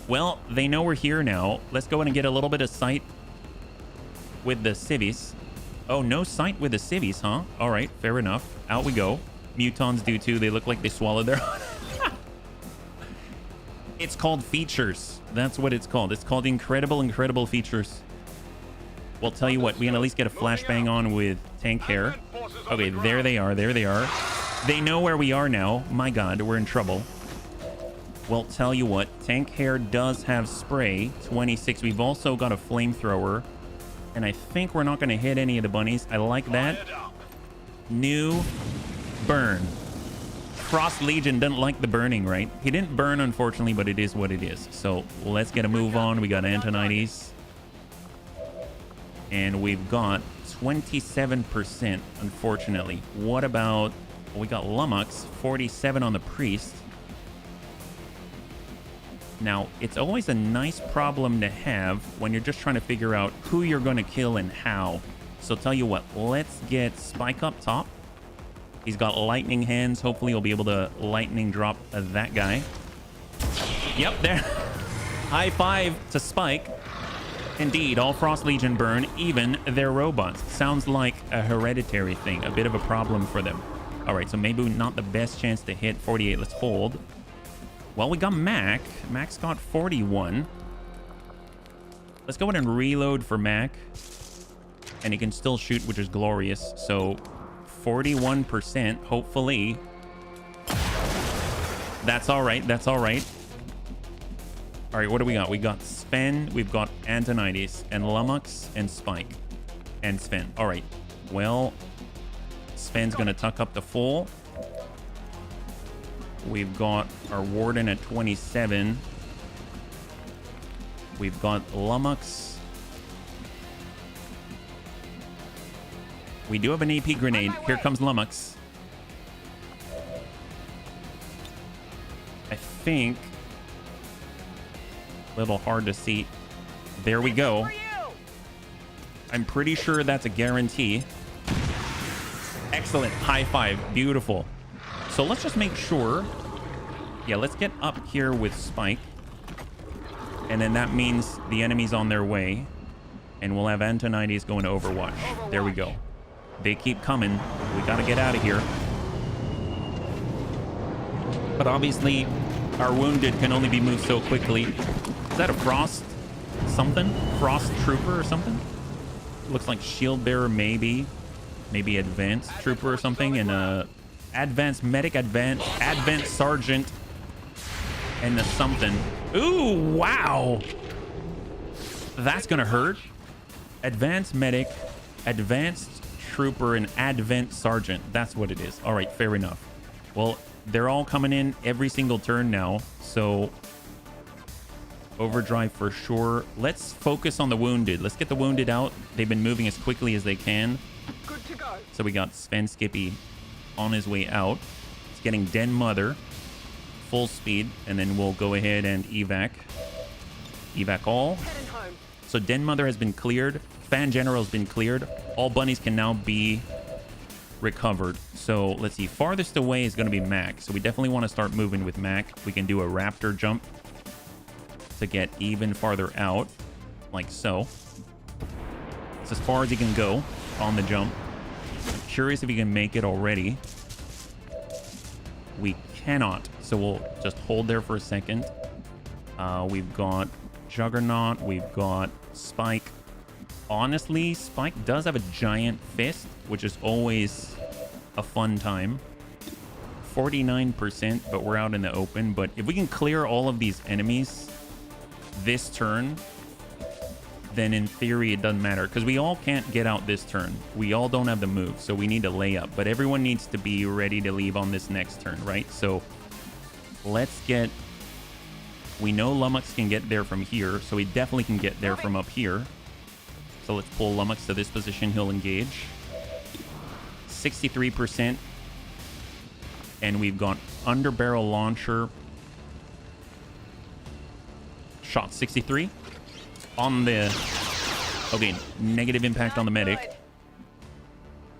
Well, they know we're here now. Let's go in and get a little bit of sight with the civvies. Oh, no sight with the civvies, huh? All right, fair enough. Out we go. Mutons do too. They look like they swallowed their... It's called features. That's what it's called. It's called incredible features. Well, tell you what, we can at least get a flashbang on with Tank Hair. Okay, there they are. There they are. They know where we are now. My God, we're in trouble. Well, tell you what, Tank Hair does have spray. 26. We've also got a flamethrower. And I think we're not going to hit any of the bunnies. I like that. New burn. Frost Legion doesn't like the burning, right? He didn't burn, unfortunately, but it is what it is. So let's get a move on. We got Antonides. And we've got 27%, unfortunately. What about... Well, we got Lummox, 47 on the Priest. Now, it's always a nice problem to have when you're just trying to figure out who you're going to kill and how. So tell you what, let's get Spike up top. He's got lightning hands. Hopefully he'll be able to lightning drop that guy. Yep, there. High five to Spike. Indeed, all Frost Legion burn, even their robots. Sounds like a hereditary thing, a bit of a problem for them. All right, so maybe not the best chance to hit 48. Let's hold. Well, we got Mac. Mac's got 41. Let's go ahead and reload for Mac. And he can still shoot, which is glorious. So 41%, hopefully. That's all right. That's all right. All right, what do we got? We got Sven, we've got Antonides, and Lummox, and Spike, and Sven. All right, well, Sven's going to tuck up the full. We've got our Warden at 27. We've got Lummox. We do have an AP grenade. Here comes Lummox. I think... a little hard to see. There we go. I'm pretty sure that's a guarantee. Excellent. High five. Beautiful. So let's just make sure. Yeah, let's get up here with Spike. And then that means the enemy's on their way. And we'll have Antonides going to Overwatch. There we go. They keep coming. We got to get out of here. But obviously, our wounded can only be moved so quickly. Is that a Frost something? Frost Trooper or something? Looks like Shield Bearer, maybe. Maybe Advanced Trooper or something. And Advanced Medic, Advanced Sergeant. And the something. Ooh, wow. That's gonna hurt. Advanced Medic, Advanced Trooper, and Advanced Sergeant. That's what it is. All right, fair enough. Well, they're all coming in every single turn now. So... overdrive for sure. Let's focus on the wounded. Let's get the wounded out. They've been moving as quickly as they can. Good to go. So we got Sven Skippy on his way out. It's getting Den Mother full speed, and then we'll go ahead and evac all. Heading home. So Den Mother has been cleared. Fan General has been cleared. All bunnies can now be recovered. So let's see. Farthest away is going to be Mac. So we definitely want to start moving with Mac. We can do a Raptor jump to get even farther out, like so. It's as far as he can go on the jump. I'm curious if he can make it already. We cannot, so we'll just hold there for a second. We've got Juggernaut, we've got Spike. Honestly, Spike does have a giant fist, which is always a fun time. 49%, but we're out in the open. But if we can clear all of these enemies this turn, then in theory it doesn't matter, because we all can't get out this turn. We all don't have the move, so we need to lay up. But everyone needs to be ready to leave on this next turn, right? So let's get... we know Lummox can get there from here, so he definitely can get there from up here. So let's pull Lummox to this position. He'll engage. 63%. And we've got underbarrel launcher. Shot 63 on the... okay, negative impact on the medic.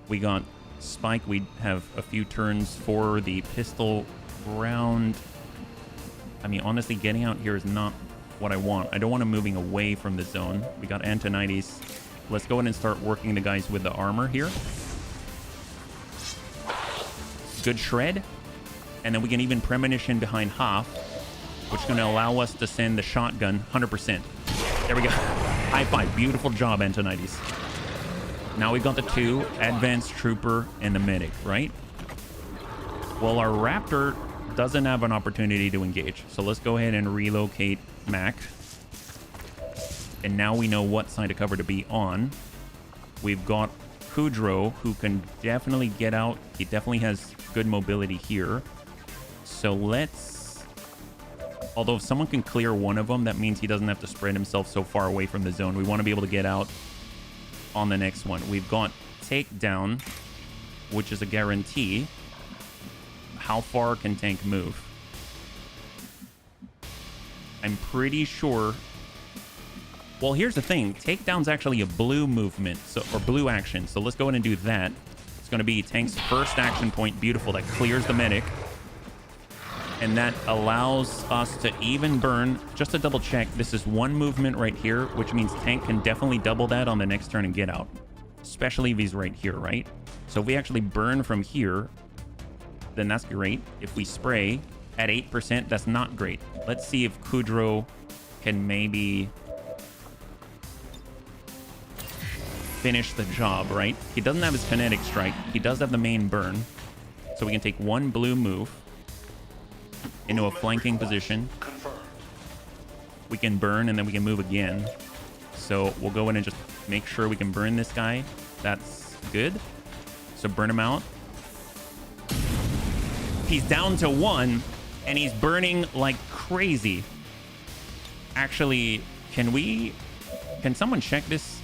We got Spike. We have a few turns for the pistol round. I mean, honestly, getting out here is not what I want. I don't want him moving away from the zone. We got Antonides. Let's go ahead and start working the guys with the armor here. Good shred. And then we can even premonition behind half, which is going to allow us to send the shotgun 100%. There we go. High five. Beautiful job, Antonides. Now we've got the two, Advanced Trooper and the medic, right? Well, our Raptor doesn't have an opportunity to engage. So let's go ahead and relocate Mac. And now we know what side of cover to be on. We've got Kudrow, who can definitely get out. He definitely has good mobility here. So let's... although if someone can clear one of them, that means he doesn't have to spread himself so far away from the zone. We want to be able to get out on the next one. We've got Takedown, which is a guarantee. How far can Tank move? I'm pretty sure... well, here's the thing. Takedown's actually a blue movement, so, or blue action. So let's go ahead and do that. It's going to be Tank's first action point. Beautiful. That clears the medic. And that allows us to even burn. Just to double check, this is one movement right here, which means Tank can definitely double that on the next turn and get out. Especially if he's right here, right? So if we actually burn from here, then that's great. If we spray at 8%, that's not great. Let's see if Kudrow can maybe... finish the job, right? He doesn't have his kinetic strike. He does have the main burn. So we can take one blue move into a flanking position. We can burn and then we can move again. So we'll go in and just make sure we can burn this guy. That's good. So burn him out. He's down to 1 and he's burning like crazy. Actually, can someone check this?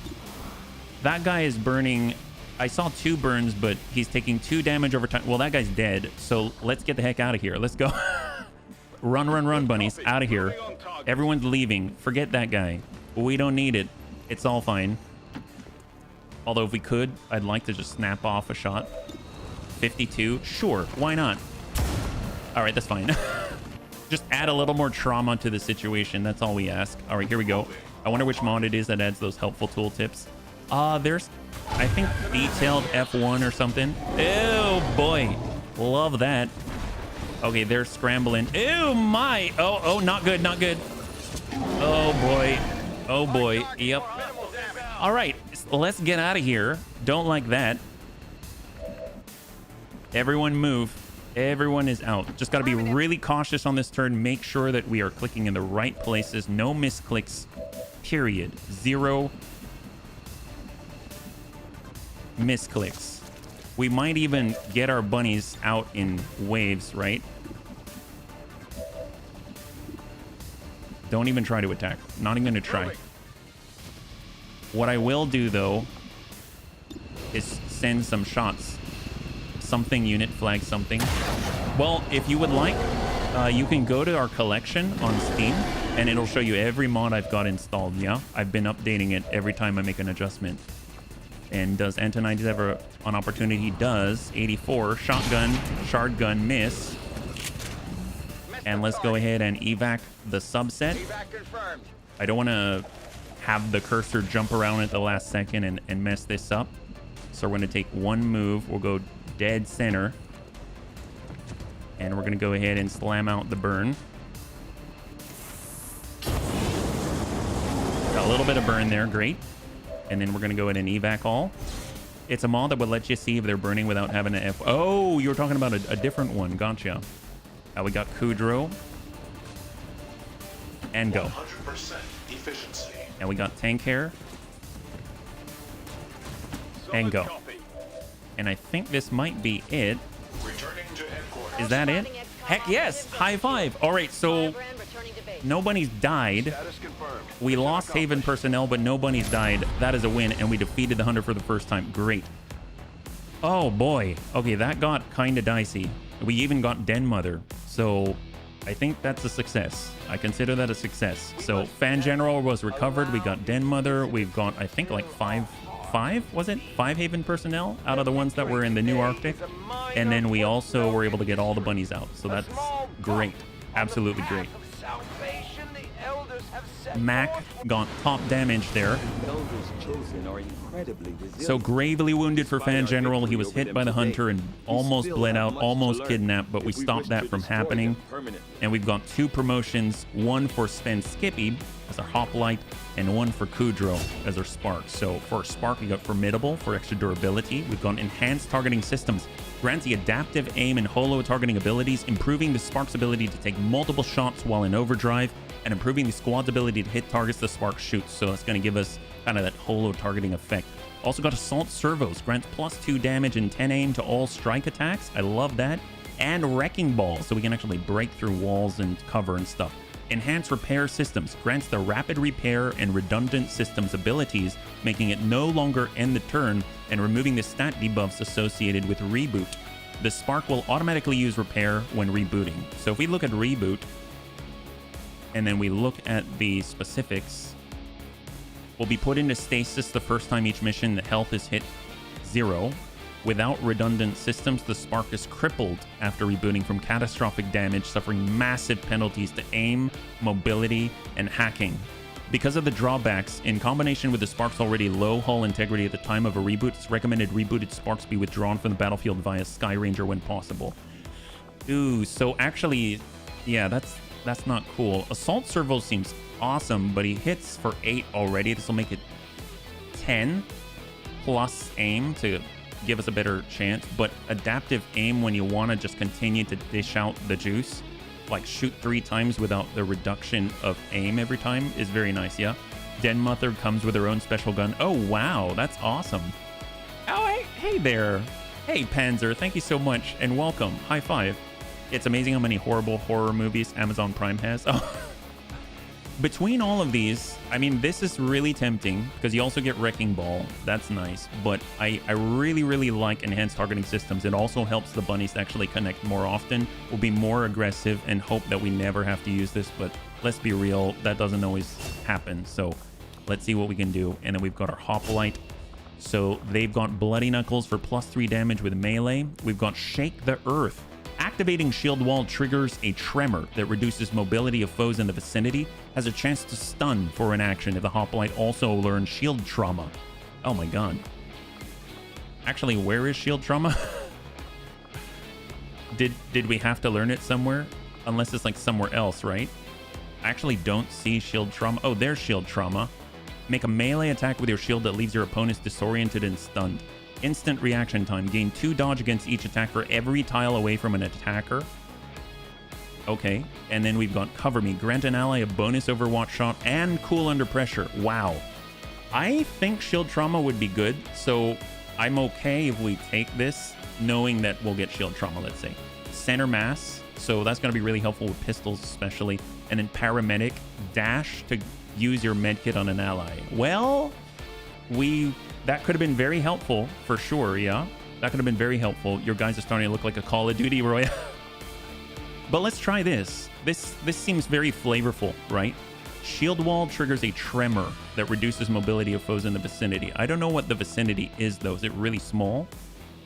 That guy is burning. I saw 2 burns, but he's taking 2 damage over time. Well, that guy's dead. So let's get the heck out of here. Let's go. Run, bunnies. Out of here. Everyone's leaving. Forget that guy. We don't need it. It's all fine. Although if we could, I'd like to just snap off a shot. 52. Sure. Why not? All right, that's fine. Just add a little more trauma to the situation. That's all we ask. All right, here we go. I wonder which mod it is that adds those helpful tooltips. There's, I think, detailed F1 or something. Oh, boy. Love that. Okay, they're scrambling. Ew, my. Oh, not good, not good. Oh, boy. Oh, boy. Yep. All right, let's get out of here. Don't like that. Everyone move. Everyone is out. Just got to be really cautious on this turn. Make sure that we are clicking in the right places. No misclicks, period. 0 misclicks. We might even get our bunnies out in waves, right? Don't even try to attack. Not even going to try. What I will do, though, is send some shots. Something unit flag something. Well, if you would like, you can go to our collection on Steam, and it'll show you every mod I've got installed, yeah? I've been updating it every time I make an adjustment. And does Antonides ever on opportunity? He does. 84. Shotgun. Shard gun. Miss. And let's go ahead and evac the subset. I don't want to have the cursor jump around at the last second and mess this up. So we're going to take one move. We'll go dead center. And we're going to go ahead and slam out the burn. Got a little bit of burn there. Great. And then we're going to go ahead and evac all. It's a mod that would let you see if they're burning without having to F. Oh, you were talking about a different one. Gotcha. We got Kudrow. And go. 100% efficiency. And we got Tank Hair. And go. And I think this might be it. Returning to headquarters. Is that it? Heck yes. High five. All right, so nobody's died. We lost Haven personnel, but nobody's died. That is a win, and we defeated the Hunter for the first time. Great. Oh, boy. Okay, that got kind of dicey. We even got Den Mother, so I think that's a success. I consider that a success. So Fan General was recovered. We got Den Mother. We've got, I think, like five, was it? 5 Haven personnel out of the ones that were in the new Arctic. And then we also were able to get all the bunnies out. So that's great. Absolutely great. Mac got top damage there. So gravely wounded for Fan General. He was hit by the Hunter and almost bled out, almost kidnapped, but we stopped that from happening. And we've got 2 promotions, one for Sven Skippy as our Hoplite, and one for Kudrow as our Spark. So for Spark, we got Formidable for extra durability. We've got Enhanced Targeting Systems. Grants the adaptive aim and holo targeting abilities, improving the Spark's ability to take multiple shots while in overdrive, and improving the squad's ability to hit targets the Spark shoots. So that's going to give us kind of that holo targeting effect. Also got Assault Servos, grants +2 damage and 10 aim to all strike attacks. I love that. And Wrecking Ball, so we can actually break through walls and cover and stuff. Enhanced Repair Systems, grants the rapid repair and redundant systems abilities, making it no longer end the turn and removing the stat debuffs associated with Reboot. The Spark will automatically use Repair when rebooting. So if we look at Reboot, and then we look at the specifics, we'll be put into stasis the first time each mission the health is hit 0. Without redundant systems, the Spark is crippled after rebooting from catastrophic damage, suffering massive penalties to aim, mobility, and hacking. Because of the drawbacks, in combination with the Spark's already low hull integrity at the time of a reboot, it's recommended rebooted Sparks be withdrawn from the battlefield via Sky Ranger when possible. Ooh, so actually, yeah, that's not cool. Assault Servo seems awesome, but he hits for 8 already. This will make it 10. plus aim to give us a better chance, but adaptive aim when you want to just continue to dish out the juice, like shoot 3 times without the reduction of aim every time, is very nice, yeah? Den Mother comes with her own special gun. Oh, wow, that's awesome. Oh, hey there. Hey, Panzer, thank you so much, and welcome. High five. It's amazing how many horrible horror movies Amazon Prime has. Oh. Between all of these, I mean, this is really tempting because you also get Wrecking Ball. That's nice. But I really, really like enhanced targeting systems. It also helps the bunnies to actually connect more often. We'll be more aggressive and hope that we never have to use this. But let's be real, that doesn't always happen. So let's see what we can do. And then we've got our Hoplite. So they've got Bloody Knuckles for +3 damage with melee. We've got Shake the Earth. Activating Shield Wall triggers a tremor that reduces mobility of foes in the vicinity, has a chance to stun for an action if the Hoplite also learns Shield Trauma. Oh my god. Actually, where is Shield Trauma? Did we have to learn it somewhere? Unless it's like somewhere else, right? I actually don't see Shield Trauma. Oh, there's Shield Trauma. Make a melee attack with your shield that leaves your opponents disoriented and stunned. Instant reaction time. Gain 2 dodge against each attack for every tile away from an attacker. Okay. And then we've got Cover Me. Grant an ally a bonus Overwatch shot and Cool Under Pressure. Wow. I think Shield Trauma would be good. So I'm okay if we take this, knowing that we'll get Shield Trauma, let's say. Center Mass. So that's going to be really helpful with pistols especially. And then Paramedic. Dash to use your medkit on an ally. Well, that could have been very helpful for sure, yeah? That could have been very helpful. Your guys are starting to look like a Call of Duty Royale. But let's try this. This seems very flavorful, right? Shield Wall triggers a tremor that reduces mobility of foes in the vicinity. I don't know what the vicinity is, though. Is it really small?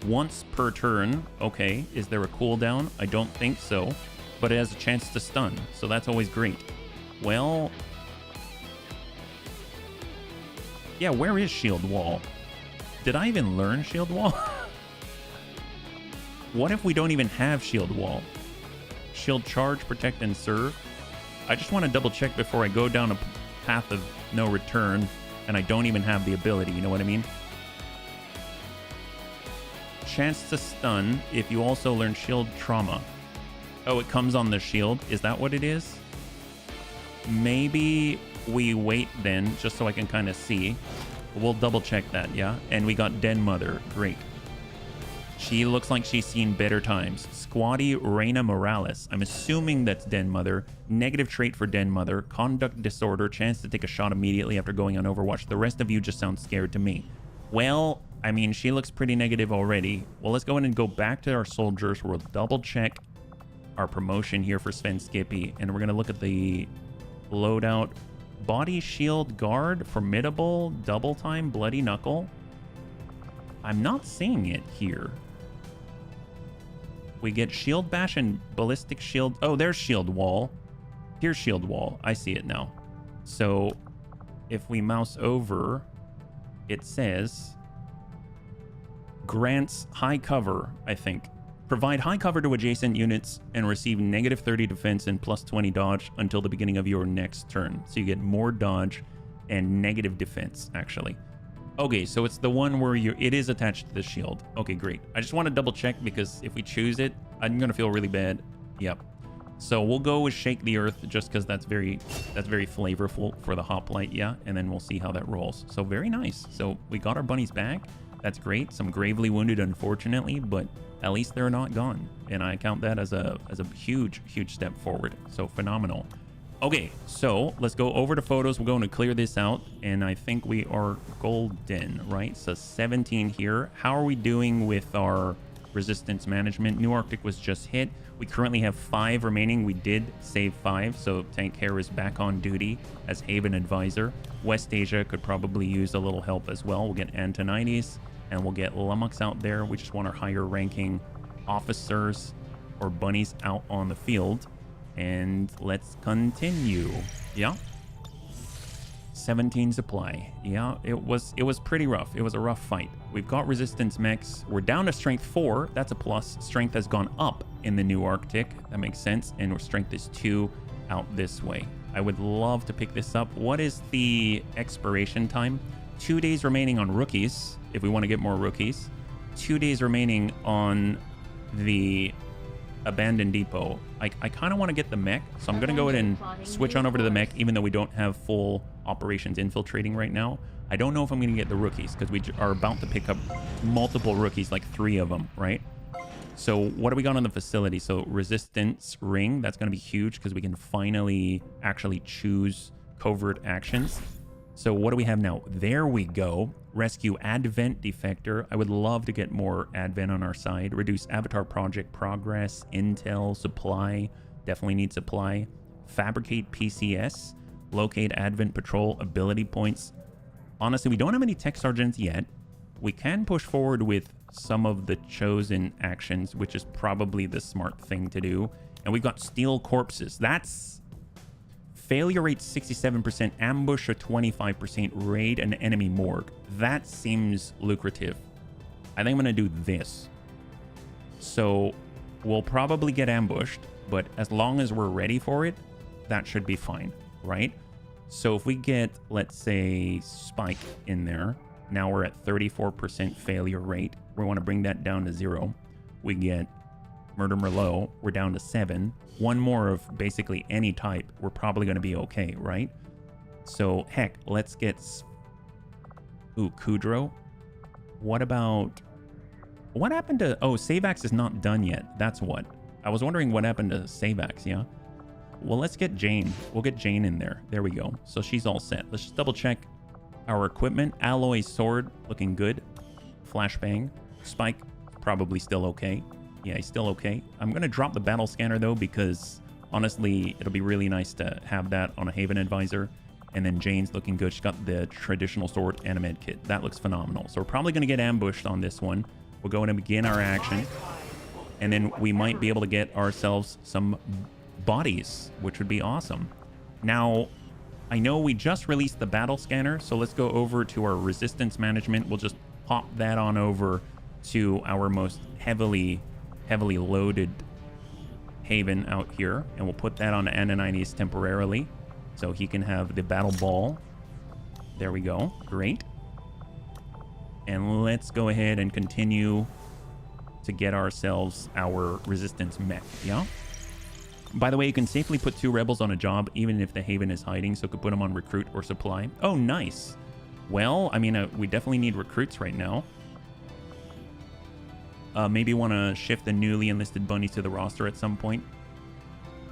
Once per turn. Okay. Is there a cooldown? I don't think so. But it has a chance to stun, so that's always great. Well... yeah, where is Shield Wall? Did I even learn Shield Wall? What if we don't even have Shield Wall? Shield Charge, Protect, and Serve? I just want to double check before I go down a path of no return and I don't even have the ability, you know what I mean? Chance to stun if you also learn Shield Trauma. Oh, it comes on the shield? Is that what it is? Maybe we wait then, just so I can kind of see. We'll double check that, yeah? And we got Den Mother. Great. She looks like she's seen better times. Squatty Reina Morales. I'm assuming that's Den Mother. Negative trait for Den Mother. Conduct disorder. Chance to take a shot immediately after going on Overwatch. The rest of you just sound scared to me. Well, I mean, she looks pretty negative already. Well, let's go in and go back to our soldiers. We'll double check our promotion here for Sven Skippy. And we're going to look at the loadout. Body Shield Guard, Formidable, Double Time, Bloody Knuckle. I'm not seeing it here. We get Shield Bash and Ballistic Shield. Oh, there's Shield Wall. Here's Shield Wall. I see it now. So if we mouse over, it says grants high cover, I think. Provide high cover to adjacent units and receive -30 defense and +20 dodge until the beginning of your next turn. So you get more dodge and negative defense, actually. Okay, so it's the one where it is attached to the shield. Okay, great. I just want to double check because if we choose it, I'm going to feel really bad. Yep. So we'll go with Shake the Earth just because that's very flavorful for the Hoplite, yeah? And then we'll see how that rolls. So very nice. So we got our bunnies back. That's great. Some gravely wounded, unfortunately, but at least they're not gone. And I count that as a huge step forward. So phenomenal. Okay, so let's go over to photos. We're going to clear this out. And I think we are golden, right? So 17 here. How are we doing with our resistance management? New Arctic was just hit. We currently have 5 remaining. We did save 5. So Tank Hair is back on duty as Haven Advisor. West Asia could probably use a little help as well. We'll get Antonides. And we'll get Lummox out there. We just want our higher ranking officers or bunnies out on the field. And let's continue. Yeah. 17 supply. Yeah, it was pretty rough. It was a rough fight. We've got resistance mechs. We're down to strength 4. That's a plus. Strength has gone up in the new Arctic. That makes sense. And our strength is 2 out this way. I would love to pick this up. What is the expiration time? 2 days remaining on rookies, if we want to get more rookies. 2 days remaining on the abandoned depot. I kind of want to get the mech, so I'm going to go ahead and switch on over to the mech, even though we don't have full operations infiltrating right now. I don't know if I'm going to get the rookies, because we are about to pick up multiple rookies, like 3 of them, right? So what do we got on the facility? So resistance ring, that's going to be huge, because we can finally actually choose covert actions. So what do we have now? There we go. Rescue Advent Defector. I would love to get more Advent on our side. Reduce Avatar Project Progress, Intel, Supply. Definitely need Supply. Fabricate PCS. Locate Advent Patrol ability points. Honestly, we don't have any Tech Sergeants yet. We can push forward with some of the chosen actions, which is probably the smart thing to do. And we've got Steel Corpses. That's failure rate 67%, ambush a 25%, raid an enemy morgue. That seems lucrative. I think I'm going to do this. So we'll probably get ambushed, but as long as we're ready for it, that should be fine, right? So if we get, let's say, Spike in there, now we're at 34% failure rate. We want to bring that down to 0. We get Murder Merlot, we're down to 7. One more of basically any type, we're probably going to be okay, right? So, heck, let's get... Ooh, Kudrow. What about... What happened to... Oh, Savax is not done yet. That's what. I was wondering what happened to Savax, yeah? Well, let's get Jane. We'll get Jane in there. There we go. So she's all set. Let's just double check our equipment. Alloy sword, looking good. Flashbang. Spike, probably still okay. Yeah, he's still okay. I'm going to drop the battle scanner, though, because honestly, it'll be really nice to have that on a Haven Advisor. And then Jane's looking good. She's got the traditional sword and a med kit. That looks phenomenal. So we're probably going to get ambushed on this one. We'll go in and begin our action. And then we might be able to get ourselves some bodies, which would be awesome. Now, I know we just released the battle scanner, so let's go over to our resistance management. We'll just pop that on over to our most heavily loaded Haven out here, and we'll put that on Ananias temporarily so he can have the battle ball. There we go. Great. And let's go ahead and continue to get ourselves our resistance mech. Yeah. By the way, you can safely put 2 rebels on a job even if the Haven is hiding, so you could put them on recruit or supply. Oh, nice. Well, I mean, we definitely need recruits right now. Maybe want to shift the newly enlisted bunnies to the roster at some point.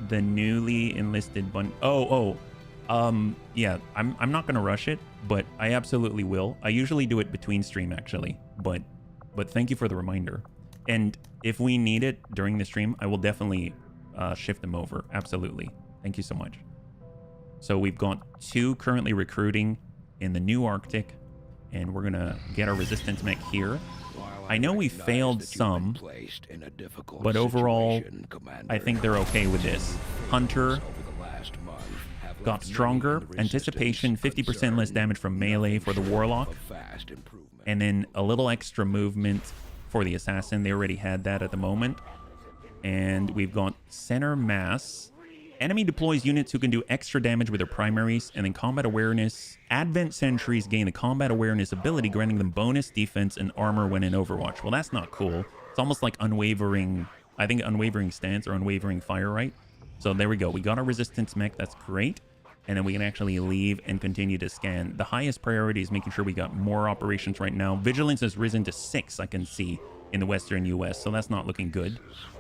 The newly enlisted bunny. Yeah. I'm not gonna rush it, but I absolutely will. I usually do it between stream actually, but thank you for the reminder. And if we need it during the stream, I will definitely shift them over. Absolutely. Thank you so much. So we've got 2 currently recruiting in the new Arctic, and we're gonna get our resistance mech here. I know we failed some, but overall, I think they're okay with this. Hunter got stronger. Anticipation, 50% less damage from melee for the Warlock. And then a little extra movement for the Assassin. They already had that at the moment. And we've got Center Mass. Enemy deploys units who can do extra damage with their primaries, and then combat awareness. Advent sentries gain a combat awareness ability, granting them bonus defense and armor when in Overwatch. Well, that's not cool. It's almost like unwavering, I think unwavering stance or unwavering fire, right? So there we go. We got our resistance mech. That's great. And then we can actually leave and continue to scan. The highest priority is making sure we got more operations right now. Vigilance has risen to 6, I can see, in the Western US, so that's not looking good.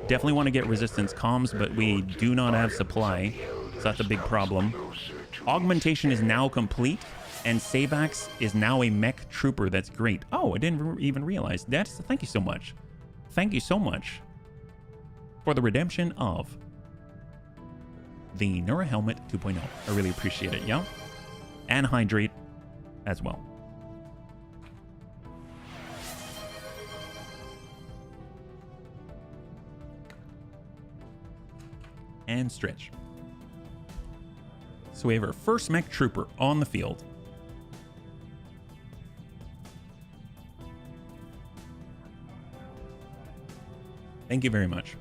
Definitely want to get resistance comms, but we do not have supply, so that's a big problem. Augmentation is now complete, and Savax is now a mech trooper. That's great. Oh, I didn't even realize. Thank you so much. Thank you so much for the redemption of the Neura Helmet 2.0. I really appreciate it, yeah? And Hydrate as well. And stretch. So we have our first mech trooper on the field. Thank you very much.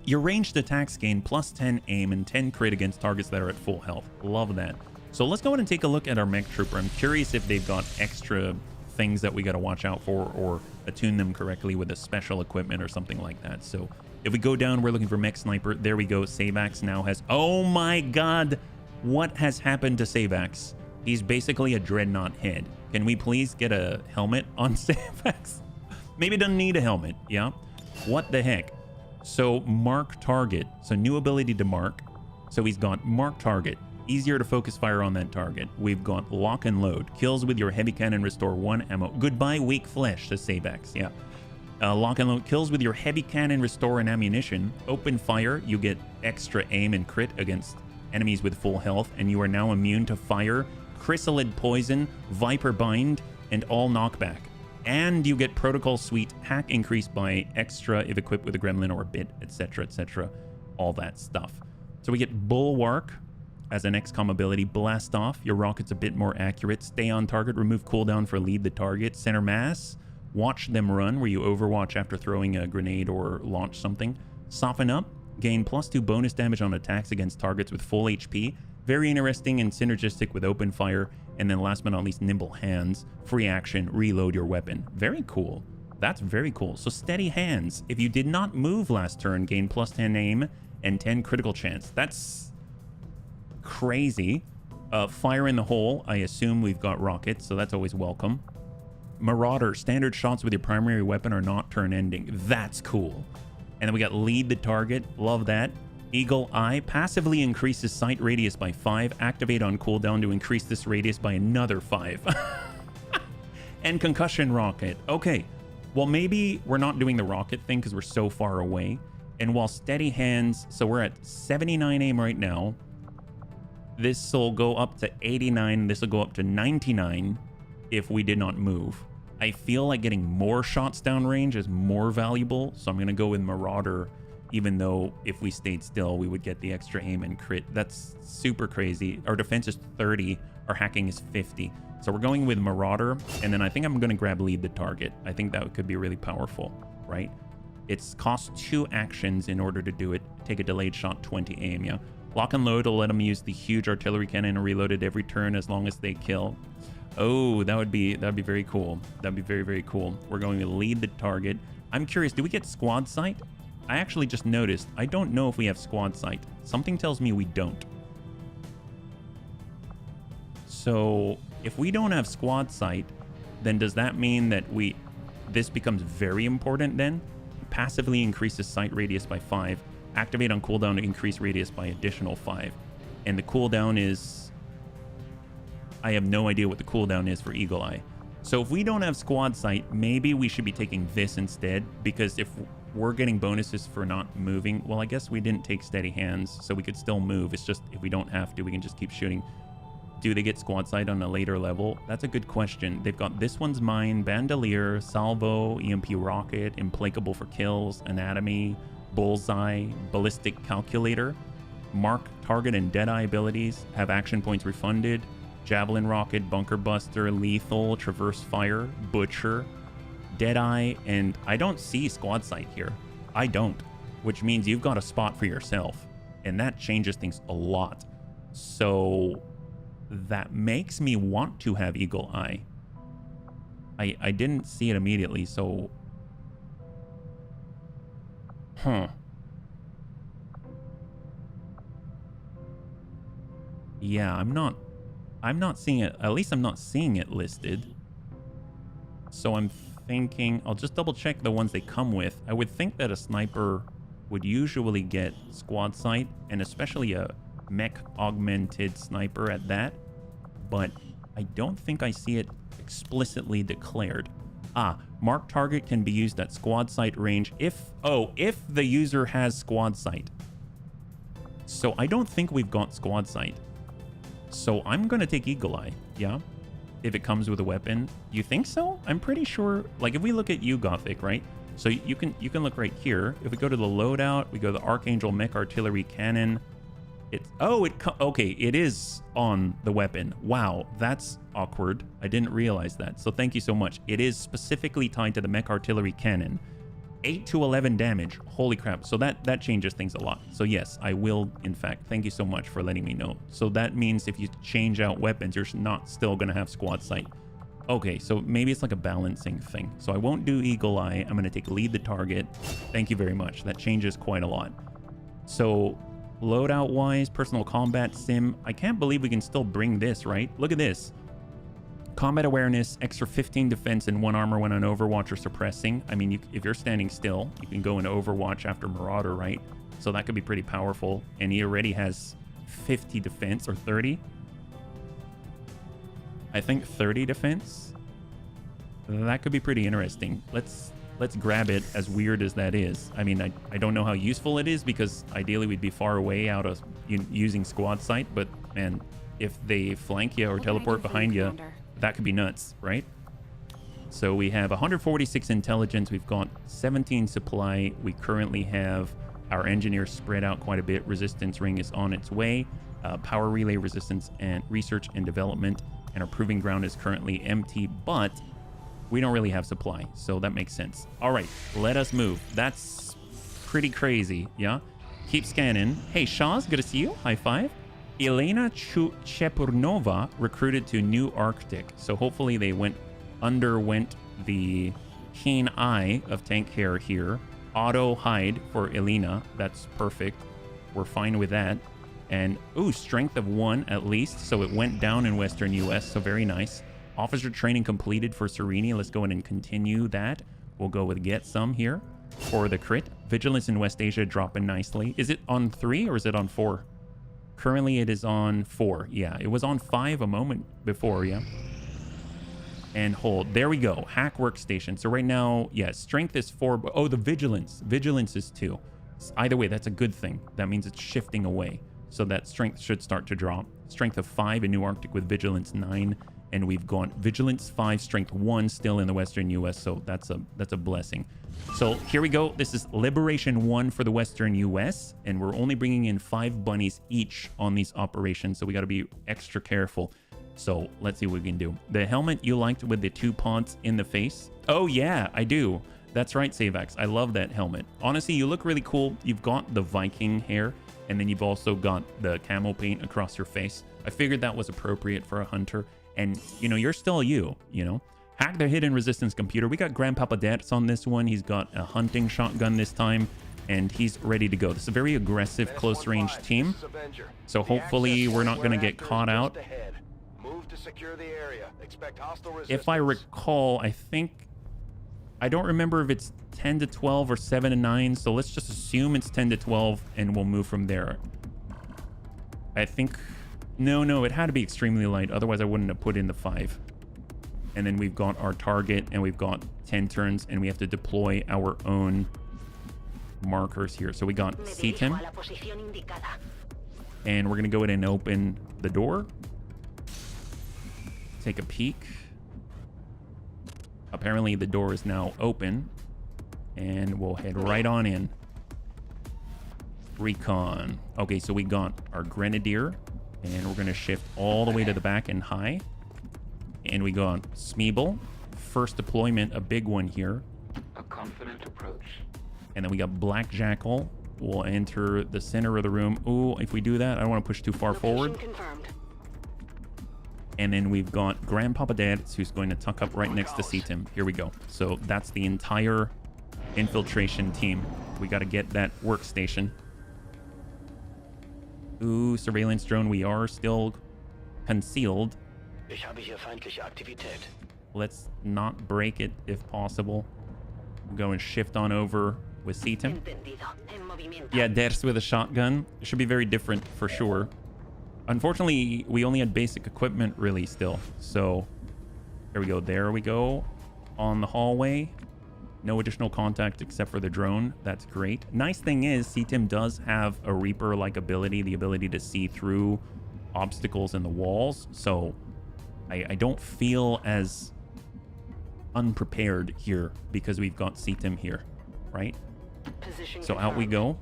Your ranged attacks gain +10 aim and 10 crit against targets that are at full health. Love that. So let's go ahead and take a look at our mech trooper. I'm curious if they've got extra things that we got to watch out for or attune them correctly with a special equipment or something like that. So if we go down, we're looking for mech sniper. There we go. Savax now has... Oh my god! What has happened to Savax? He's basically a dreadnought head. Can we please get a helmet on Savax? Maybe doesn't need a helmet, yeah? What the heck? So mark target. So new ability to mark. So he's got mark target. Easier to focus fire on that target. We've got lock and load. Kills with your heavy cannon restore 1 ammo. Goodbye weak flesh, says Savax. Yeah. Lock and load. Kills with your heavy cannon restore an ammunition. Open fire. You get extra aim and crit against enemies with full health. And you are now immune to fire, chrysalid poison, viper bind, and all knockback. And you get protocol suite hack increased by extra if equipped with a gremlin or a bit, etc., etc. All that stuff. So we get bulwark as an XCOM ability. Blast off. Your rocket's a bit more accurate. Stay on target. Remove cooldown for lead the target. Center mass. Watch them run, where you overwatch after throwing a grenade or launch something. Soften up. Gain +2 bonus damage on attacks against targets with full HP. Very interesting and synergistic with open fire. And then last but not least, nimble hands. Free action. Reload your weapon. Very cool. That's very cool. So steady hands. If you did not move last turn, gain +10 aim and 10 critical chance. That's crazy. Fire in the hole. I assume we've got rockets, so that's always welcome. Marauder. Standard shots with your primary weapon are not turn ending. That's cool. And then we got lead the target. Love that. Eagle Eye. Passively increases sight radius by 5. Activate on cooldown to increase this radius by another 5. And concussion rocket. Okay. Well, maybe we're not doing the rocket thing because we're so far away. And while steady hands, so we're at 79 aim right now. This will go up to 89. This will go up to 99 if we did not move. I feel like getting more shots downrange is more valuable. So I'm going to go with Marauder, even though if we stayed still, we would get the extra aim and crit. That's super crazy. Our defense is 30. Our hacking is 50. So we're going with Marauder. And then I think I'm going to grab lead the target. I think that could be really powerful, right? It's cost 2 actions in order to do it. Take a delayed shot, 20 aim, yeah. Lock and load will let them use the huge artillery cannon and reload it every turn as long as they kill. Oh, that'd be very cool. That'd be very, very cool. We're going to lead the target. I'm curious, do we get squad sight? I actually just noticed. I don't know if we have squad sight. Something tells me we don't. So if we don't have squad sight, then does that mean that this becomes very important then? Passively increases sight radius by 5. Activate on cooldown to increase radius by additional 5. And the cooldown is... I have no idea what the cooldown is for Eagle Eye. So if we don't have squad sight, maybe we should be taking this instead, because if we're getting bonuses for not moving, well, I guess we didn't take steady hands, so we could still move. It's just if we don't have to, we can just keep shooting. Do they get squad sight on a later level? That's a good question. They've got This One's Mine, Bandolier, Salvo, EMP Rocket, Implacable for Kills, Anatomy, Bullseye, Ballistic Calculator, Mark Target and Deadeye abilities, have action points refunded, Javelin Rocket, Bunker Buster, Lethal, Traverse Fire, Butcher, Deadeye, and I don't see squad sight here. I don't, which means you've got a spot for yourself, and that changes things a lot. So that makes me want to have Eagle Eye. I didn't see it immediately, so... Yeah, I'm not seeing it. At least I'm not seeing it listed. So I'm thinking I'll just double check the ones they come with. I would think that a sniper would usually get squad sight, and especially a mech augmented sniper at that, but I don't think I see it explicitly declared. Mark target can be used at squad sight range if the user has squad sight. So I don't think we've got squad sight. So I'm going to take Eagle Eye, yeah? If it comes with a weapon. You think so? I'm pretty sure, like if we look at you, Gothic, right? So you can look right here. If we go to the loadout, we go to the Archangel Mech Artillery Cannon. Okay, it is on the weapon. Wow, that's awkward. I didn't realize that. So thank you so much. It is specifically tied to the Mech Artillery Cannon. 8 to 11 damage. Holy crap. So that changes things a lot. So yes, I will, in fact. Thank you so much for letting me know. So that means if you change out weapons, you're not still going to have squad sight. Okay, so maybe it's like a balancing thing. So I won't do Eagle Eye. I'm going to take lead the target. Thank you very much. That changes quite a lot. So loadout wise, personal combat sim. I can't believe we can still bring this, right? Look at this. Combat awareness, extra 15 defense and 1 armor when on Overwatch or suppressing. I mean, if you're standing still, you can go into Overwatch after Marauder, right? So that could be pretty powerful. And he already has 50 defense or 30. I think 30 defense. That could be pretty interesting. Let's grab it, as weird as that is. I mean, I don't know how useful it is because ideally we'd be far away out of using squad sight. But man, if they flank you or teleport behind you, that could be nuts, right? So we have 146 intelligence. We've got 17 supply. We currently have our engineers spread out quite a bit. Resistance ring is on its way. Power relay resistance and research and development. And our proving ground is currently empty, but we don't really have supply. So that makes sense. All right, let us move. That's pretty crazy, yeah? Keep scanning. Hey, Shaz, good to see you. High five. Elena Chepurnova recruited to New Arctic. So hopefully they underwent the keen eye of tank hair here. Auto hide for Elena. That's perfect. We're fine with that. And, ooh, strength of 1 at least. So it went down in Western US. So very nice. Officer training completed for Sereni. Let's go in and continue that. We'll go with get some here for the crit. Vigilance in West Asia dropping nicely. Is it on 3 or is it on 4? Currently, it is on 4. Yeah, it was on 5 a moment before, yeah. And hold. There we go. Hack workstation. So right now, yeah, strength is 4. Oh, the vigilance. Vigilance is 2. Either way, that's a good thing. That means it's shifting away. So that strength should start to drop. Strength of 5 in New Arctic with vigilance 9. And we've gone vigilance 5, strength 1 still in the Western US. So that's a blessing. So here we go. This is Liberation 1 for the Western US. And we're only bringing in 5 bunnies each on these operations. So we got to be extra careful. So let's see what we can do. The helmet you liked with the 2 pods in the face. Oh, yeah, I do. That's right, Savax. I love that helmet. Honestly, you look really cool. You've got the Viking hair. And then you've also got the camo paint across your face. I figured that was appropriate for a hunter. And, you know, you're still you know. Hack the hidden resistance computer. We got Grandpapa Dats on this one. He's got a hunting shotgun this time. And he's ready to go. This is a very aggressive close range team. So hopefully we're not going to get caught out. If I recall, I don't remember if it's 10 to 12 or 7 to 9. So let's just assume it's 10 to 12 and we'll move from there. I think... No, it had to be extremely light. Otherwise, I wouldn't have put in the 5. And then we've got our target and we've got 10 turns and we have to deploy our own markers here. So we got CTIM. And we're going to go ahead and open the door. Take a peek. Apparently, the door is now open. And we'll head right on in. Recon. Okay, so we got our Grenadier. And we're going to shift all the way to the back and high. And we go on Smeeble. First deployment, a big one here. A confident approach. And then we got Black Jackal. We'll enter the center of the room. Ooh, if we do that, I don't want to push too far forward. Confirmed. And then we've got Grandpapa Dads, who's going to tuck up right next to CTIM. Here we go. So that's the entire infiltration team. We got to get that workstation. Ooh, surveillance drone. We are still concealed. Ich habe hier feindliche Aktivität. Let's not break it if possible. Go and shift on over with CTIM. Yeah, Ders with a shotgun. It should be very different for sure. Unfortunately, we only had basic equipment really still. So there we go. There we go. On the hallway. No additional contact except for the drone. That's great. Nice thing is, CTIM does have a Reaper-like ability, the ability to see through obstacles in the walls. So I don't feel as unprepared here because we've got CTIM here, right? So out we go.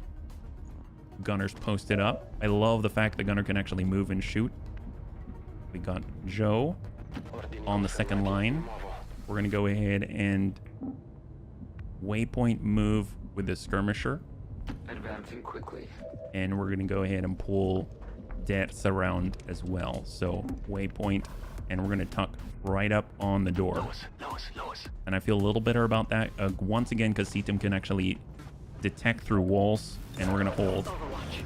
Gunner's posted up. I love the fact the gunner can actually move and shoot. We got Joe on the second line. We're going to go ahead and Waypoint move with the skirmisher. Advancing quickly. And we're going to go ahead and pull depths around as well. So waypoint, and we're going to tuck right up on the door. Lewis. And I feel a little better about that. Once again, because CTIM can actually detect through walls, and we're going to hold. Overwatch.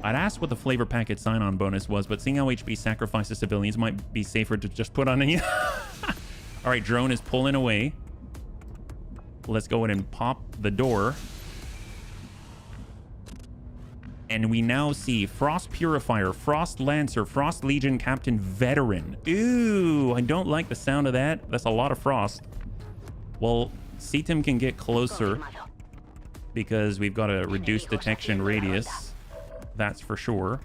I'd asked what the flavor packet sign-on bonus was, but seeing how HB sacrifices civilians might be safer to just put on any. All right, drone is pulling away. Let's go ahead and pop the door. And we now see Frost Purifier, Frost Lancer, Frost Legion Captain Veteran. Ooh, I don't like the sound of that. That's a lot of frost. Well, CTIM can get closer because we've got a reduced detection radius. That's for sure.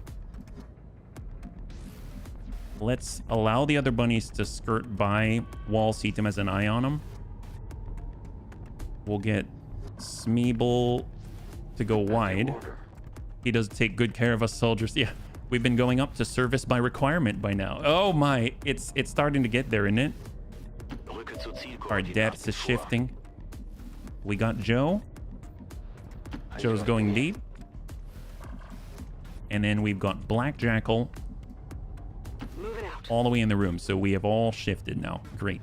Let's allow the other bunnies to skirt by while CTIM has an eye on them. We'll get Smeeble to go wide. He does take good care of us soldiers. Yeah, we've been going up to service by requirement by now. Oh my, it's starting to get there, isn't it? Our depth is shifting. We got Joe. Joe's going deep. And then we've got Black Jackal Moving out. all the way in the room. So we have all shifted now. Great.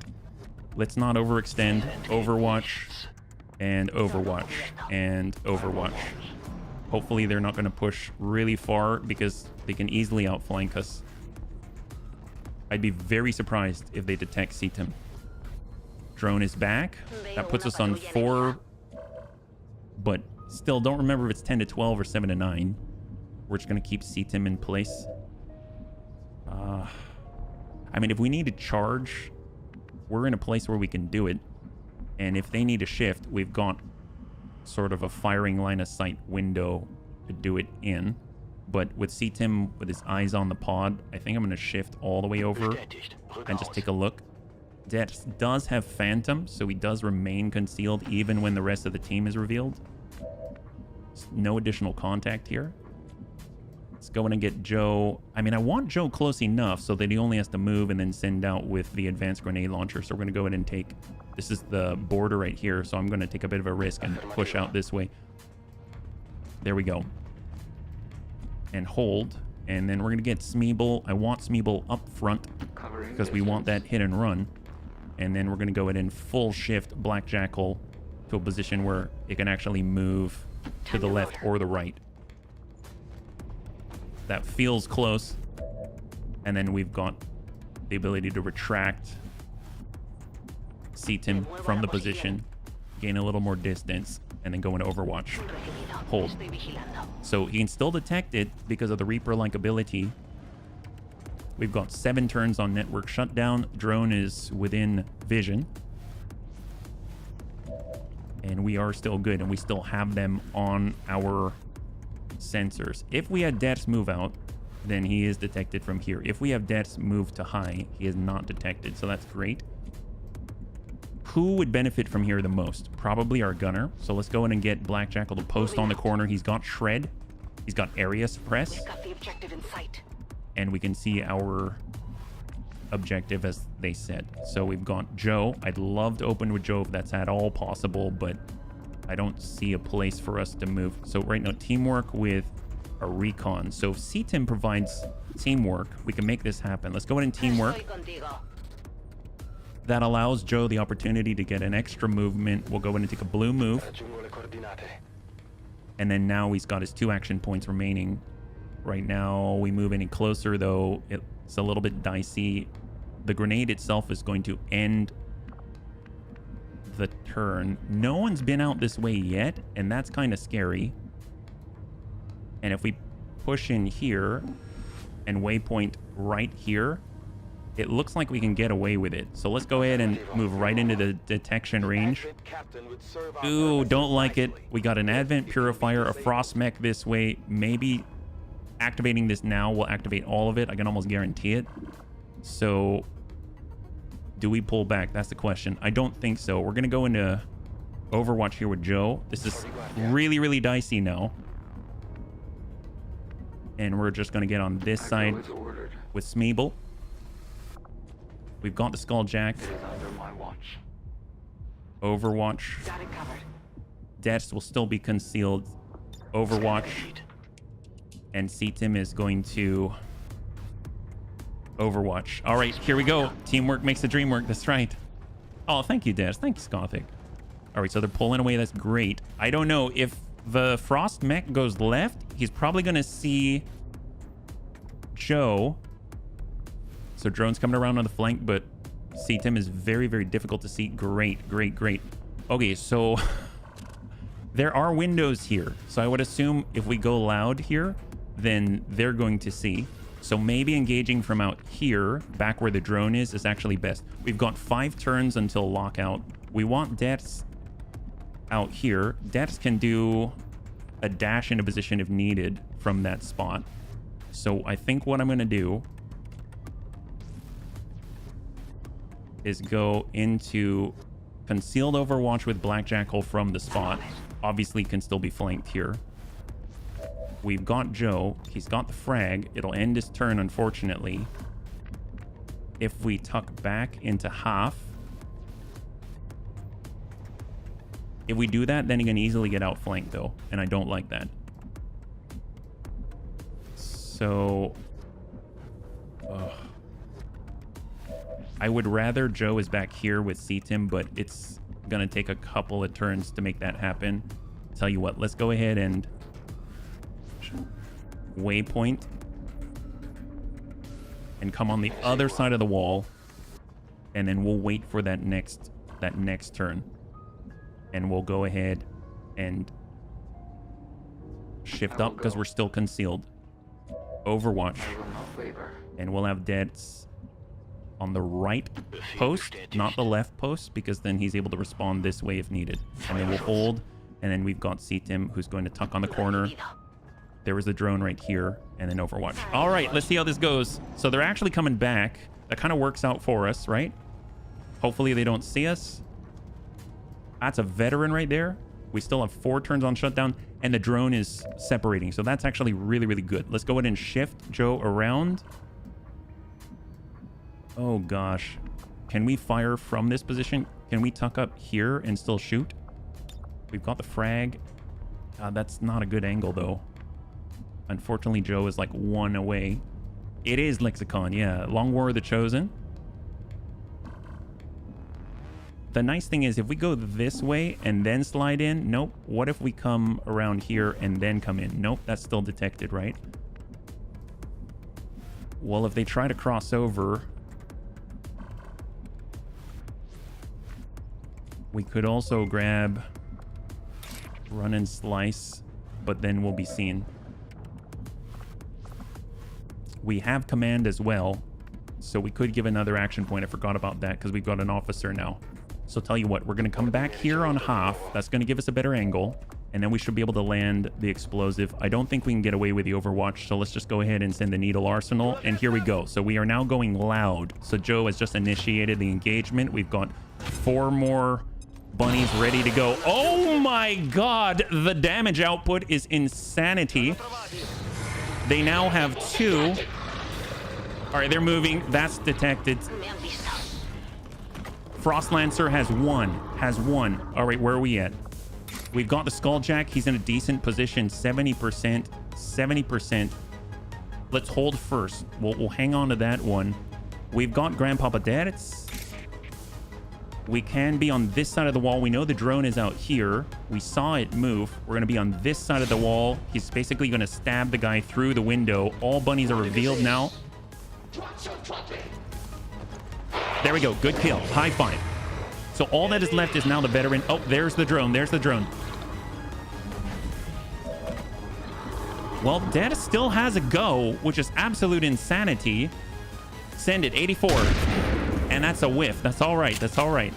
Let's not overextend. Overwatch and Overwatch and Overwatch. Hopefully they're not going to push really far because they can easily outflank us. I'd be very surprised if they detect CTIM. Drone is back. That puts us on 4. But still, don't remember if it's 10 to 12 or 7 to 9. We're just going to keep CTIM in place. I mean, if we need to charge, we're in a place where we can do it. And if they need to shift, we've got sort of a firing line of sight window to do it in. But with CTIM, with his eyes on the pod, I think I'm going to shift all the way over and just take a look. Det does have Phantom, so he does remain concealed even when the rest of the team is revealed. No additional contact here. Let's go in and get Joe. I mean, I want Joe close enough so that he only has to move and then send out with the advanced grenade launcher. So we're going to go ahead and take... This is the border right here, so I'm going to take a bit of a risk and push out this way. There we go. And hold. And then we're going to get Smeeble. I want Smeeble up front because we want that hit and run. And then we're going to go ahead and full shift Black Jackal to a position where it can actually move to the left or the right. That feels close. And then we've got the ability to retract CTIM from the position, gain a little more distance, and then go into Overwatch. Hold. So he can still detect it because of the Reaper-like ability. We've got 7 turns on network shutdown. Drone is within vision. And we are still good, and we still have them on our sensors. If we had Death's move out, then he is detected from here. If we have Death's move to high, he is not detected, so that's great. Who would benefit from here the most? Probably our gunner. So let's go in and get Black Jackal to post on the corner. He's got Shred. He's got Area Suppress. Got the objective in sight. And we can see our objective as they said. So we've got Joe. I'd love to open with Joe if that's at all possible, but I don't see a place for us to move. So right now, teamwork with a recon. So if CTIM provides teamwork, we can make this happen. Let's go ahead and teamwork. That allows Joe the opportunity to get an extra movement. We'll go in and take a blue move. And then now he's got his 2 action points remaining. Right now, we move any closer, though. It's a little bit dicey. The grenade itself is going to end the turn. No one's been out this way yet, and that's kind of scary. And if we push in here and waypoint right here, it looks like we can get away with it. So let's go ahead and move right into the detection range. Ooh, don't like it. We got an Advent Purifier, a Frost Mech this way. Maybe activating this now will activate all of it. I can almost guarantee it. So do we pull back? That's the question. I don't think so. We're going to go into Overwatch here with Joe. This is really, really dicey now. And we're just going to get on this side with Smeeble. We've got the Skulljack. Overwatch. Got it covered. Deaths will still be concealed. Overwatch. And CTIM is going to Overwatch. All right, here we go. Teamwork makes the dream work. That's right. Oh, thank you, Des. Thanks, Gothic. All right, so they're pulling away. That's great. I don't know if the Frost mech goes left. He's probably going to see Joe. So drone's coming around on the flank, but CTIM is very, very difficult to see. Great, great, great. Okay, so there are windows here. So I would assume if we go loud here, then they're going to see. So maybe engaging from out here, back where the drone is actually best. We've got 5 turns until lockout. We want Deaths out here. Deaths can do a dash into position if needed from that spot. So I think what I'm going to do is go into concealed Overwatch with Black Jackal from the spot. Obviously can still be flanked here. We've got Joe. He's got the frag. It'll end his turn, unfortunately. If we tuck back into half. If we do that, then he can easily get outflanked, though. And I don't like that. So I would rather Joe is back here with CTIM, but it's going to take a couple of turns to make that happen. Tell you what, let's go ahead and waypoint and come on the other side of the wall, and then we'll wait for that next turn, and we'll go ahead and shift up because we're still concealed. Overwatch, and we'll have Deads on the right post, not the left post, because then he's able to respond this way if needed. And then we'll hold, and then we've got CTIM who's going to tuck on the corner. There was the drone right here, and then Overwatch. All right, let's see how this goes. So they're actually coming back. That kind of works out for us, right? Hopefully they don't see us. That's a veteran right there. We still have 4 turns on shutdown, and the drone is separating. So that's actually really, really good. Let's go ahead and shift Joe around. Oh, gosh. Can we fire from this position? Can we tuck up here and still shoot? We've got the frag. That's not a good angle, though. Unfortunately, Joe is like 1 away. It is Lexicon, yeah. Long War of the Chosen. The nice thing is if we go this way and then slide in, nope. What if we come around here and then come in? Nope, that's still detected, right? Well, if they try to cross over, we could also grab run and slice, but then we'll be seen. We have command as well, so we could give another action point. I forgot about that because we've got an officer now. So tell you what, we're going to come back here on half. That's going to give us a better angle, and then we should be able to land the explosive. I don't think we can get away with the Overwatch, so let's just go ahead and send the Needle Arsenal, and here we go. So we are now going loud. So Joe has just initiated the engagement. We've got 4 more bunnies ready to go. Oh my god, the damage output is insanity. They now have 2. All right, they're moving. That's detected. Frost Lancer has 1. All right, where are we at? We've got the Skulljack. He's in a decent position. 70%. 70%. Let's hold first. We'll hang on to that one. We've got Grandpapa Dadits. We can be on this side of the wall. We know the drone is out here. We saw it move. We're going to be on this side of the wall. He's basically going to stab the guy through the window. All bunnies are revealed now. There we go. Good kill. High 5. So all that is left is now the veteran. Oh, there's the drone. There's the drone. Well, Dad still has a go, which is absolute insanity. Send it. 84. And that's a whiff. That's all right. That's all right.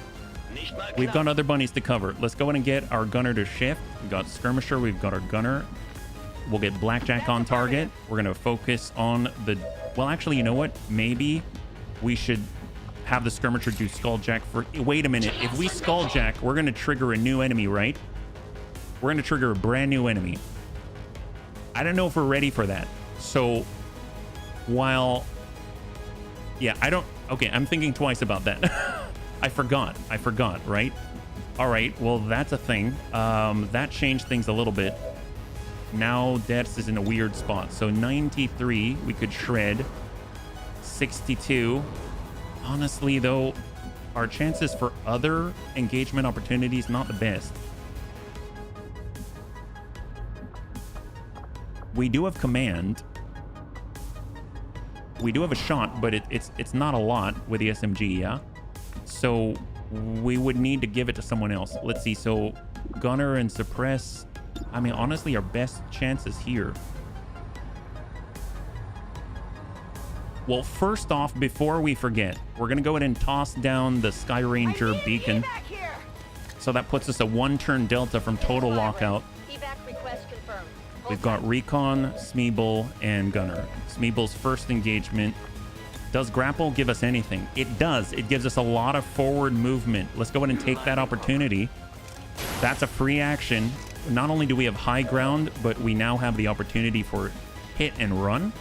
We've got other bunnies to cover. Let's go in and get our gunner to shift. We've got skirmisher. We've got our gunner. We'll get Blackjack on target. We're going to focus on the... Well, actually, you know what? Maybe we should have the skirmisher do Skulljack for... Wait a minute. If we Skulljack, we're going to trigger a new enemy, right? We're going to trigger a brand new enemy. I don't know if we're ready for that. So while... Yeah, I don't... Okay, I'm thinking twice about that. I forgot, right? All right, well, that's a thing. That changed things a little bit. Now Deaths is in a weird spot. So 93, we could shred. 62. Honestly, though, our chances for other engagement opportunities, not the best. We do have command. We do have a shot, but it's not a lot with the SMG, yeah? So we would need to give it to someone else. Let's see, so gunner and suppress. I mean, honestly, our best chances here. Well, first off, before we forget, we're going to go ahead and toss down the Sky Ranger beacon. So that puts us a 1-turn delta from total lockout. We've got Recon, Smeeble, and Gunner. Smeeble's first engagement. Does grapple give us anything? It does. It gives us a lot of forward movement. Let's go ahead and take that opportunity. That's a free action. Not only do we have high ground, but we now have the opportunity for hit and run.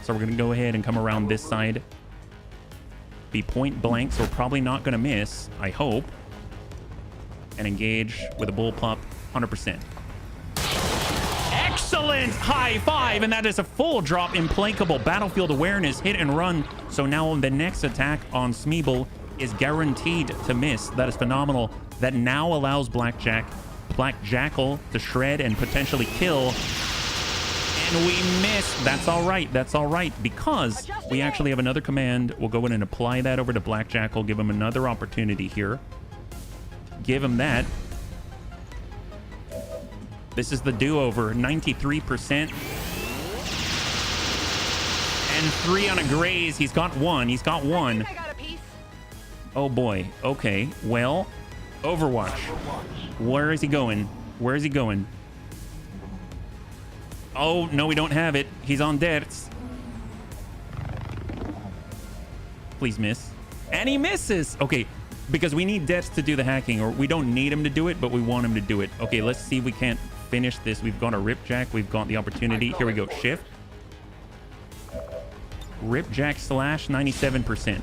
So we're going to go ahead and come around this side. Be point blank, so we're probably not going to miss, I hope. And engage with a bullpup 100%. Excellent! High five! And that is a full drop. Implacable battlefield awareness, hit and run. So now the next attack on Smeeble is guaranteed to miss. That is phenomenal. That now allows Black Jackal to shred and potentially kill. And we missed. That's all right. That's all right. Because we actually have another command. We'll go in and apply that over to Black Jackal. Give him another opportunity here. Give him that. This is the do-over. 93%. And 3 on a graze. He's got 1. He's got 1. Oh boy. Okay. Well, Overwatch. Where is he going? Where is he going? Oh, no, we don't have it. He's on deaths. Please miss. And he misses. Okay, because we need deaths to do the hacking, or we don't need him to do it, but we want him to do it. Okay, let's see if we can't finish this. We've got a Ripjack. We've got the opportunity. Here we go. Shift. Ripjack slash 97%.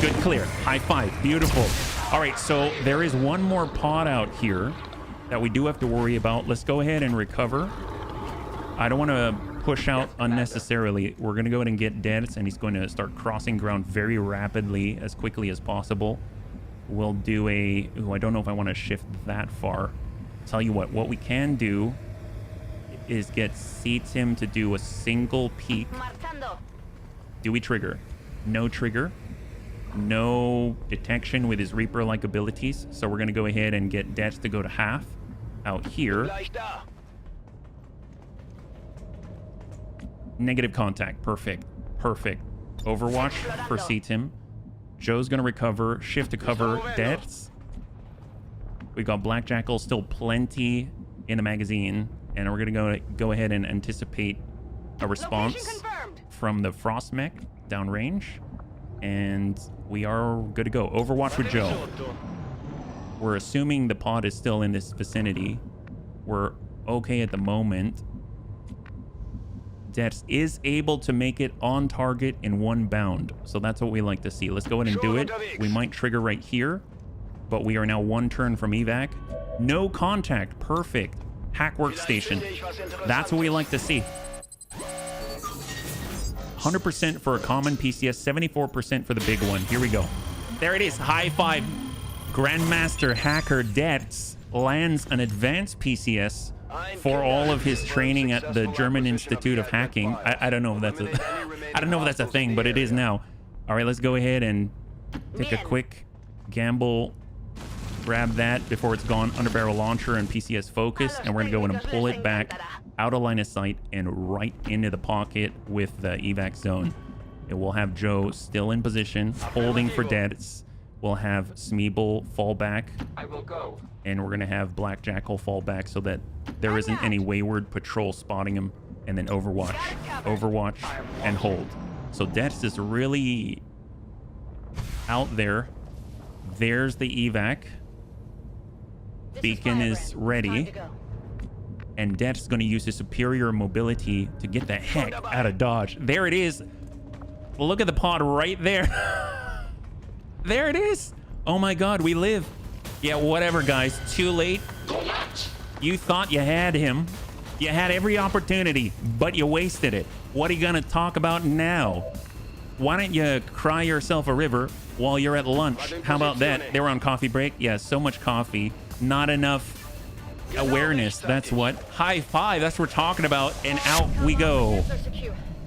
Good clear. High five. Beautiful. All right, so there is one more pod out here that we do have to worry about. Let's go ahead and recover. I don't want to push out unnecessarily. We're going to go ahead and get deaths, and he's going to start crossing ground very rapidly, as quickly as possible. We'll do a... Ooh, I don't know if I want to shift that far. Tell you what we can do is get Seatim to do a single peek. Do we trigger? No trigger. No detection with his Reaper-like abilities. So we're going to go ahead and get deaths to go to half out here. Negative contact. Perfect. Perfect. Overwatch for Seatim. Joe's going to recover. Shift to cover deaths. We got Black Jackal, still plenty in the magazine. And we're going to go ahead and anticipate a response from the Frost mech downrange. And we are good to go. Overwatch with Joe. We're assuming the pod is still in this vicinity. We're okay at the moment. Dex is able to make it on target in 1 bound. So that's what we like to see. Let's go ahead and do it. We might trigger right here, but we are now 1 turn from evac. No contact. Perfect. Hack workstation. That's what we like to see. 100% for a common PCS, 74% for the big one. Here we go. There it is. High five. Grandmaster Hacker Dex lands an advanced PCS for all of his training at the German Institute of Hacking. I don't know if that's I don't know if that's a thing, but it is now. All right, let's go ahead and take a quick gamble. Grab that before it's gone. Underbarrel launcher and PCS focus, and we're gonna go in and pull it back out of line of sight and right into the pocket with the evac zone. It will have Joe still in position, holding for deaths. We'll have Smeeble fall back. I will go. And we're gonna have Black Jackal fall back so that there isn't any wayward patrol spotting him. And then Overwatch, and hold. So Deaths is really out there. There's the evac. Beacon is ready. And Death's going to use his superior mobility to get the heck out of dodge. There it is. Look at the pod right there. There it is. Oh my God, we live. Yeah, whatever, guys. Too late. You thought you had him. You had every opportunity, but you wasted it. What are you going to talk about now? Why don't you cry yourself a river while you're at lunch? How about that? They were on coffee break. Yeah, so much coffee. Not enough awareness. That's what. High five. That's what we're talking about. And out we go.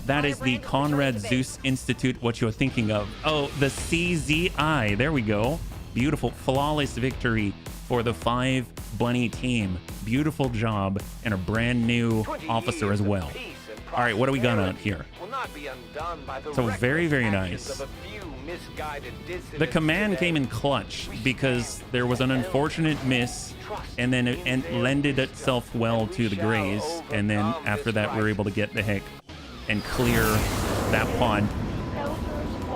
That is the Conrad Zeus Institute, what you're thinking of. Oh, the CZI. There we go. Beautiful, flawless victory for the 5 bunny team. Beautiful job, and a brand new officer as well. All right, what do we got on here? So very, very nice. The command came in clutch because there was an unfortunate miss, and then it lended itself well to the Greys. And then after that, we were able to get the heck and clear that pond.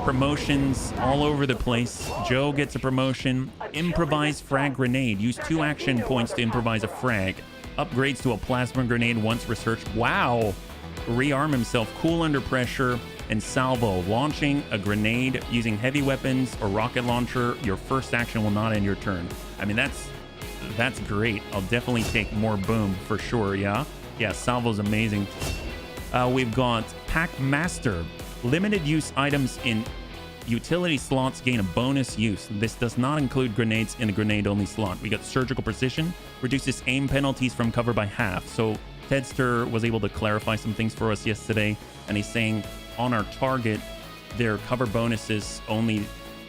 Promotions all over the place. Joe gets a promotion. Improvise frag grenade. Use 2 action points to improvise a frag. Upgrades to a plasma grenade once researched. Wow. Rearm himself. Cool under pressure. And salvo. Launching a grenade using heavy weapons or rocket launcher. Your first action will not end your turn. I mean, that's great. I'll definitely take more boom for sure. Yeah. Yeah. Salvo's amazing. We've got Pack Master. Limited use items in utility slots gain a bonus use. This does not include grenades in the grenade only slot. We got Surgical Precision. Reduces aim penalties from cover by half. So Tedster was able to clarify some things for us yesterday. And he's saying on our target, their cover bonuses only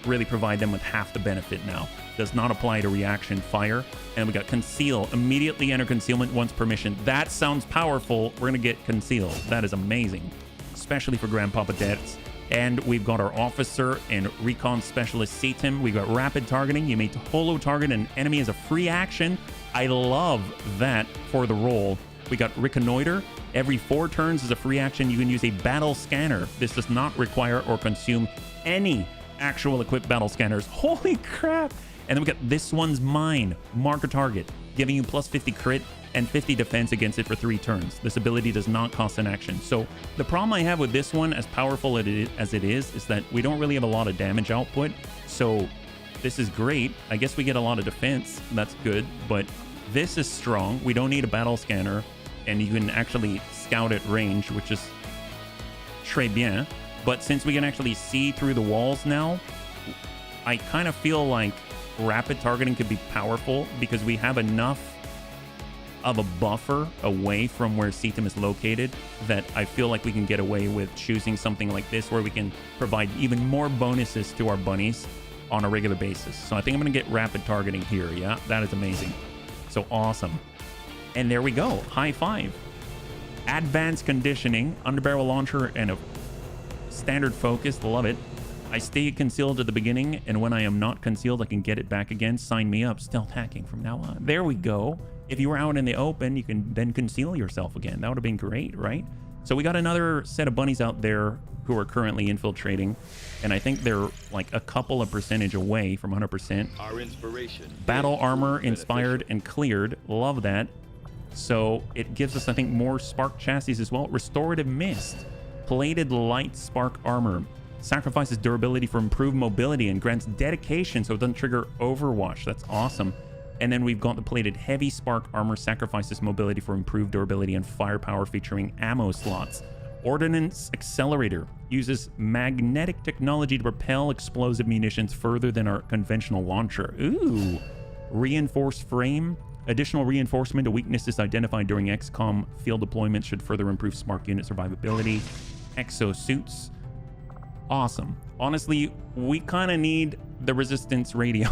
really provide them with half the benefit now. Does not apply to reaction fire. And we got Conceal. Immediately enter concealment once permission. That sounds powerful. We're going to get Conceal. That is amazing, especially for Grandpapa Debts. And we've got our Officer and Recon Specialist CTIM. We've got Rapid Targeting. You may holo target an enemy as a free action. I love that for the role. We got Reconnoiter. Every 4 turns as a free action, you can use a Battle Scanner. This does not require or consume any actual equipped battle scanners. Holy crap. And then we got This One's Mine. Mark a target, giving you plus 50 crit and 50 defense against it for 3 turns. This ability does not cost an action. So the problem I have with this one, as powerful as it is that we don't really have a lot of damage output. So this is great. I guess we get a lot of defense. That's good. But this is strong. We don't need a battle scanner. And you can actually scout at range, which is très bien. But since we can actually see through the walls now, I kind of feel like rapid targeting could be powerful because we have enough of a buffer away from where CTIM is located that I feel like we can get away with choosing something like this where we can provide even more bonuses to our bunnies on a regular basis. So I think I'm going to get rapid targeting here. Yeah, that is amazing. So awesome. And there we go. High five. Advanced conditioning, underbarrel launcher, and a standard focus. Love it. I stay concealed at the beginning, and when I am not concealed, I can get it back again. Sign me up. Stealth hacking from now on. There we go. If you were out in the open, you can then conceal yourself again. That would have been great, right? So we got another set of bunnies out there who are currently infiltrating, and I think they're like a couple of percentage away from 100%. Our inspiration. Battle armor inspired and cleared. Love that. So it gives us, I think, more spark chassis as well. Restorative Mist. Plated light spark armor. Sacrifices durability for improved mobility and grants dedication so it doesn't trigger Overwatch. That's awesome. And then we've got the plated heavy spark armor. Sacrifices mobility for improved durability and firepower featuring ammo slots. Ordnance Accelerator. Uses magnetic technology to propel explosive munitions further than our conventional launcher. Ooh. Reinforced Frame. Additional reinforcement to weaknesses identified during XCOM field deployment should further improve Spark unit survivability. Exosuits. Awesome. Honestly, we kind of need the resistance radio.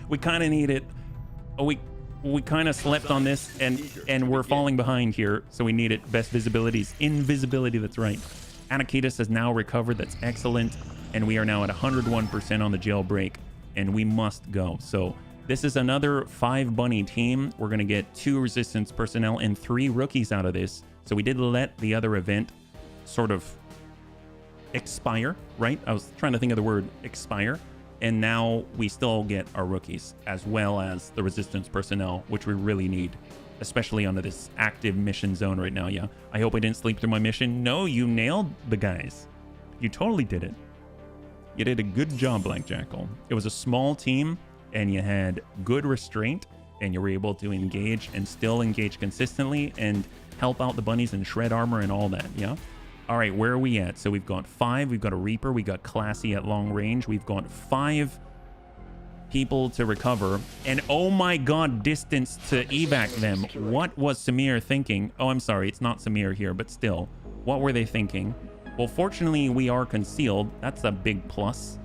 We kind of need it. We kind of slept on this and we're falling behind here, so we need it. Best visibility is invisibility. That's right. Anakitas has now recovered. That's excellent. And we are now at 101% on the jailbreak, and we must go. So this is another 5 bunny team. We're going to get 2 resistance personnel and 3 rookies out of this. So we did let the other event sort of expire, right? I was trying to think of the word expire. And now we still get our rookies as well as the resistance personnel, which we really need, especially under this active mission zone right now. Yeah, I hope I didn't sleep through my mission. No, you nailed the guys. You totally did it. You did a good job, Black Jackal. It was a small team, and you had good restraint, and you were able to engage and still engage consistently and help out the bunnies and shred armor and all that, yeah? All right, where are we at? So we've got 5. We've got a Reaper. We got Classy at long range. We've got 5 people to recover. And oh my god, distance to evac them. What was Samir thinking? Oh, I'm sorry. It's not Samir here, but still. What were they thinking? Well, fortunately, we are concealed. That's a big plus.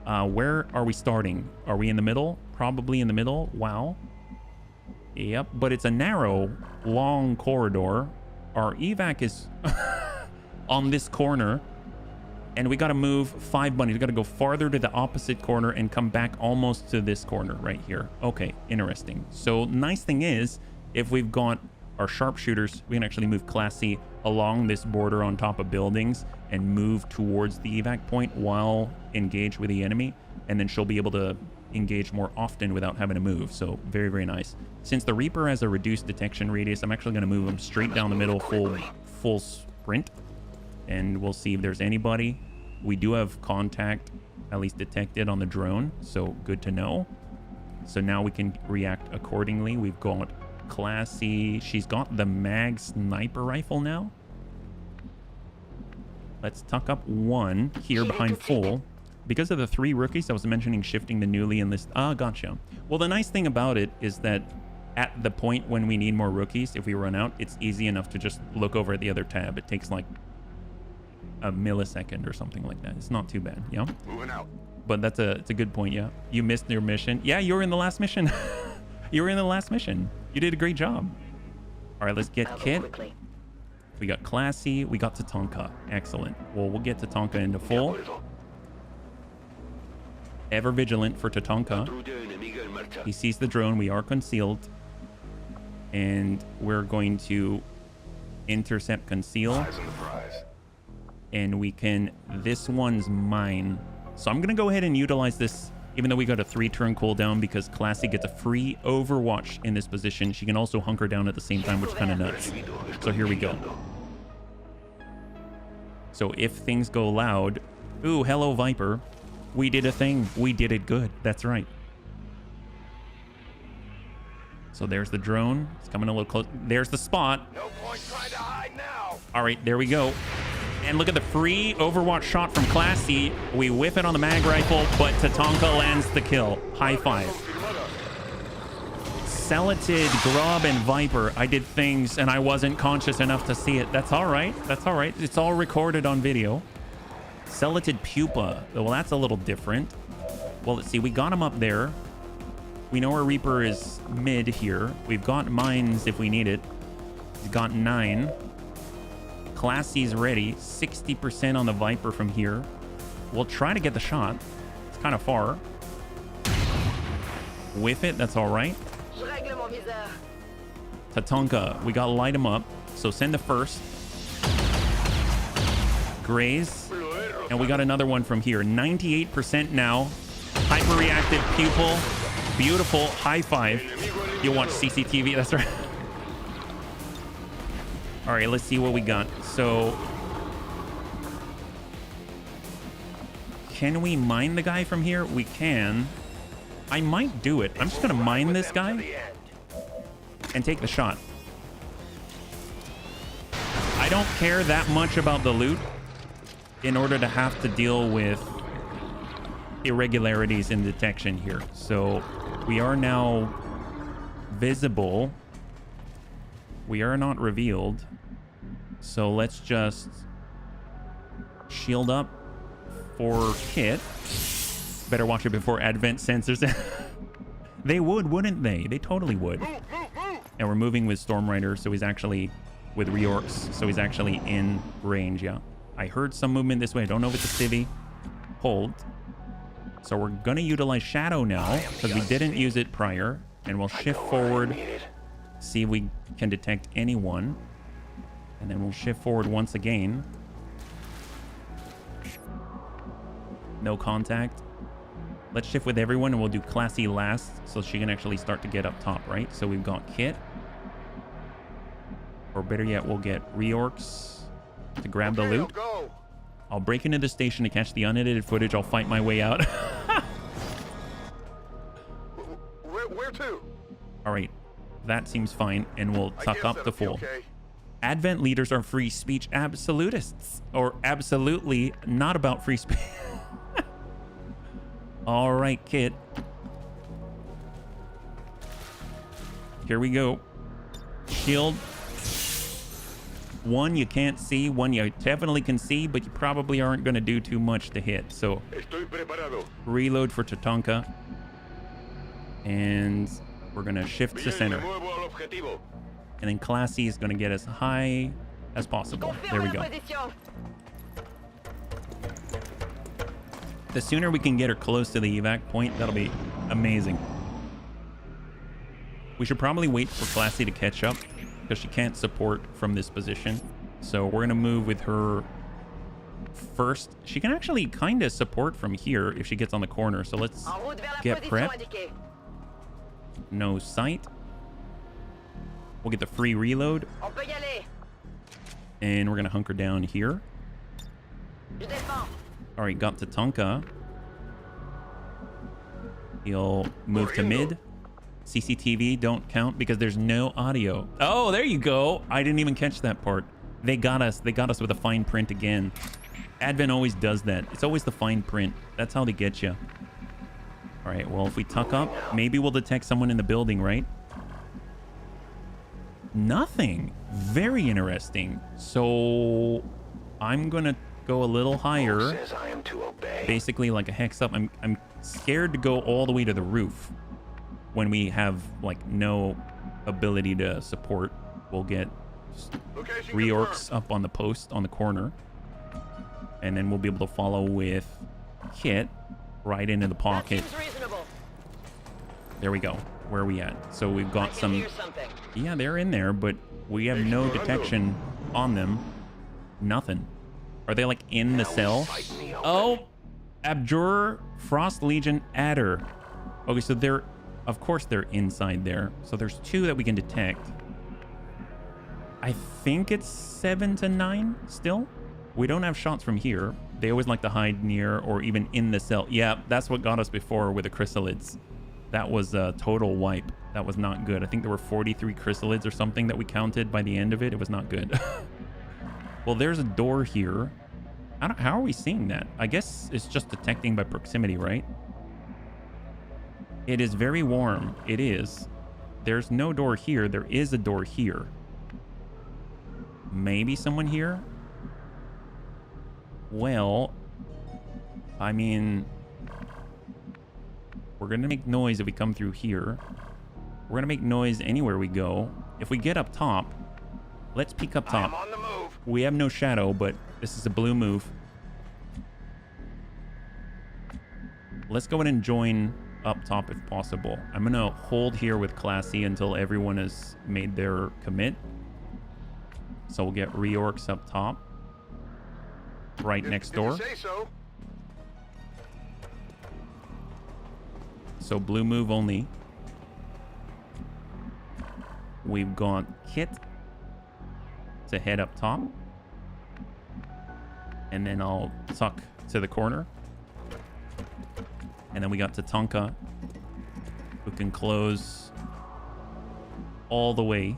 Where are we starting? Are we in the middle? Probably in the middle. Wow. Yep, but it's a narrow, long corridor. Our evac is on this corner, and we got to move 5 bunnies. We got to go farther to the opposite corner and come back almost to this corner right here. Okay, interesting. So nice thing is, if we've got our sharpshooters, we can actually move Classy along this border on top of buildings and move towards the evac point while engaged with the enemy, and then she'll be able to engage more often without having to move. So very, very nice. Since the Reaper has a reduced detection radius, I'm actually going to move him straight down the middle, full sprint, and we'll see if there's anybody. We do have contact, at least detected, on the drone, so good to know. So now we can react accordingly. We've got Classy. She's got the mag sniper rifle now. Let's tuck up 1 here behind full. Because of the 3 rookies I was mentioning, shifting the newly enlisted. Ah, gotcha. Well, the nice thing about it is that at the point when we need more rookies, if we run out, it's easy enough to just look over at the other tab. It takes like a millisecond or something like that. It's not too bad, yeah? Moving out. But it's a good point, yeah. You missed your mission. Yeah, you were in the last mission. You were in the last mission. You did a great job. All right, let's get Kit. We got Classy. We got Tatanka. Excellent. Well, we'll get Tatanka into full. Ever vigilant for Tatanka. He sees the drone. We are concealed. And we're going to intercept conceal. And we can... This one's mine. So I'm going to go ahead and utilize this, even though we got a 3-turn cooldown, because Classy gets a free Overwatch in this position. She can also hunker down at the same time, which is kind of nuts. So here we go. So if things go loud... Ooh, hello, Viper. We did a thing. We did it good. That's right. So there's the drone. It's coming a little close. There's the spot. No point trying to hide now. All right, there we go. And look at the free Overwatch shot from Classy. We whiff it on the mag rifle, but Tatanka lands the kill. High five. Celatid, Grub, and Viper. I did things and I wasn't conscious enough to see it. That's all right. That's all right. It's all recorded on video. Celatid Pupa. Well, that's a little different. Well, let's see. We got him up there. We know our Reaper is mid here. We've got mines if we need it. He's got 9. Classy's ready. 60% on the Viper from here. We'll try to get the shot. It's kind of far. Whiff it. That's all right. Tatanka. We got to light him up. So send the first. Graze. And we got another one from here. 98% now. Hyper-reactive pupil. Beautiful. High five. You watch CCTV. That's right. All right, let's see what we got. So, can we mine the guy from here? We can. I might do it. I'm just going to mine this guy and take the shot. I don't care that much about the loot in order to have to deal with irregularities in detection here. So we are now visible. We are not revealed. So let's just shield up for Kit. Better watch it before advent sensors. They would, wouldn't they? They totally would. And we're moving with Storm Rider, so he's actually with reorcs, so he's actually in range, yeah. I heard some movement this way. I don't know if it's a civvy. Hold. So we're going to utilize Shadow now, because we didn't use it prior. And we'll shift forward, see if we can detect anyone. And then we'll shift forward once again. No contact. Let's shift with everyone, and we'll do Classy last, so she can actually start to get up top, right? So we've got Kit. Or better yet, we'll get reorcs to grab the loot. I'll break into the station to catch the unedited footage. I'll fight my way out. Where to? All right. That seems fine. And we'll tuck up the full. Okay. Advent leaders are free speech absolutists. Or absolutely not about free speech. All right, Kit. Here we go. Shield. One you can't see, one you definitely can see, but you probably aren't going to do too much to hit. So Estoy preparado. reload for Tatanka. And we're going to shift to Bien, center. me muevo al objetivo. And then Classy is going to get as high as possible. There we go. The sooner we can get her close to the evac point, that'll be amazing. We should probably wait for Classy to catch up because she can't support from this position. So we're going to move with her first. She can actually kind of support from here if she gets on the corner. So let's get prepped. No sight. We'll get the free reload. And we're going to hunker down here. All right, got Tatanka. He'll move to mid. CCTV don't count because there's no audio. Oh, there you go. I didn't even catch that part. They got us. They got us with a fine print again. Advent always does that. It's always the fine print. That's how they get you. All right, well, if we tuck up, maybe we'll detect someone in the building, right? Nothing. Very interesting. So I'm going to go a little higher. Says I am to obey. Basically like a hex up. I'm scared to go all the way to the roof when we have like no ability to support. We'll get reorcs up on the post on the corner, and then we'll be able to follow with Kit right into the pocket. There we go. Where are we at? So we've got some. Yeah, they're in there, but we have no detection on them. Nothing. Are they like in the cell? Oh, Abjur, Frost Legion, Adder. Okay, so they're, of course they're inside there. So there's two that we can detect. I think it's 7 to 9 still. We don't have shots from here. They always like to hide near or even in the cell. Yeah, that's what got us before with the chrysalids. That was a total wipe. That was not good. I think there were 43 chrysalids or something that we counted by the end of it. It was not good. Well, there's a door here. How are we seeing that? I guess it's just detecting by proximity, right? It is very warm. It is. There's no door here. There is a door here. Maybe someone here? Well, I mean, we're going to make noise if we come through here. We're going to make noise anywhere we go. If we get up top, let's peek up top. I'm on the move. We have no shadow, but this is a blue move. Let's go in and join up top if possible. I'm going to hold here with Classy until everyone has made their commit. So we'll get reorcs up top. Right next door. So blue move only. We've got Kit to head up top. And then I'll tuck to the corner. And then we got Tatanka, who can close all the way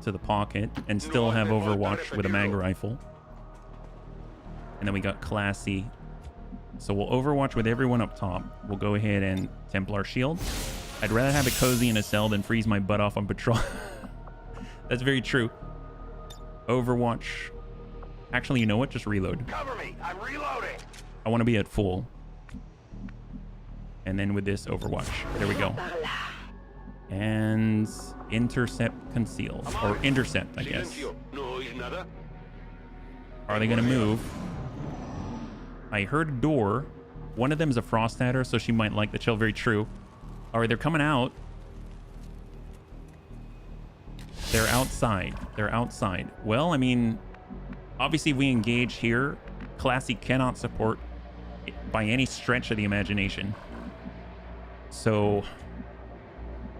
to the pocket and still have Overwatch with a mag rifle. And then we got Classy. So we'll Overwatch with everyone up top. We'll go ahead and Templar Shield. I'd rather have it cozy in a cell than freeze my butt off on patrol. That's very true. Overwatch. Actually, you know what? Just reload. Cover me. I'm reloading. I want to be at full. And then with this, Overwatch. There we go. And intercept, conceal. Or intercept, I guess. Are they going to move? I heard a door. One of them is a Frost Adder, so she might like the chill. Very true. All right, they're coming out. They're outside. They're outside. Well, I mean, obviously if we engage here, Classy cannot support by any stretch of the imagination. So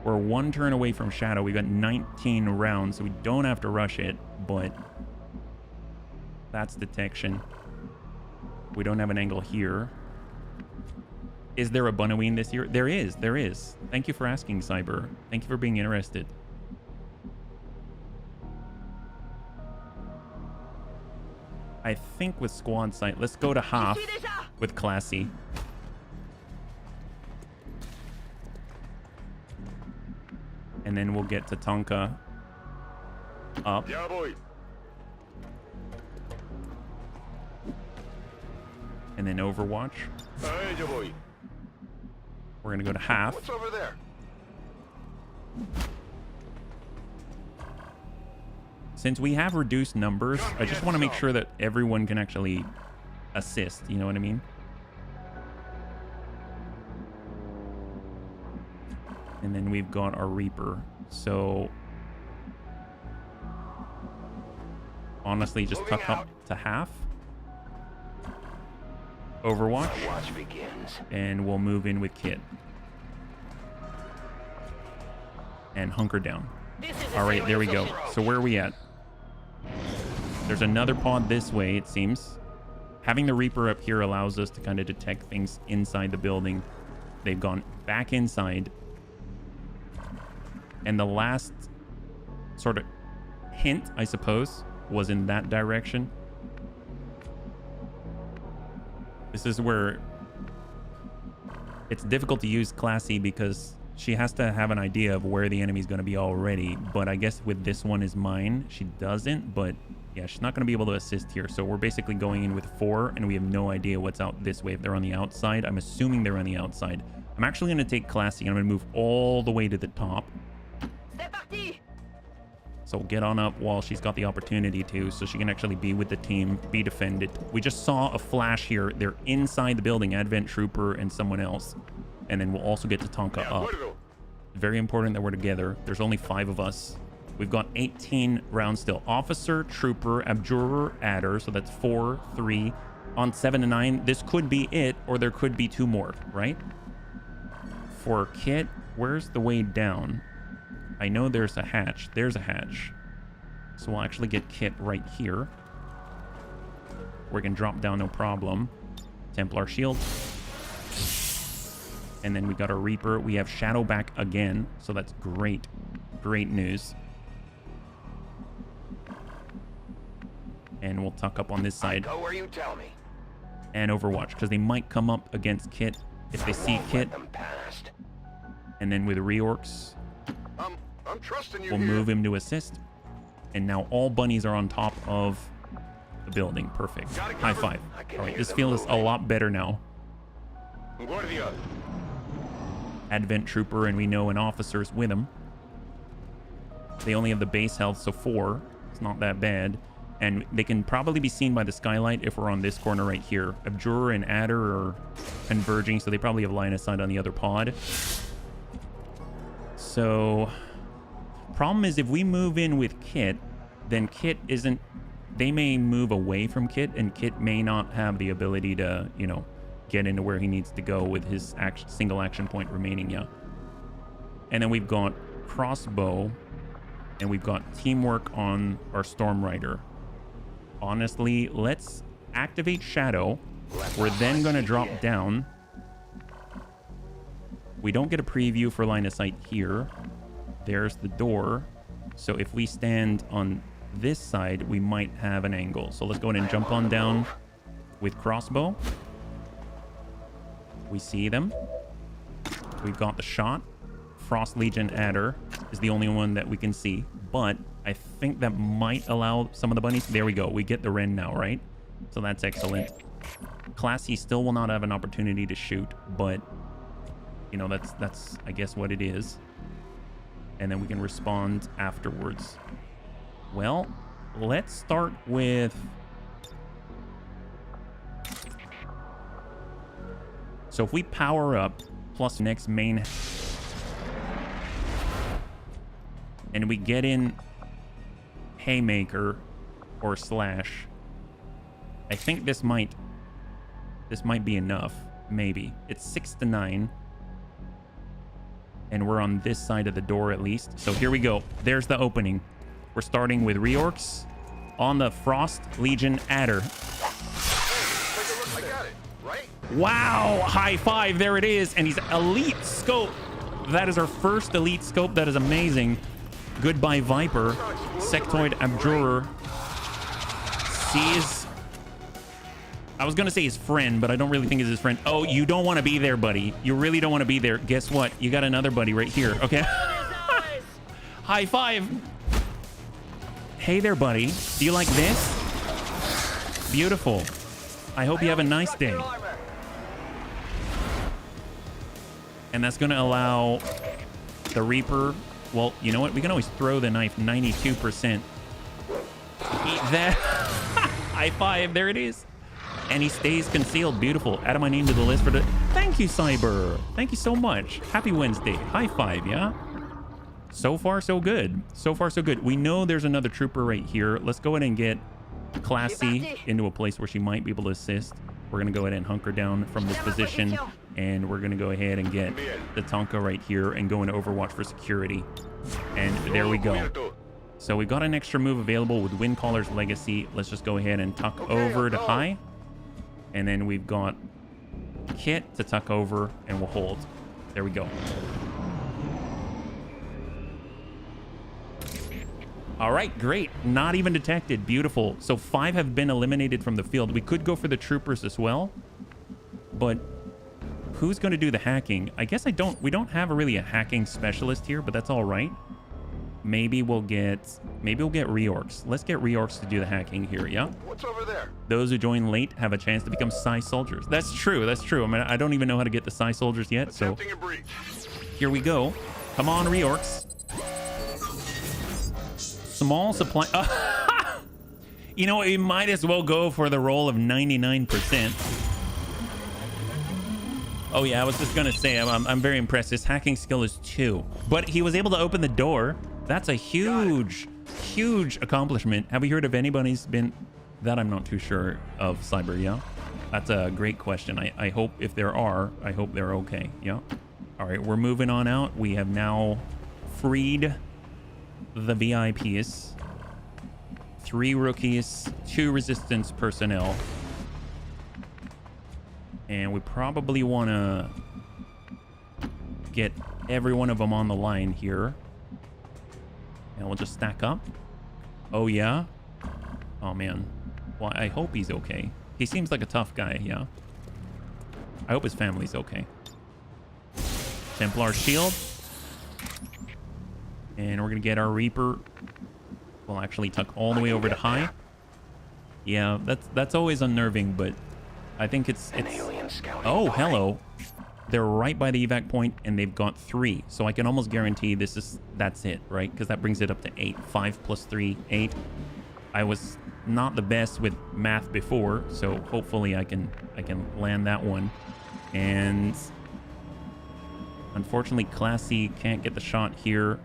we're one turn away from Shadow. We got 19 rounds, so we don't have to rush it, but that's detection. We don't have an angle here. Is there a Bunaween this year? There is. There is. Thank you for asking, Cyber. Thank you for being interested. I think with squad sight, let's go to half with Classy. And then we'll get to Tonka up. Yeah, boy. And then Overwatch. Hey, yeah, boy. We're going to go to half. What's over there? Since we have reduced numbers, I just want to make sure that everyone can actually assist. You know what I mean? And then we've got our Reaper. So honestly, just tuck up to half. Overwatch. Watch begins. And we'll move in with Kit. And hunker down. All right, there we go. So where are we at? There's another pod this way, it seems. Having the Reaper up here allows us to kind of detect things inside the building. They've gone back inside. And the last sort of hint, I suppose, was in that direction. This is where it's difficult to use Classy because she has to have an idea of where the enemy's going to be already. But I guess with this one is mine, she doesn't. But yeah, she's not going to be able to assist here. So we're basically going in with 4, and we have no idea what's out this way. If they're on the outside, I'm assuming they're on the outside. I'm actually going to take Classy, and I'm going to move all the way to the top. So get on up while she's got the opportunity to, so she can actually be with the team, be defended. We just saw a flash here. They're inside the building, Advent Trooper and someone else. And then we'll also get to Tonka up. Very important that we're together. There's only 5 of us. We've got 18 rounds still. Officer, Trooper, Abjurer, Adder. So that's 4, 3. On 7 and 9, this could be it, or there could be 2 more, right? For Kit, where's the way down? I know there's a hatch. There's a hatch. So we'll actually get Kit right here. We can drop down, no problem. Templar shield. And then we got a Reaper. We have Shadow back again. So that's great. Great news. And we'll tuck up on this side. Go where you tell me. And Overwatch, because they might come up against Kit if they see Kit. And then with Reorcs, I'm trusting you. we'll move him to assist. And now all bunnies are on top of the building. Perfect. High five. All right, this feels a lot better now. Advent Trooper, and we know an officer's with him. They only have the base health, so 4. It's not that bad. And they can probably be seen by the skylight if we're on this corner right here. Abjurer and Adder are converging, so they probably have line of sight on the other pod. So, problem is if we move in with Kit, then Kit isn't... They may move away from Kit, and Kit may not have the ability to, you know, get into where he needs to go with his single action point remaining, yeah. And then we've got Crossbow, and we've got Teamwork on our Storm Rider. Honestly, let's activate Shadow. We're then going to drop down. We don't get a preview for line of sight here. There's the door. So if we stand on this side, we might have an angle. So let's go ahead and jump on down with Crossbow. We see them. We've got the shot. Frost Legion Adder is the only one that we can see, but I think that might allow some of the bunnies. There we go. We get the Ren now, right? So that's excellent. Classy still will not have an opportunity to shoot, but you know, that's I guess what it is. And then we can respond afterwards. Well, let's start with... So if we power up plus next main... and we get in Haymaker or Slash, I think this might be enough. Maybe. It's 6 to 9. And we're on this side of the door at least. So here we go. There's the opening. We're starting with Reorcs on the Frost Legion Adder. I got it, right? Wow, high five, there it is. And he's elite scope. That is our first elite scope. That is amazing. Goodbye, Viper. Sectoid Abjurer sees... I was going to say his friend, but I don't really think it's his friend. Oh, you don't want to be there, buddy. You really don't want to be there. Guess what? You got another buddy right here, okay? High five. Hey there, buddy. Do you like this? Beautiful. I hope you have a nice day. And that's going to allow the Reaper... Well, you know what? We can always throw the knife 92%. Eat that. High five. There it is. And he stays concealed. Beautiful. Add my name to the list for the... Thank you, Cyber. Thank you so much. Happy Wednesday. High five, yeah? So far, so good. So far, so good. We know there's another trooper right here. Let's go ahead and get Classy into a place where she might be able to assist. We're going to go ahead and hunker down from this position. And we're going to go ahead and get the Tonka right here and go into Overwatch for security. And there we go. So we've got an extra move available with Windcaller's Legacy. Let's just go ahead and tuck over to high. And then we've got Kit to tuck over and we'll hold. There we go. All right, great. Not even detected. Beautiful. So 5 have been eliminated from the field. We could go for the troopers as well. But who's going to do the hacking? I guess we don't have really a hacking specialist here, but that's all right. Maybe we'll get Reorcs. Let's get Reorcs to do the hacking here, yeah? What's over there? Those who join late have a chance to become Psy soldiers. That's true, that's true. I mean, I don't even know how to get the Psy soldiers yet, so here we go. Come on, Reorcs. Small supply... You know, we might as well go for the roll of 99%. Oh yeah, I was just gonna say, I'm very impressed. His hacking skill is 2, but he was able to open the door. That's a huge accomplishment. Have we heard of anybody's been... That I'm not too sure of, Cyber, yeah? That's a great question. I hope if there are, I hope they're okay, yeah? All right, we're moving on out. We have now freed the VIPs. 3 rookies, 2 resistance personnel. And we probably want to get every one of them on the line here. And we'll just stack up. Oh, yeah? Oh, man. Well, I hope he's okay. He seems like a tough guy, yeah? I hope his family's okay. Templar shield. And we're going to get our Reaper. We'll actually tuck all the way over to high. Yeah, that's always unnerving, but I think it's... Oh, hello. They're right by the evac point, and they've got 3. So I can almost guarantee that's it, right? Because that brings it up to 8. 5 plus 3, 8. I was not the best with math before, so hopefully I can land that one. And unfortunately, Classy can't get the shot here.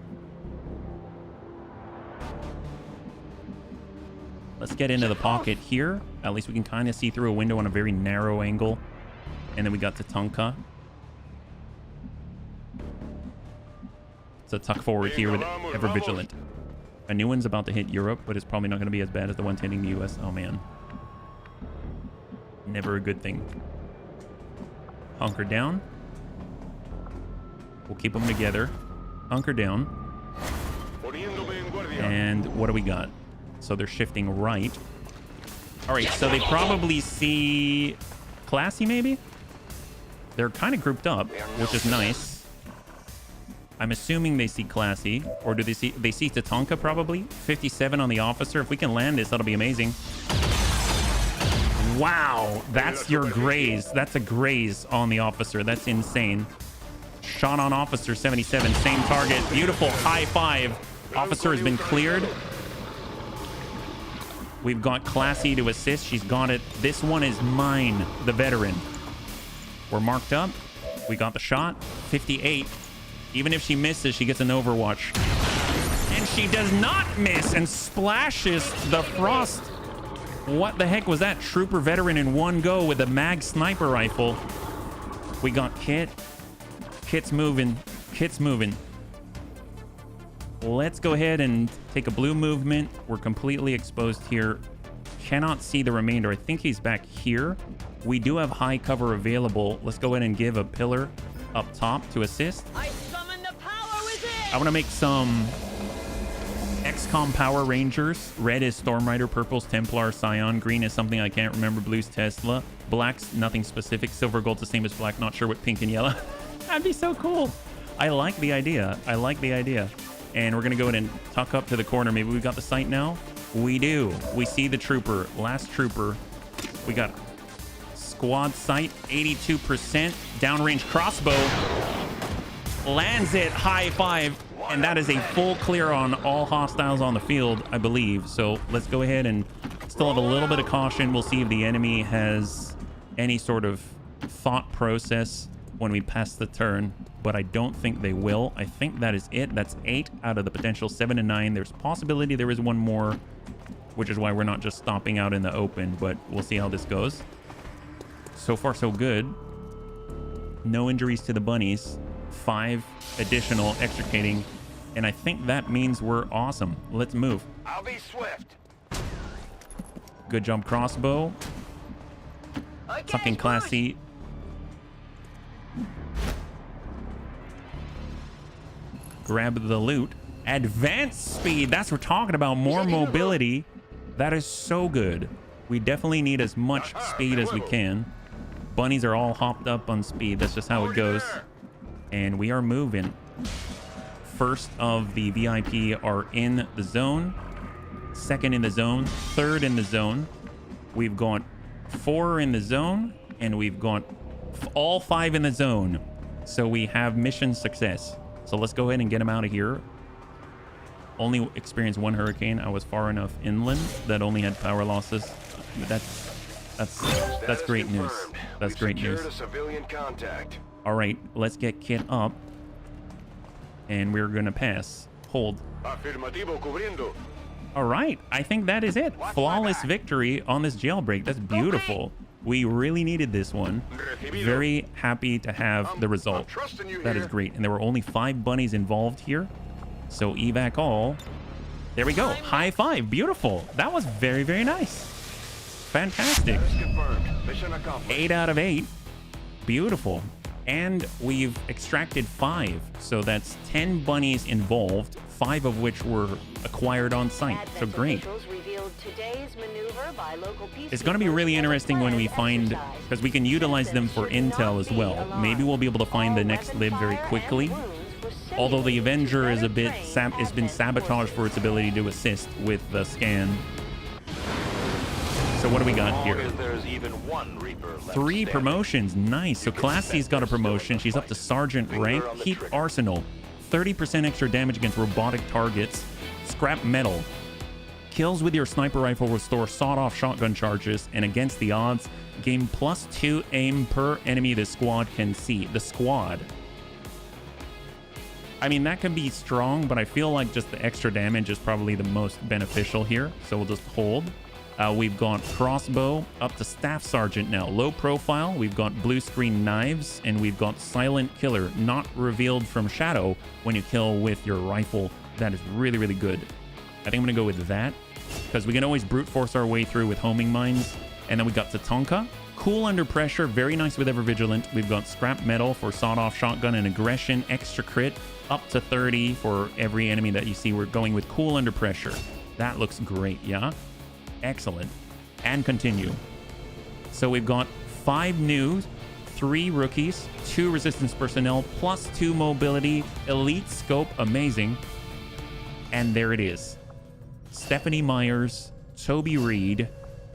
Let's get into the pocket here. At least we can kind of see through a window on a very narrow angle. And then we got Tatanka. So tuck forward here with Ever Vigilant. A new one's about to hit Europe, but it's probably not going to be as bad as the ones hitting the US. Oh, man. Never a good thing. Hunker down. We'll keep them together. Hunker down. And what do we got? So they're shifting right. All right, so they probably see Classy, maybe? They're kind of grouped up, which is nice. I'm assuming they see Classy, or do they see Tatanka probably? 57 on the officer. If we can land this, that'll be amazing. Wow, that's your graze. That's a graze on the officer. That's insane. Shot on officer 77, same target. Beautiful, high 5. Officer has been cleared. We've got Classy to assist. She's got it. This one is mine, the veteran. We're marked up. We got the shot. 58. Even if she misses, she gets an Overwatch. And she does not miss and splashes the Frost. What the heck was that? Trooper veteran in one go with a mag sniper rifle. We got Kit. Kit's moving. Kit's moving. Let's go ahead and take a blue movement. We're completely exposed here. cannot see the remainder. I think he's back here. We do have high cover available. Let's go ahead and give a pillar up top to assist. I summon the power within. I want to make some XCOM Power Rangers. Red is Storm Rider, purple's Templar, Scion, green is something I can't remember, blue's Tesla, black's nothing specific, silver gold's the same as black, not sure what pink and yellow. That'd be so cool. I like the idea. I like the idea. And we're going to go in and tuck up to the corner. Maybe we've got the sight now. We do. We see the trooper. Last trooper. We got squad sight, 82%. Downrange crossbow. Lands it. High five. And that is a full clear on all hostiles on the field, I believe. So let's go ahead and still have a little bit of caution. We'll see if the enemy has any sort of thought process when we pass the turn, but I don't think they will. I think that is it. That's 8 out of the potential 7 and 9. There's possibility there is one more, which is why we're not just stopping out in the open, but we'll see how this goes. So far, so good. No injuries to the bunnies. 5 additional extricating, and I think that means we're awesome. Let's move. I'll be swift. Good job, crossbow. Okay, Fucking classy. Grab the loot. Advanced speed. That's what we're talking about. More mobility. That is so good. We definitely need as much speed as we can. Bunnies are all hopped up on speed. That's just how it goes. And we are moving. First of the VIP are in the zone. Second in the zone. Third in the zone. We've got 4 in the zone. And we've got all 5 in the zone. So we have mission success. So let's go ahead and get them out of here. Only experienced 1 hurricane. I was far enough inland that only had power losses. That's great news. That's great news. Civilian contact. All right, let's get Kit up. And we're going to pass. Hold. Afirmativo cubriendo. All right, I think that is it. Flawless victory on this jailbreak. That's beautiful. We really needed this one. Very happy to have the result. That is great. And there were only 5 bunnies involved here. So evac all. There we go. High five. Beautiful. That was very, very nice. Fantastic. 8 out of 8. Beautiful. And we've extracted 5. So that's 10 bunnies involved, 5 of which were acquired on site. So great. It's going to be really interesting when we find, because we can utilize them for intel as well. Maybe we'll be able to find the next lib very quickly. Although the Avenger is a bit has been sabotaged for its ability to assist with the scan. So what do we got here? 3 promotions. Nice. So Classy's got a promotion. She's up to Sergeant rank. Heat Arsenal. 30% extra damage against robotic targets. Scrap Metal. Kills with your sniper rifle restore sawed-off shotgun charges, and against the odds, gain +2 aim per enemy the squad can see. The squad. I mean, that can be strong, but I feel like just the extra damage is probably the most beneficial here. So we'll just hold. We've got crossbow up to Staff Sergeant now. Low profile. We've got blue screen knives, and we've got silent killer, not revealed from shadow when you kill with your rifle. That is really, really good. I think I'm going to go with that because we can always brute force our way through with homing mines. And then we got Tatanka. Cool under pressure. Very nice with Ever Vigilant. We've got Scrap Metal for sawed-off shotgun and aggression. Extra crit up to 30 for every enemy that you see. We're going with cool under pressure. That looks great, yeah? Excellent. And continue. So we've got 5 new, 3 rookies, 2 resistance personnel, +2 mobility, elite scope, amazing. And there it is. Stephanie Myers, Toby Reed,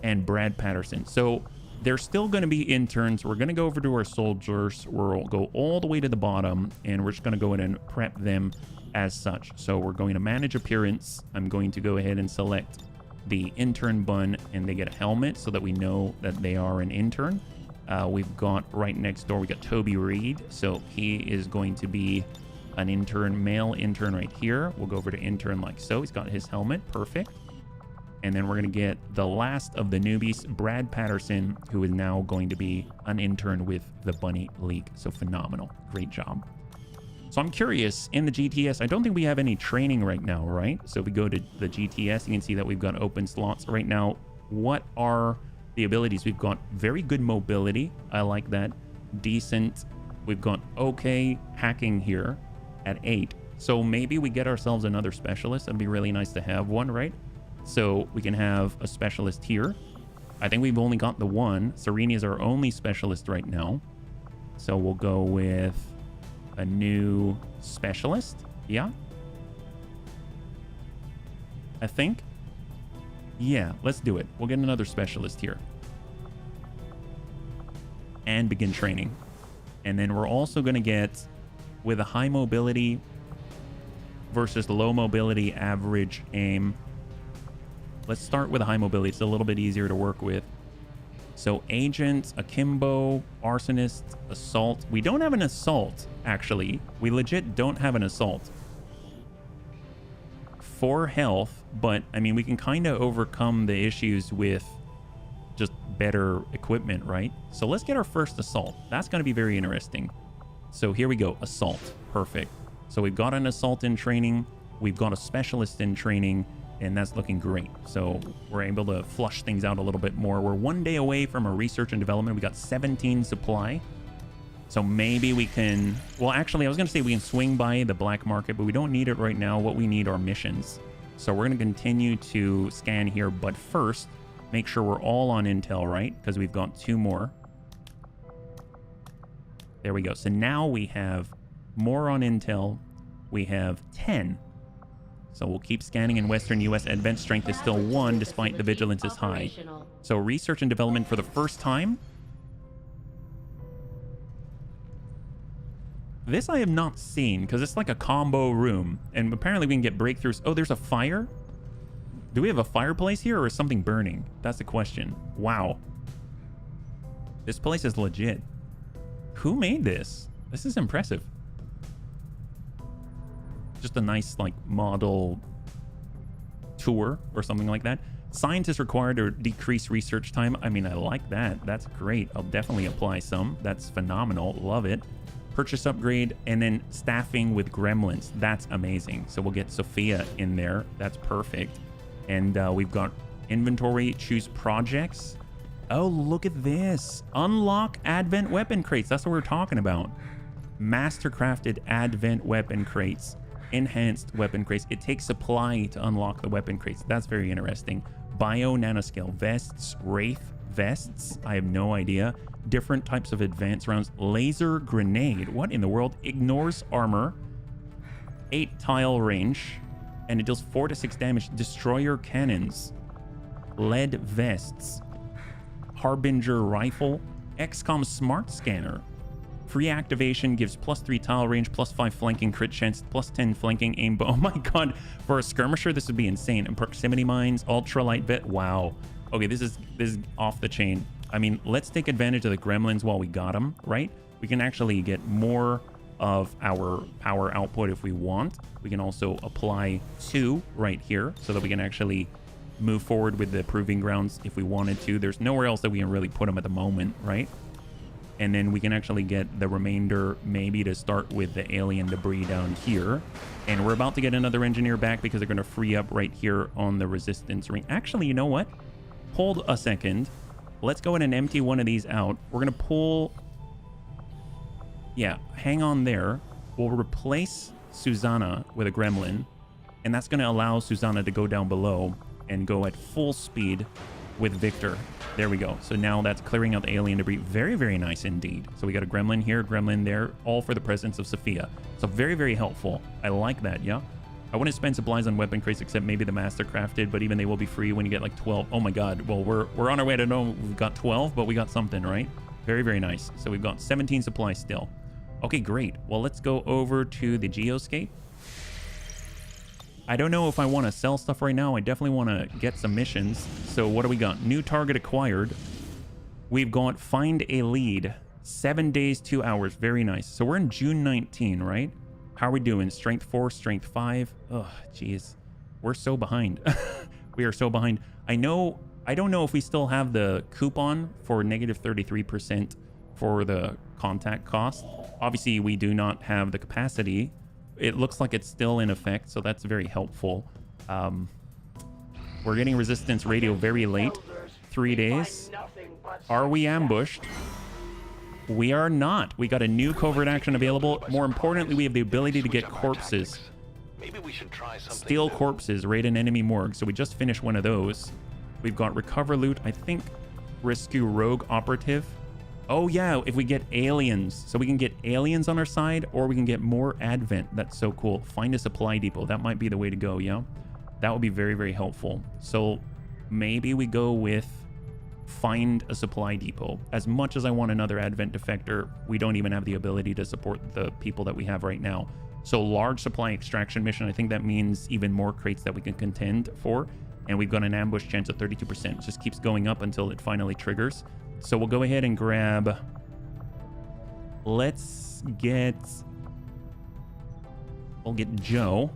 and Brad Patterson. So they're still going to be interns. We're going to go over to our soldiers. We'll go all the way to the bottom, and we're just going to go in and prep them as such. So we're going to manage appearance. I'm going to go ahead and select the intern bun, and they get a helmet so that we know that they are an intern. We've got right next door, we got Toby Reed. So he is going to be an intern, male intern right here. We'll go over to intern like so. He's got his helmet. Perfect. And then we're going to get the last of the newbies, Brad Patterson, who is now going to be an intern with the Bunny League. So phenomenal. Great job. So I'm curious, in the GTS, I don't think we have any training right now, right? So if we go to the GTS, you can see that we've got open slots. Right now, what are the abilities? We've got very good mobility. I like that. Decent. We've got okay hacking here at 8. So maybe we get ourselves another specialist. That'd be really nice to have one, right? So we can have a specialist here. I think we've only got the one. Serene is our only specialist right now. So we'll go with a new specialist. Yeah. I think. Yeah, let's do it. We'll get another specialist here. And begin training. And then we're also going to get, with a high mobility versus low mobility average aim. Let's start with a high mobility. It's a little bit easier to work with. So agent, akimbo, arsonist, assault. We don't have an assault, actually. We legit don't have an assault. 4 health, but I mean, we can kind of overcome the issues with just better equipment, right? So let's get our first assault. That's going to be very interesting. So here we go, assault. Perfect. So we've got an assault in training. We've got a specialist in training, and that's looking great. So we're able to flush things out a little bit more. We're 1 day away from our research and development. We got 17 supply. So maybe we can, well, actually, I was going to say we can swing by the black market, but we don't need it right now. What we need are missions. So we're going to continue to scan here, but first, make sure we're all on intel, right? Because we've got 2 more. There we go. So now we have more on intel. We have 10. So we'll keep scanning in Western U.S. Advanced strength is still 1, despite the vigilance is high. So research and development for the first time. This I have not seen, because it's like a combo room. And apparently we can get breakthroughs. Oh, there's a fire? Do we have a fireplace here, or is something burning? That's the question. Wow. This place is legit. Who made this? This is impressive. Just a nice, like, model tour or something like that. Scientists required to decrease research time. I mean, I like that. That's great. I'll definitely apply some. That's phenomenal. Love it. Purchase upgrade, and then staffing with gremlins. That's amazing. So we'll get Sophia in there. That's perfect. And we've got inventory, choose projects. Oh, look at this. Unlock advent weapon crates. That's what we're talking about. Mastercrafted advent weapon crates. Enhanced weapon crates. It takes supply to unlock the weapon crates. That's very interesting. Bio nanoscale vests, wraith vests. I have no idea. Different types of advanced rounds. Laser grenade. What in the world? Ignores armor. 8 tile range. And it deals 4 to 6 damage. Destroyer cannons. Lead vests. Harbinger rifle. XCOM smart scanner. Free activation gives +3 tile range, +5 flanking crit chance, +10 flanking aim. Oh my god, for a skirmisher, this would be insane. And proximity mines, ultralight vet. Wow. Okay, this is off the chain. I mean, let's take advantage of the gremlins while we got them, right? We can actually get more of our power output if we want. We can also apply 2 right here so that we can actually move forward with the proving grounds if we wanted to. There's nowhere else that we can really put them at the moment, right? And then we can actually get the remainder maybe to start with the alien debris down here. And we're about to get another engineer back because they're going to free up right here on the resistance ring. Actually, you know what? Hold a second. Let's go ahead and empty one of these out. We're going to pull... Yeah, hang on there. We'll replace Susanna with a gremlin. And that's going to allow Susanna to go down below and go at full speed with Victor. There we go. So now that's clearing out the alien debris. Very, very nice indeed. So we got a gremlin here, gremlin there, all for the presence of Sophia. So very, very helpful. I like that, yeah? I wouldn't spend supplies on weapon crates except maybe the Mastercrafted, but even they will be free when you get like 12. Oh my god. Well, we're on our way to know we've got 12, but we got something, right? Very, very nice. So we've got 17 supplies still. Okay, great. Well, let's go over to the geoscape. I don't know if I want to sell stuff right now. I definitely want to get some missions. So what do we got? New target acquired. We've got find a lead. 7 days, 2 hours. Very nice. So we're in June 19, right? How are we doing? Strength 4, strength 5. Oh, jeez. We're so behind. We are so behind. I don't know if we still have the coupon for negative 33% for the contact cost. Obviously, we do not have the capacity. It looks like it's still in effect, so that's very helpful. We're getting resistance radio very late. 3 days. Are we ambushed? We are not. We got a new covert action available. More importantly, we have the ability to get corpses. Maybe we should try something Steal new. corpses, raid an enemy morgue. So we just finished one of those. We've got recover loot. I think rescue rogue operative. Oh yeah, if we get aliens. So we can get aliens on our side, or we can get more advent. That's so cool. Find a supply depot. That might be the way to go, yeah? That would be very, very helpful. So maybe we go with find a supply depot. As much as I want another advent defector, we don't even have the ability to support the people that we have right now. So large supply extraction mission, I think that means even more crates that we can contend for. And we've got an ambush chance of 32%. It just keeps going up until it finally triggers. So we'll go ahead and grab... Let's get... We'll get Joe.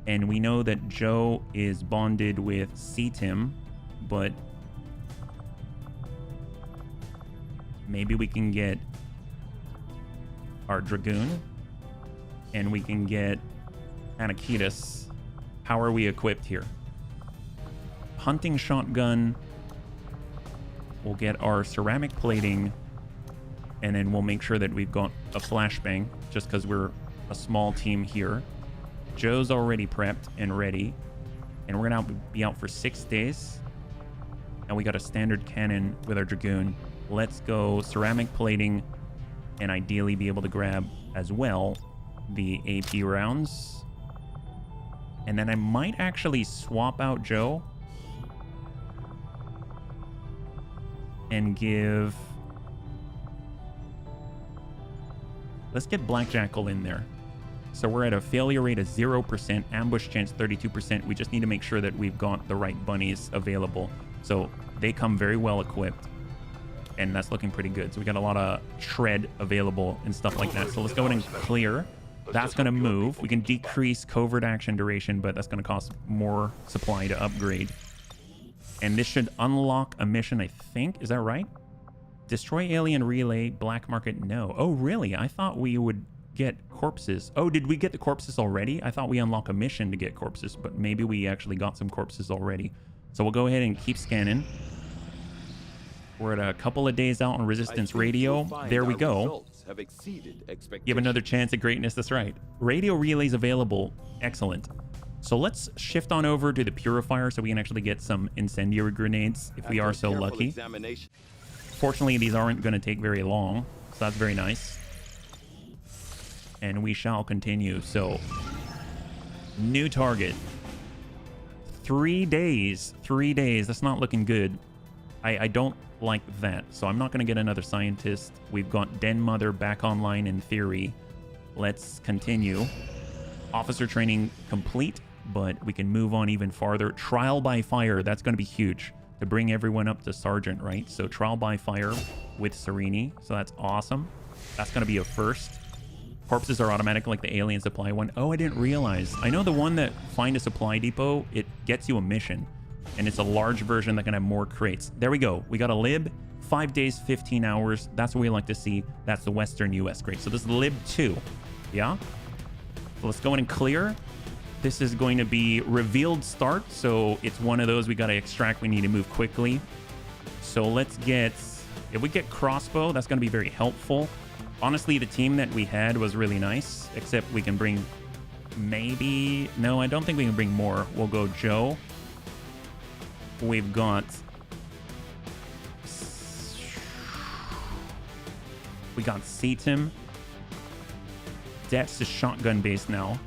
And we know that Joe is bonded with C-Tim, but maybe we can get our Dragoon, and we can get Anakitas. How are we equipped here? Hunting shotgun. We'll get our ceramic plating, and then we'll make sure that we've got a flashbang, just because we're a small team here. Joe's already prepped and ready, and we're gonna be out for 6 days. And we got a standard cannon with our Dragoon. Let's go ceramic plating, and ideally be able to grab as well the AP rounds. And then I might actually swap out Joe and give... Let's get Black Jackal in there. So we're at a failure rate of 0%, ambush chance 32%. We just need to make sure that we've got the right bunnies available. So they come very well equipped, and that's looking pretty good. So we got a lot of shred available and stuff like that. So let's go ahead and clear. That's going to move. We can decrease covert action duration, but that's going to cost more supply to upgrade. And this should unlock a mission, I think. Is that right? Destroy alien relay, black market, no. Oh, really? I thought we would get corpses. Oh, did we get the corpses already? I thought we unlock a mission to get corpses, but maybe we actually got some corpses already. So we'll go ahead and keep scanning. We're at a couple of days out on resistance radio. There we go. You have another chance at greatness. That's right. Radio relays available. Excellent. So let's shift on over to the purifier so we can actually get some incendiary grenades if we are so lucky. Fortunately, these aren't going to take very long, so that's very nice. And we shall continue. So, new target. 3 days. 3 days. That's not looking good. I don't like that. So I'm not going to get another scientist. We've got Den Mother back online in theory. Let's continue. Officer training complete, but we can move on even farther. Trial by fire. That's going to be huge to bring everyone up to sergeant, right? So trial by fire with Serini. So that's awesome. That's going to be a first. Corpses are automatic like the alien supply one. Oh, I didn't realize. I know the one that find a supply depot, it gets you a mission. And it's a large version that can have more crates. There we go. We got a lib. 5 days, 15 hours. That's what we like to see. That's the Western US crate. So this is lib 2. Yeah? So let's go in and clear. This is going to be revealed start. So it's one of those we got to extract. We need to move quickly. So let's get... If we get crossbow, that's going to be very helpful. Honestly, the team that we had was really nice. Except we can bring... Maybe... No, I don't think we can bring more. We'll go Joe. We've got... We got C-Tim. That's the shotgun base now.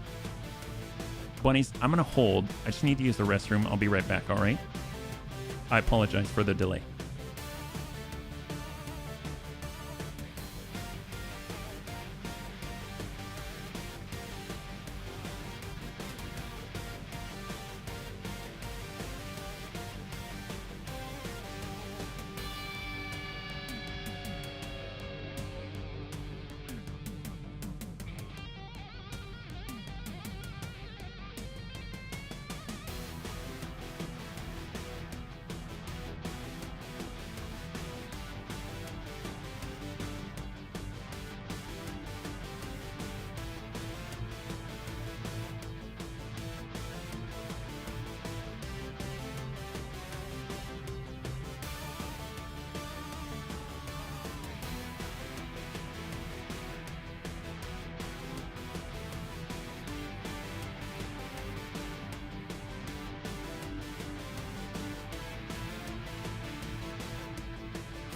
Bunnies, I'm going to hold. I just need to use the restroom. I'll be right back, all right? I apologize for the delay.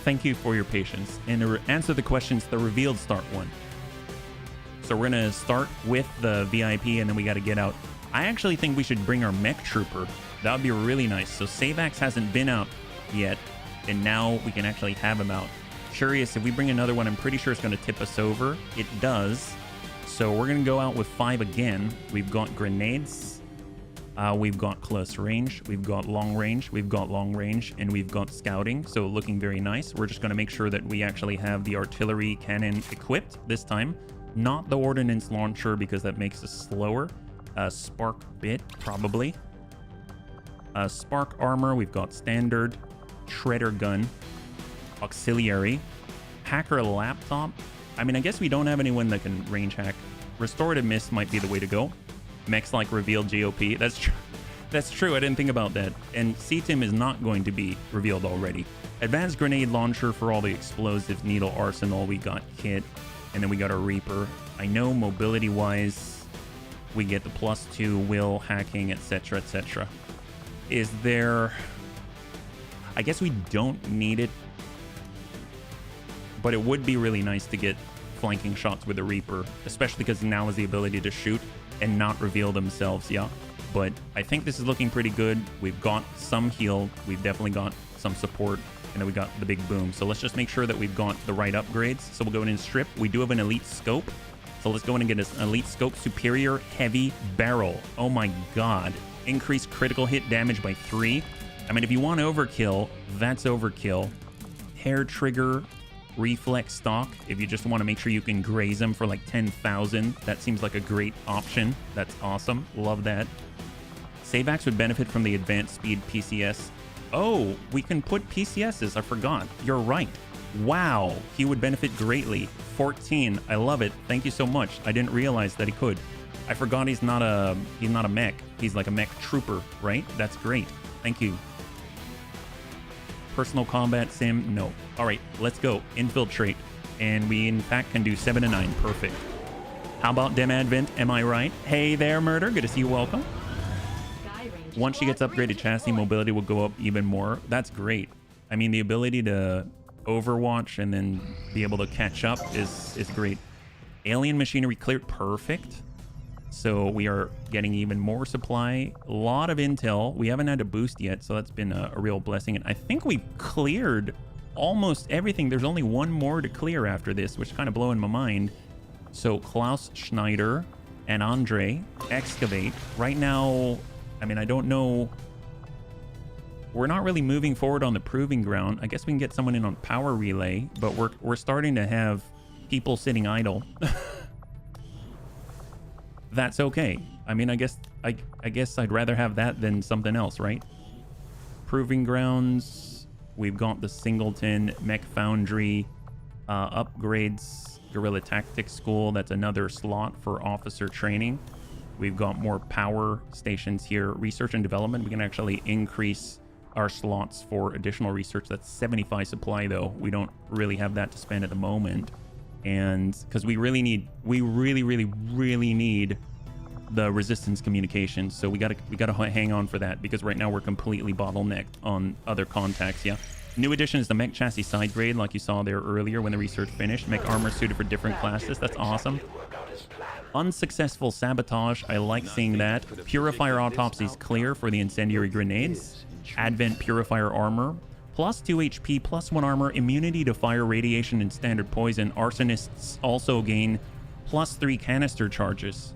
Thank you for your patience. And to answer the questions, the revealed start one. So we're going to start with the VIP, and then we got to get out. I actually think we should bring our mech trooper. That would be really nice. So Savax hasn't been out yet, and now we can actually have him out. Curious, if we bring another one, I'm pretty sure it's going to tip us over. It does. So we're going to go out with 5 again. We've got grenades. We've got close range. We've got long range. We've got long range. And we've got scouting. So looking very nice. We're just going to make sure that we actually have the artillery cannon equipped this time. Not the ordnance launcher, because that makes us slower. Spark bit, probably. Spark armor. We've got standard. Shredder gun. Auxiliary. Hacker laptop. I mean, I guess we don't have anyone that can range hack. Restorative Mist might be the way to go. Mechs like revealed GOP. That's true. That's true. I didn't think about that. And CTIM is not going to be revealed already. Advanced grenade launcher for all the explosives. Needle arsenal. We got kit. And then we got a Reaper. I know mobility wise, we get the +2 will, hacking, etc., etc. Is there... I guess we don't need it, but it would be really nice to get flanking shots with the Reaper, especially because now has the ability to shoot and not reveal themselves. Yeah, but I think this is looking pretty good. We've got some heal. We've definitely got some support, and then we got the big boom. So let's just make sure that we've got the right upgrades. So we'll go in and strip. We do have an elite scope. So let's go in and get an elite scope. Superior heavy barrel. Oh my God. Increase critical hit damage by 3. I mean, if you want overkill, that's overkill. Hair trigger, reflex stock. If you just want to make sure you can graze them for like 10,000, that seems like a great option. That's awesome. Love that. Savax would benefit from the advanced speed PCS. Oh, we can put PCSs. I forgot. You're right. Wow. He would benefit greatly. 14. I love it. Thank you so much. I didn't realize that he could. I forgot he's not a mech. He's like a mech trooper, right? That's great. Thank you. Personal combat sim, no. All right, let's go. Infiltrate. And we, in fact, can do 7 to 9. Perfect. How about Dem Advent? Am I right? Hey there, Murder. Good to see you. Welcome. Once she gets upgraded, chassis mobility will go up even more. That's great. I mean, the ability to overwatch and then be able to catch up is great. Alien machinery cleared. Perfect. So we are getting even more supply. A lot of intel. We haven't had a boost yet, so that's been a real blessing. And I think we've cleared almost everything. There's only one more to clear after this, which is kind of blowing my mind. So Klaus Schneider and Andre excavate. Right now, I mean, I don't know. We're not really moving forward on the proving ground. I guess we can get someone in on power relay, but we're starting to have people sitting idle. That's okay. I mean, I guess I'd rather have that than something else, right? Proving grounds. We've got the Singleton Mech Foundry upgrades. Guerrilla Tactics School. That's another slot for officer training. We've got more power stations here. Research and development. We can actually increase our slots for additional research. That's 75 supply, though. We don't really have that to spend at the moment. And because we really need the resistance communication, so we gotta hang on for that, because right now we're completely bottlenecked on other contacts. Yeah. New addition is the mech chassis side grade, like you saw there earlier when the research finished. Mech armor suited for different classes. That's awesome. Unsuccessful sabotage. I like seeing that. Purifier autopsies clear for the incendiary grenades. Advent purifier armor. +2 HP, +1 armor, immunity to fire, radiation, and standard poison. Arsonists also gain +3 canister charges.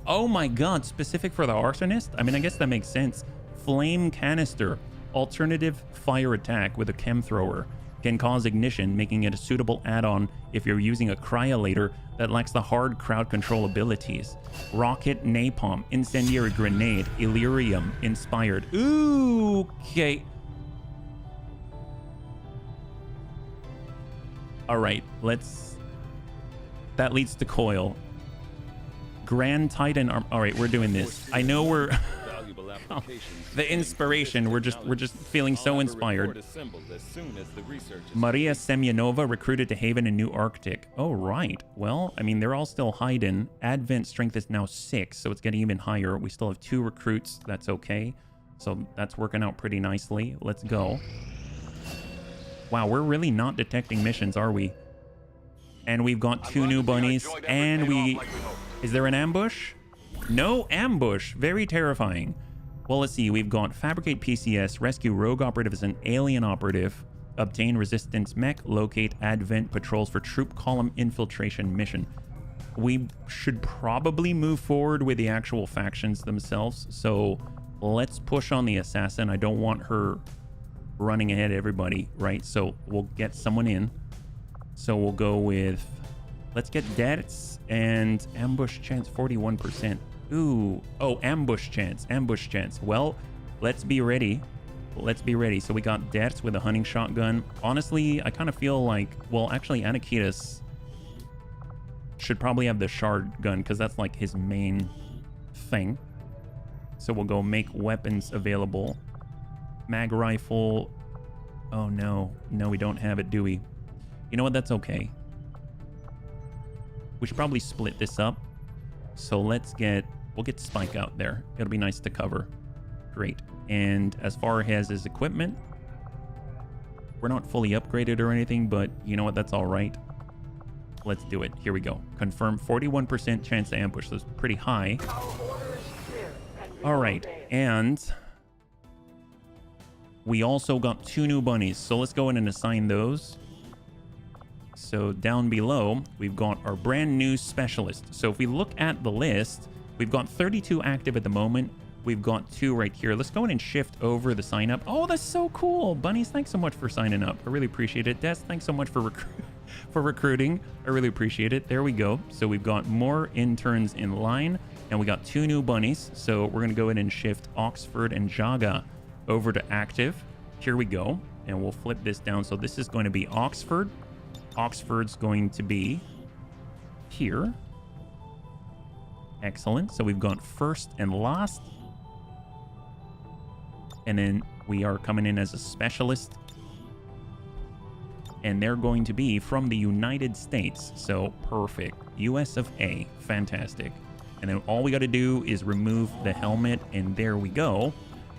Oh my God, specific for the arsonist? I mean, I guess that makes sense. Flame canister, alternative fire attack with a chem thrower. Can cause ignition, making it a suitable add-on if you're using a cryolator that lacks the hard crowd control abilities. Rocket napalm, incendiary grenade, Illyrium inspired. Ooh, okay. All right, that leads to coil. Grand Titan arm. All right, we're doing this. I know we're the inspiration. We're just feeling so inspired. Maria Semyonova recruited to Haven in New Arctic. Oh, right. Well, I mean, they're all still hiding. Advent strength is now 6, so it's getting even higher. We still have 2 recruits. That's okay. So that's working out pretty nicely. Let's go. Wow, we're really not detecting missions, are we? And we've got two new bunnies, and we... Is there an ambush? No ambush. Very terrifying. Well, let's see. We've got fabricate PCS, rescue rogue operative as an alien operative, obtain resistance mech, locate advent patrols for troop column infiltration mission. We should probably move forward with the actual factions themselves. So let's push on the assassin. I don't want her running ahead of everybody, right? So we'll get someone in. So we'll go with, let's get debts and ambush chance 41%. Ooh, oh, ambush chance. Well, let's be ready. So we got debts with a hunting shotgun. Honestly, I kind of feel like, well, actually, Anakitas should probably have the shard gun because that's like his main thing. So we'll go make weapons available. Mag rifle. Oh no, we don't have it, do we? You know what? That's okay. We should probably split this up. So we'll get Spike out there. It'll be nice to cover. Great. And as far as his equipment, we're not fully upgraded or anything, but you know what? That's all right. Let's do it. Here we go. Confirm 41% chance to ambush. That's pretty high. All right. And we also got two new bunnies. So let's go in and assign those. So down below, we've got our brand new specialist. So if we look at the list, we've got 32 active at the moment. We've got 2 right here. Let's go in and shift over the sign up. Oh, that's so cool. Bunnies, thanks so much for signing up. I really appreciate it. Des, thanks so much for recruiting. I really appreciate it. There we go. So we've got more interns in line, and we got 2 new bunnies. So we're going to go in and shift Oxford and Jaga over to active. Here we go. And we'll flip this down. So this is going to be Oxford. Oxford's going to be here. Excellent. So we've got first and last. And then we are coming in as a specialist. And they're going to be from the United States. So perfect. US of A. Fantastic. And then all we got to do is remove the helmet. And there we go.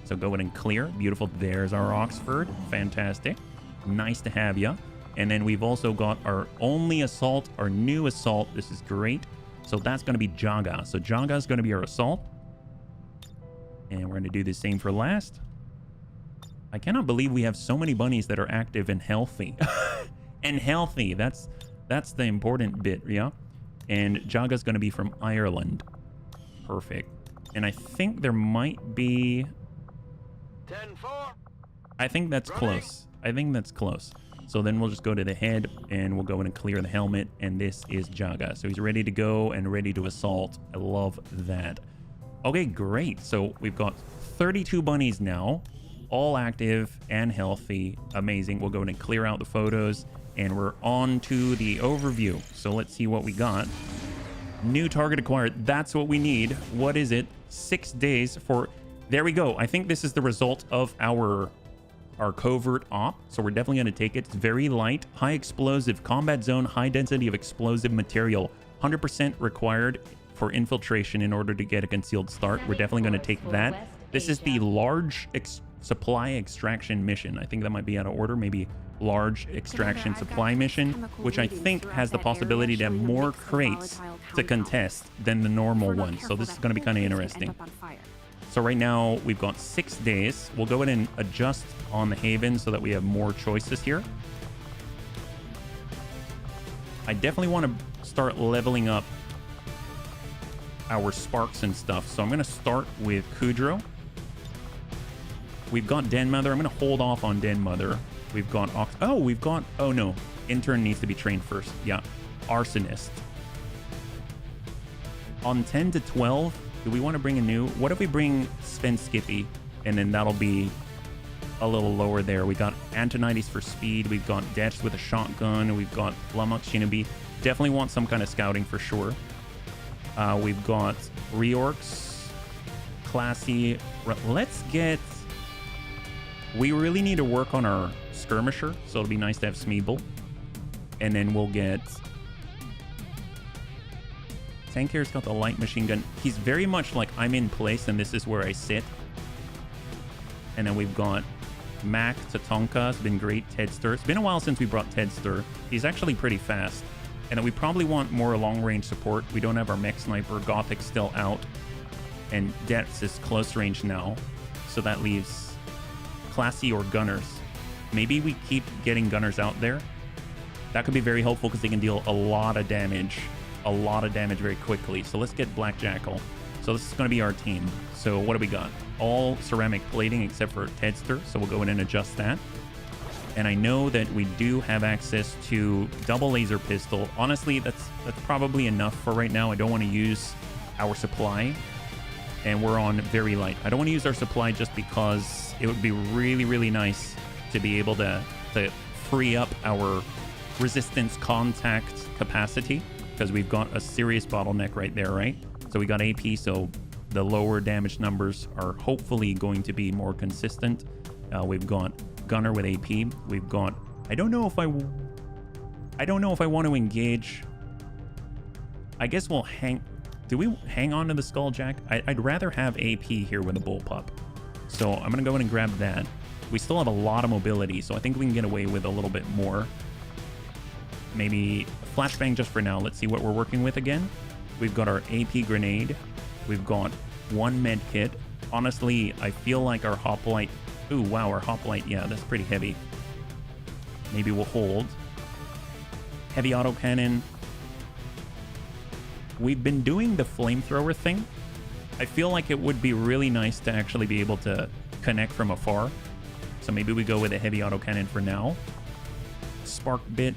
So go ahead and clear. Beautiful. There's our Oxford. Fantastic. Nice to have you. And then we've also got our only assault, our new assault. This is great. So that's going to be Jaga. So Jaga is going to be our assault. And we're going to do the same for last. I cannot believe we have so many bunnies that are active and healthy. And healthy. That's the important bit, yeah? And Jaga's going to be from Ireland. Perfect. And I think there might be... 10-4. I think that's close. So then we'll just go to the head and we'll go in and clear the helmet. And this is Jaga. So he's ready to go and ready to assault. I love that. Okay, great. So we've got 32 bunnies now, all active and healthy. Amazing. We'll go in and clear out the photos and we're on to the overview. So let's see what we got. New target acquired. That's what we need. What is it? 6 days for... There we go. I think this is the result of our covert op. So we're definitely going to take it. It's very light, high explosive, combat zone, high density of explosive material. 100% required for infiltration in order to get a concealed start. We're definitely going to take that. This is the large supply extraction mission. I think that might be out of order. Maybe large extraction supply mission, which I think has the possibility to have more crates to contest than the normal one. So this is going to be kind of interesting. So right now we've got 6 days. We'll go ahead and adjust on the Haven so that we have more choices here. I definitely want to start leveling up our sparks and stuff. So I'm going to start with Kudrow. We've got Den Mother. I'm going to hold off on Den Mother. We've got oh no, intern needs to be trained first. Yeah, Arsonist. On 10 to 12, do we want to bring a new? What if we bring Spend Skippy, and then that'll be a little lower there. We got Antonides for speed. We've got Detch with a shotgun. We've got Flummox Shinobi. Definitely want some kind of scouting for sure. We've got Reorcs, Classy. Let's get... We really need to work on our Skirmisher, so it'll be nice to have Smeeble. And then we'll get... Tankier's got the light machine gun. He's very much like I'm in place and this is where I sit. And then we've got Mac Tatonka has been great. Tedster. It's been a while since we brought Tedster. He's actually pretty fast. And then we probably want more long-range support. We don't have our mech sniper. Gothic's still out. And Depths is close range now. So that leaves Classy or Gunners. Maybe we keep getting Gunners out there. That could be very helpful because they can deal a lot of damage. A lot of damage very quickly. So let's get Black Jackal. So this is going to be our team. So what do we got? All ceramic plating except for Tedster. So we'll go in and adjust that. And I know that we do have access to double laser pistol. Honestly, that's probably enough for right now. I don't want to use our supply. And we're on very light. I don't want to use our supply just because it would be really, really nice to be able to free up our resistance contact capacity, because we've got a serious bottleneck right there, right? So we got AP, so the lower damage numbers are hopefully going to be more consistent. We've got Gunner with AP. We've got, I don't know if I want to engage. I guess we'll hang. Do we hang on to the Skulljack? I'd rather have AP here with a bullpup. So I'm going to go in and grab that. We still have a lot of mobility, so I think we can get away with a little bit more. Maybe flashbang just for now. Let's see what we're working with again. We've got our AP grenade. We've got one med kit. Honestly, I feel like our hoplite... Ooh, wow, our hoplite, yeah, that's pretty heavy. Maybe we'll hold. Heavy autocannon. We've been doing the flamethrower thing. I feel like it would be really nice to actually be able to connect from afar. So maybe we go with a heavy autocannon for now. Spark bit.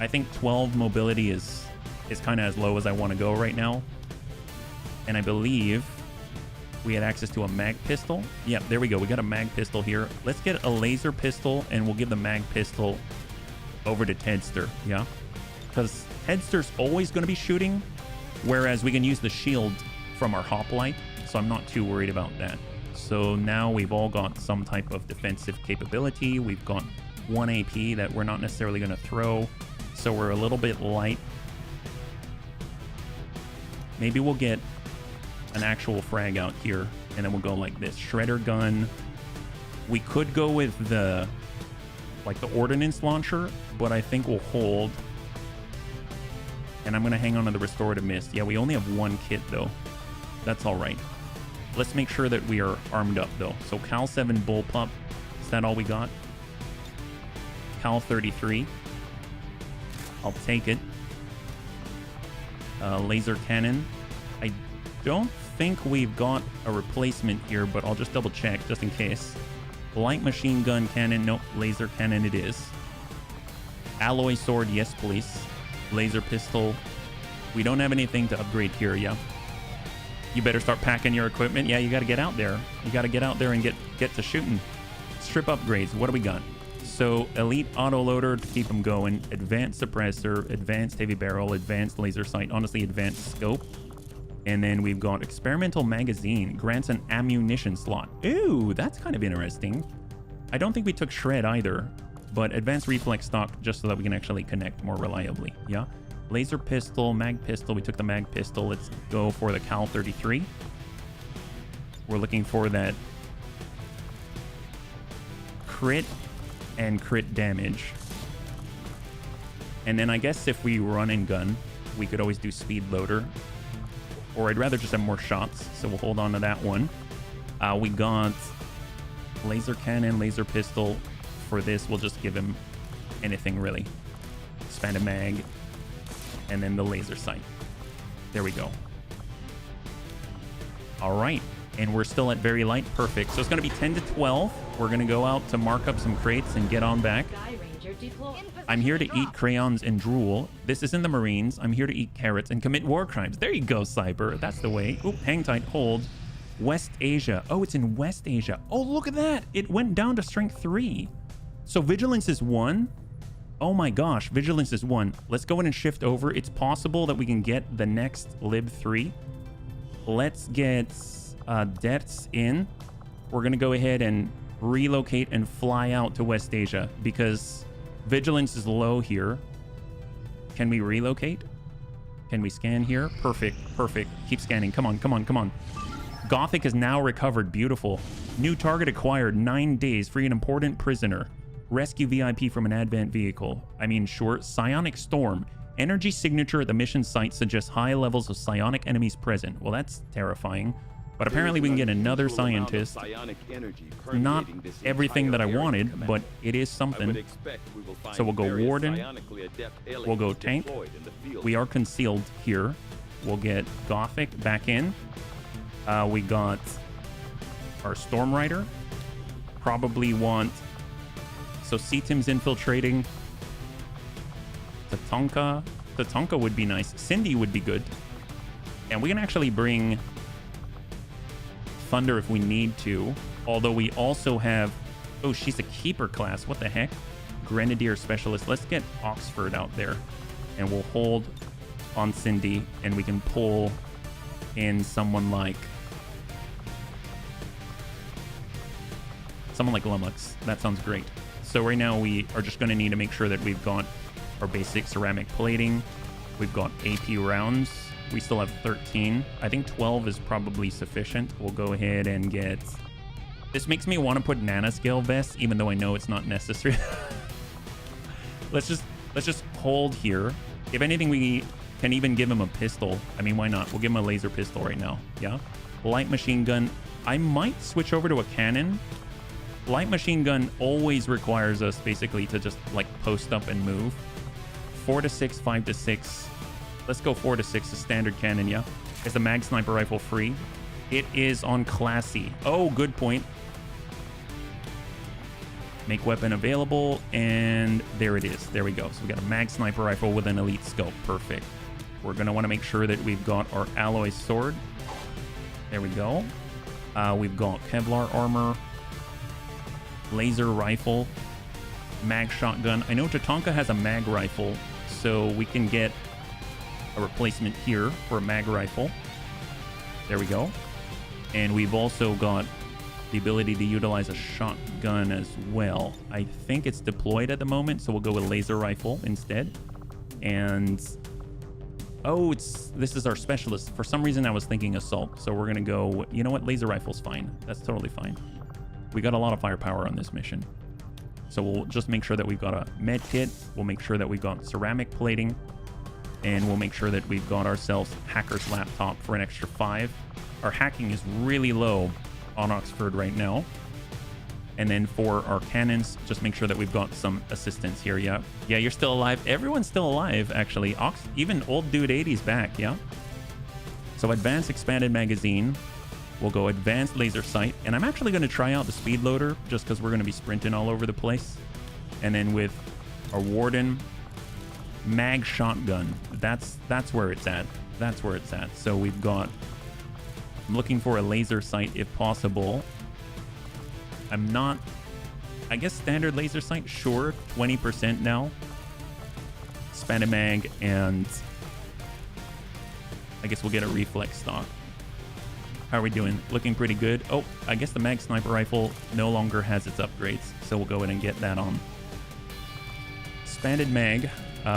I think 12 mobility is kind of as low as I want to go right now. And I believe we had access to a mag pistol. Yep, there we go. We got a mag pistol here. Let's get a laser pistol, and we'll give the mag pistol over to Tedster. Yeah, because Tedster's always going to be shooting, whereas we can use the shield from our hoplite, so I'm not too worried about that. So now we've all got some type of defensive capability. We've got 1 AP that we're not necessarily going to throw, so we're a little bit light. Maybe we'll get an actual frag out here, and then we'll go like this. Shredder gun. We could go with the ordnance launcher, but I think we'll hold. And I'm going to hang on to the restorative mist. Yeah, we only have 1 kit though. That's all right. Let's make sure that we are armed up though. So Cal 7 bullpup. Is that all we got? Cal 33. I'll take it. Laser cannon. I don't think we've got a replacement here, but I'll just double check just in case. Light machine gun cannon. Nope. Laser cannon it is. Alloy sword. Yes, please. Laser pistol. We don't have anything to upgrade here. Yeah. You better start packing your equipment. Yeah, you got to get out there. You got to get out there and get to shooting. Strip upgrades. What do we got? So elite autoloader to keep them going. Advanced suppressor. Advanced heavy barrel. Advanced laser sight. Honestly, advanced scope. And then we've got experimental magazine. Grants an ammunition slot. Ooh, that's kind of interesting. I don't think we took shred either, but advanced reflex stock just so that we can actually connect more reliably. Yeah. Laser pistol, mag pistol. We took the mag pistol. Let's go for the Cal 33. We're looking for that crit and crit damage. And then I guess if we run and gun, we could always do speed loader. Or I'd rather just have more shots, so we'll hold on to that one. We got laser cannon, laser pistol. For this, we'll just give him anything, really. Expanded mag, and then the laser sight. There we go. All right, and we're still at very light. Perfect. So it's going to be 10 to 12. We're going to go out to mark up some crates and get on back. I'm here to eat crayons and drool. This isn't the Marines. I'm here to eat carrots and commit war crimes. There you go, Cyber. That's the way. Oop, hang tight, hold. West Asia. Oh, it's in West Asia. Oh, look at that. It went down to strength 3. So vigilance is 1. Oh my gosh, vigilance is 1. Let's go in and shift over. It's possible that we can get the next lib 3. Let's get deaths in. We're going to go ahead and relocate and fly out to West Asia because vigilance is low here. Can we relocate? Can we scan here? Perfect, perfect. Keep scanning. Come on, come on, come on. Gothic is now recovered. Beautiful. New target acquired. 9 days. Free an important prisoner. Rescue VIP from an advent vehicle. I mean, sure. Psionic Storm. Energy signature at the mission site suggests high levels of psionic enemies present. Well, that's terrifying. But apparently we can get another scientist. Not everything that I wanted, but it is something. So we'll go Warden. We'll go Tank. We are concealed here. We'll get Gothic back in. We got our Storm Rider. Probably want... So C-Tim's infiltrating. Tatanka. Tatanka would be nice. Cindy would be good. And we can actually bring Thunder if we need to. Although we also have... Oh, she's a Keeper class. What the heck? Grenadier Specialist. Let's get Oxford out there. And we'll hold on Cindy. And we can pull in someone like... Lummox. That sounds great. So right now we are just going to need to make sure that we've got our basic ceramic plating. We've got AP rounds. We still have 13. I think 12 is probably sufficient. We'll go ahead and get... This makes me want to put nanoscale vests, even though I know it's not necessary. Let's just hold here. If anything, we can even give him a pistol. I mean, why not? We'll give him a laser pistol right now. Yeah. Light machine gun. I might switch over to a cannon. Light machine gun always requires us basically to just like post up and move. 4 to 6, 5 to 6. Let's go 4 to 6, a standard cannon, yeah. Is the mag sniper rifle free? It is on classy. Oh, good point. Make weapon available, and there it is. There we go. So we got a mag sniper rifle with an elite scope. Perfect. We're gonna want to make sure that we've got our alloy sword. There we go. We've got Kevlar armor. Laser rifle, mag shotgun. I know Tatanka has a mag rifle, so we can get a replacement here for a mag rifle. There we go. And we've also got the ability to utilize a shotgun as well. I think it's deployed at the moment, so we'll go with laser rifle instead. And oh, this is our specialist. For some reason I was thinking assault, so we're gonna go, you know what, laser rifle's fine. That's totally fine. We got a lot of firepower on this mission. So we'll just make sure that we've got a med kit. We'll make sure that we've got ceramic plating. And we'll make sure that we've got ourselves hacker's laptop for an extra 5. Our hacking is really low on Oxford right now. And then for our cannons, just make sure that we've got some assistance here. Yeah, you're still alive. Everyone's still alive, actually. Even old dude 80's back, yeah? So advanced expanded magazine. We'll go advanced laser sight, and I'm actually going to try out the speed loader just because we're going to be sprinting all over the place. And then with our Warden, mag shotgun. That's where it's at. That's where it's at. So we've got... I'm looking for a laser sight if possible. I'm not... I guess standard laser sight, sure. 20% now. Expanded mag, and I guess we'll get a reflex stock. How are we doing? Looking pretty good. Oh, I guess the mag sniper rifle no longer has its upgrades, so we'll go ahead and get that on. Expanded mag.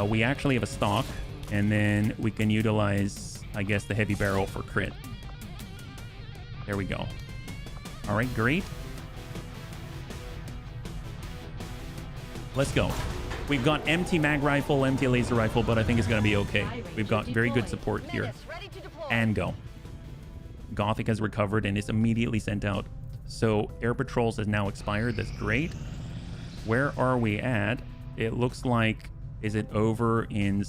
We actually have a stock, and then we can utilize, I guess, the heavy barrel for crit. There we go. All right, great. Let's go. We've got empty mag rifle, empty laser rifle, but I think it's going to be okay. We've got very good support here. And go. Gothic has recovered and is immediately sent out. So air patrols has now expired. That's great. Where are we at? It looks like, is it over in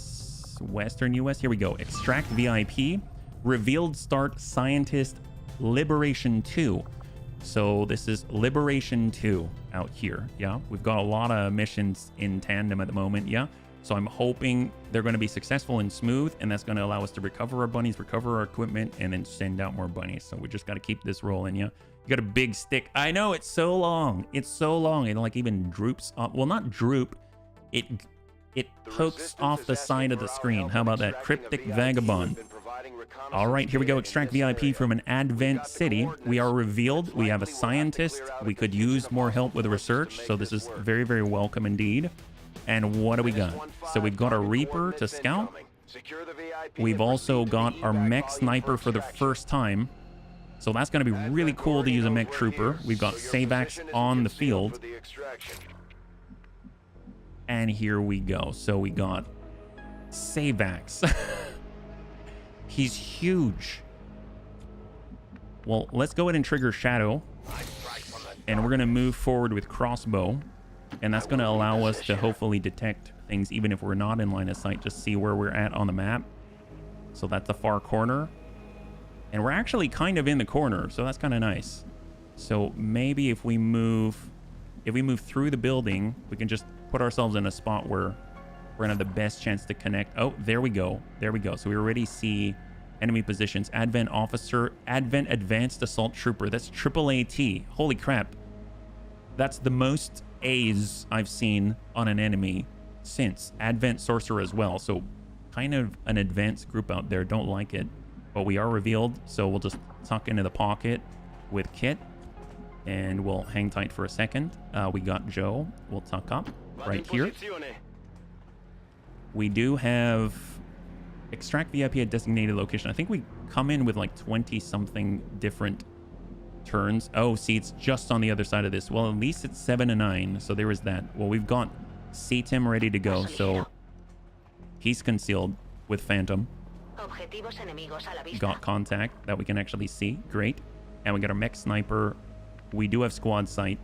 Western US? Here we go. Extract VIP. Revealed start scientist Liberation 2. So this is Liberation 2 out here. Yeah, we've got a lot of missions in tandem at the moment. Yeah, so I'm hoping they're going to be successful and smooth, and that's going to allow us to recover our bunnies, recover our equipment, and then send out more bunnies. So we just got to keep this rolling. Yeah, you got a big stick. I know, it's so long. It's so long. It like even droops up. Well, not droop. It pokes off the side of the screen. How about that? Cryptic Vagabond. All right, here we go. Extract VIP from an Advent city. We are revealed. We have a scientist. We could use more help with research, so this is very, very welcome indeed. And what do we got? So we've got a Reaper to scout. We've also got our mech sniper for the first time. So that's going to be really cool to use a mech trooper. We've got Savax on the field. And here we go. So we got Savax. He's huge. Well, let's go ahead and trigger Shadow. And we're going to move forward with Crossbow. And that's going to allow us to hopefully detect things even if we're not in line of sight. Just see where we're at on the map. So that's the far corner. And we're actually kind of in the corner. So that's kind of nice. So maybe if we move through the building, we can just put ourselves in a spot where we're going to have the best chance to connect. Oh, there we go. There we go. So we already see enemy positions. Advent Officer, Advent Advanced Assault Trooper. That's AAAT. Holy crap. That's the most A's I've seen on an enemy since. Advent Sorcerer as well. So kind of an advanced group out there. Don't like it. But we are revealed. So we'll just tuck into the pocket with Kit. And we'll hang tight for a second. We got Joe. We'll tuck up right here. We do have extract VIP at designated location. I think we come in with like 20 something different turns. Oh, see, it's just on the other side of this. Well, at least it's 7 to 9. So there is that. Well, we've got CTIM ready to go. So he's concealed with Phantom. Got contact that we can actually see. Great. And we got our mech sniper. We do have squad sight.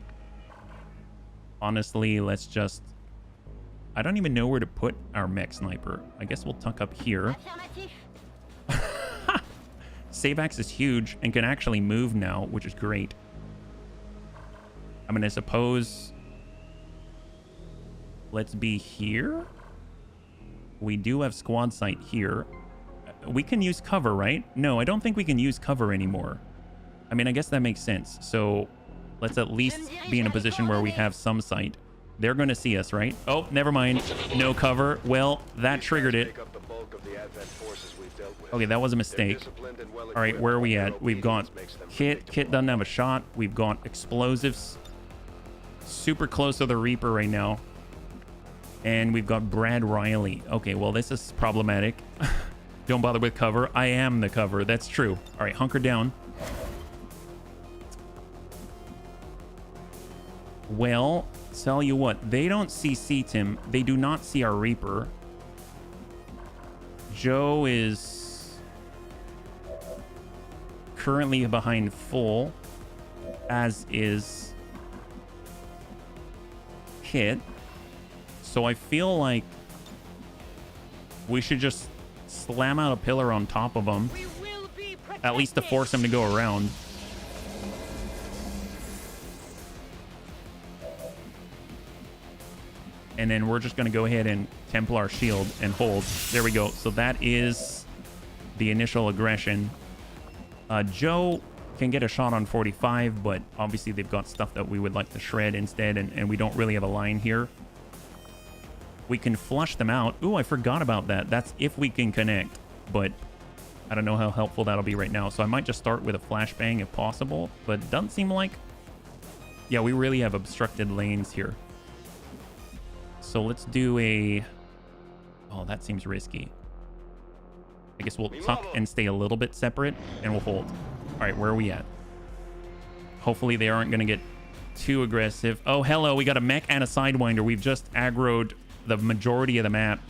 Honestly, let's just... I don't even know where to put our mech sniper. I guess we'll tuck up here. Savax is huge and can actually move now, which is great. I mean, I suppose... Let's be here. We do have squad sight here. We can use cover, right? No, I don't think we can use cover anymore. I mean, I guess that makes sense. So let's at least be in a position where we have some sight. They're going to see us, right? Oh, never mind. No cover. Well, that triggered it. Okay, that was a mistake. All right, where are we at? We've got Kit. Kit doesn't have a shot. We've got explosives. Super close to the Reaper right now. And we've got Brad Riley. Okay, well, this is problematic. Don't bother with cover. I am the cover. That's true. All right, hunker down. Well, tell you what, they don't see CTIM. They do not see our Reaper. Joe is currently behind full, as is Kit. So I feel like we should just slam out a pillar on top of him, at least to force him to go around. And then we're just going to go ahead and Templar shield and hold. There we go. So that is the initial aggression. Joe can get a shot on 45, but obviously they've got stuff that we would like to shred instead, and we don't really have a line here. We can flush them out. Ooh, I forgot about that. That's if we can connect, but I don't know how helpful that'll be right now. So I might just start with a flashbang if possible, but it doesn't seem like... Yeah, we really have obstructed lanes here. So let's do a... Oh, that seems risky. I guess we'll tuck and stay a little bit separate, and we'll hold. All right, where are we at? Hopefully they aren't going to get too aggressive. Oh, hello, we got a mech and a Sidewinder. We've just aggroed the majority of the map.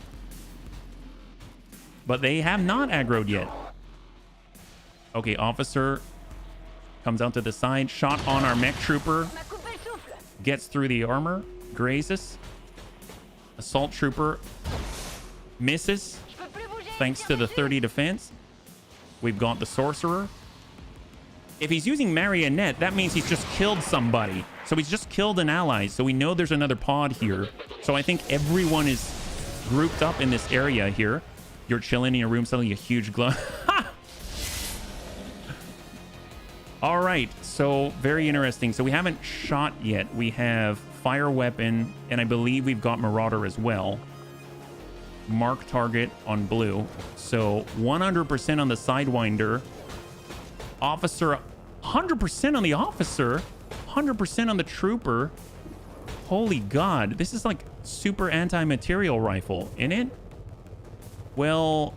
But they have not aggroed yet. Okay, officer comes out to the side. Shot on our mech trooper. Gets through the armor. Grazes. Assault trooper misses thanks to the 30 defense. We've got the sorcerer. If he's using marionette, that means he's just killed somebody. So he's just killed an ally. So we know there's another pod here. So I think everyone is grouped up in this area here. You're chilling in your room selling a huge glow. All right, so very interesting. So we haven't shot yet. We have fire weapon, and I believe we've got Marauder as well. Mark target on blue. So 100% on the Sidewinder. Officer, 100% on the officer. 100% on the trooper. Holy God, this is like super anti-material rifle, isn't it? Well,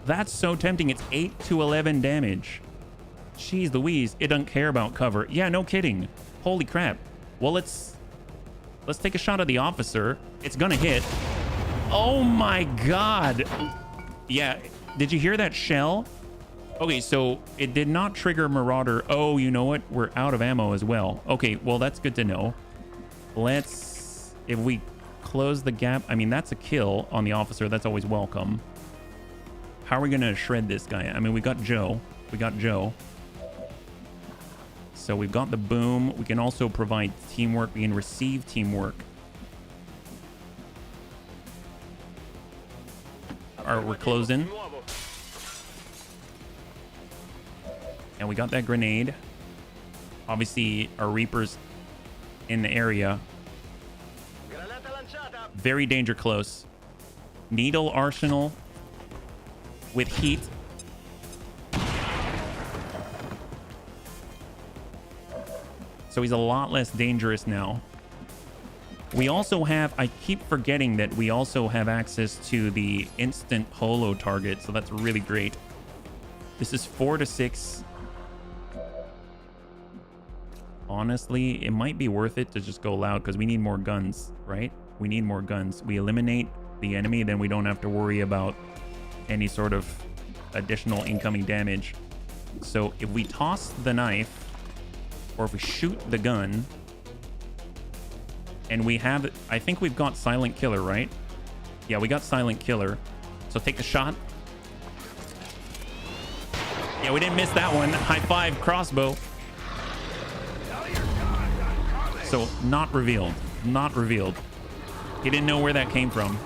that's so tempting. It's 8 to 11 damage. Jeez Louise, it doesn't care about cover. Yeah, no kidding. Holy crap. Well, let's take a shot at the officer. It's gonna hit. Oh my god. Yeah, did you hear that shell? Okay, so it did not trigger Marauder. Oh, you know what? We're out of ammo as well. Okay, well, that's good to know. Let's, if we close the gap, I mean, that's a kill on the officer. That's always welcome. How are we gonna shred this guy? I mean, we got Joe. So we've got the boom. We can also provide teamwork. We can receive teamwork. All right, we're closing. And we got that grenade. Obviously, our Reaper's in the area. Very danger close. Needle arsenal with heat. So he's a lot less dangerous now. We also have, I keep forgetting that we also have access to the instant holo target. So that's really great. This is 4 to 6. Honestly, it might be worth it to just go loud because we need more guns, right? We need more guns. We eliminate the enemy, then we don't have to worry about any sort of additional incoming damage. So if we toss the knife, or if we shoot the gun, and we have, I think we've got Silent Killer, right? Yeah, we got Silent Killer. So take the shot. Yeah, we didn't miss that one. High five, crossbow. So not revealed. Not revealed. He didn't know where that came from.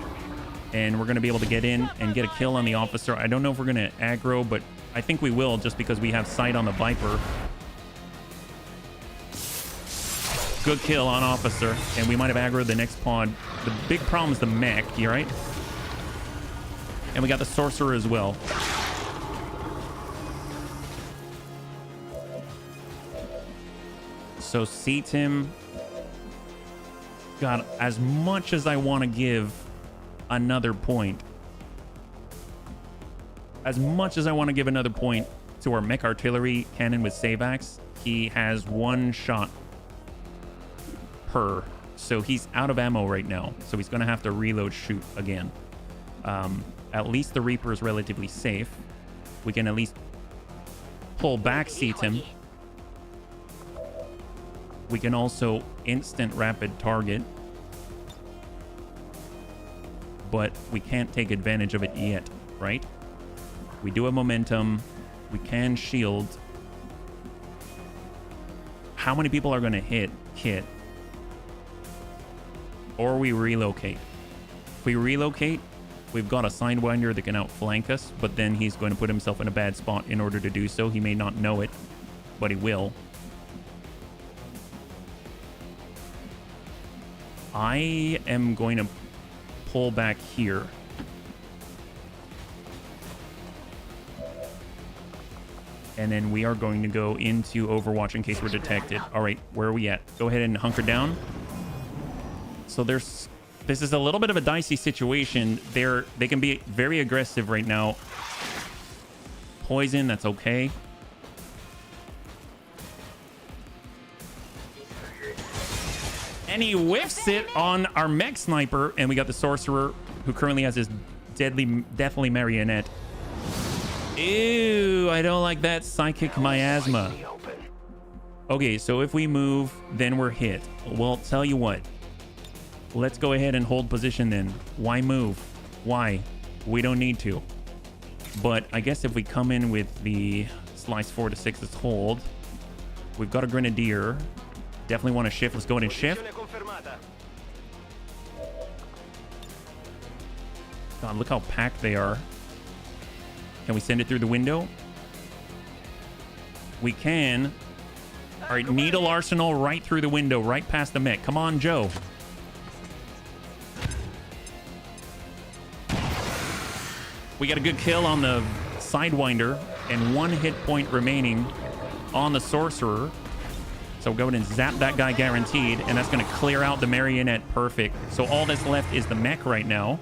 And we're going to be able to get in and get a kill on the officer. I don't know if we're going to aggro, but I think we will just because we have sight on the Viper. Good kill on officer. And we might have aggroed the next pod. The big problem is the mech, you right? And we got the sorcerer as well. So seat him. God, as much as I want to give another point, as much as I want to give another point to our mech artillery cannon with save axe, he has one shot per. So he's out of ammo right now. So he's going to have to reload shoot again. At least the Reaper is relatively safe. We can at least pull back seat him. We can also instant rapid target, but we can't take advantage of it yet, right? We do have momentum. We can shield. How many people are going to hit? Or we relocate. If we relocate, we've got a Sidewinder that can outflank us, but then he's going to put himself in a bad spot in order to do so. He may not know it, but he will. I am going to pull back here. And then we are going to go into Overwatch in case we're detected. All right, where are we at? Go ahead and hunker down. So this is a little bit of a dicey situation. They can be very aggressive right now. Poison, that's okay. And he whiffs it on our mech sniper, and we got the sorcerer who currently has his deathly marionette. Ew, I don't like that psychic miasma. Okay, so if we move, then we're hit. Well, tell you what. Let's go ahead and hold position then. Why move? Why? We don't need to. But I guess if we come in with the slice 4 to 6, let's hold. We've got a grenadier. Definitely want to shift. Let's go ahead and shift. God, look how packed they are. Can we send it through the window? We can. All right, needle arsenal right through the window, right past the mech. Come on, Joe. We got a good kill on the Sidewinder and 1 hit point remaining on the sorcerer. So go ahead and zap that guy guaranteed, and that's going to clear out the marionette. Perfect. So all that's left is the mech right now.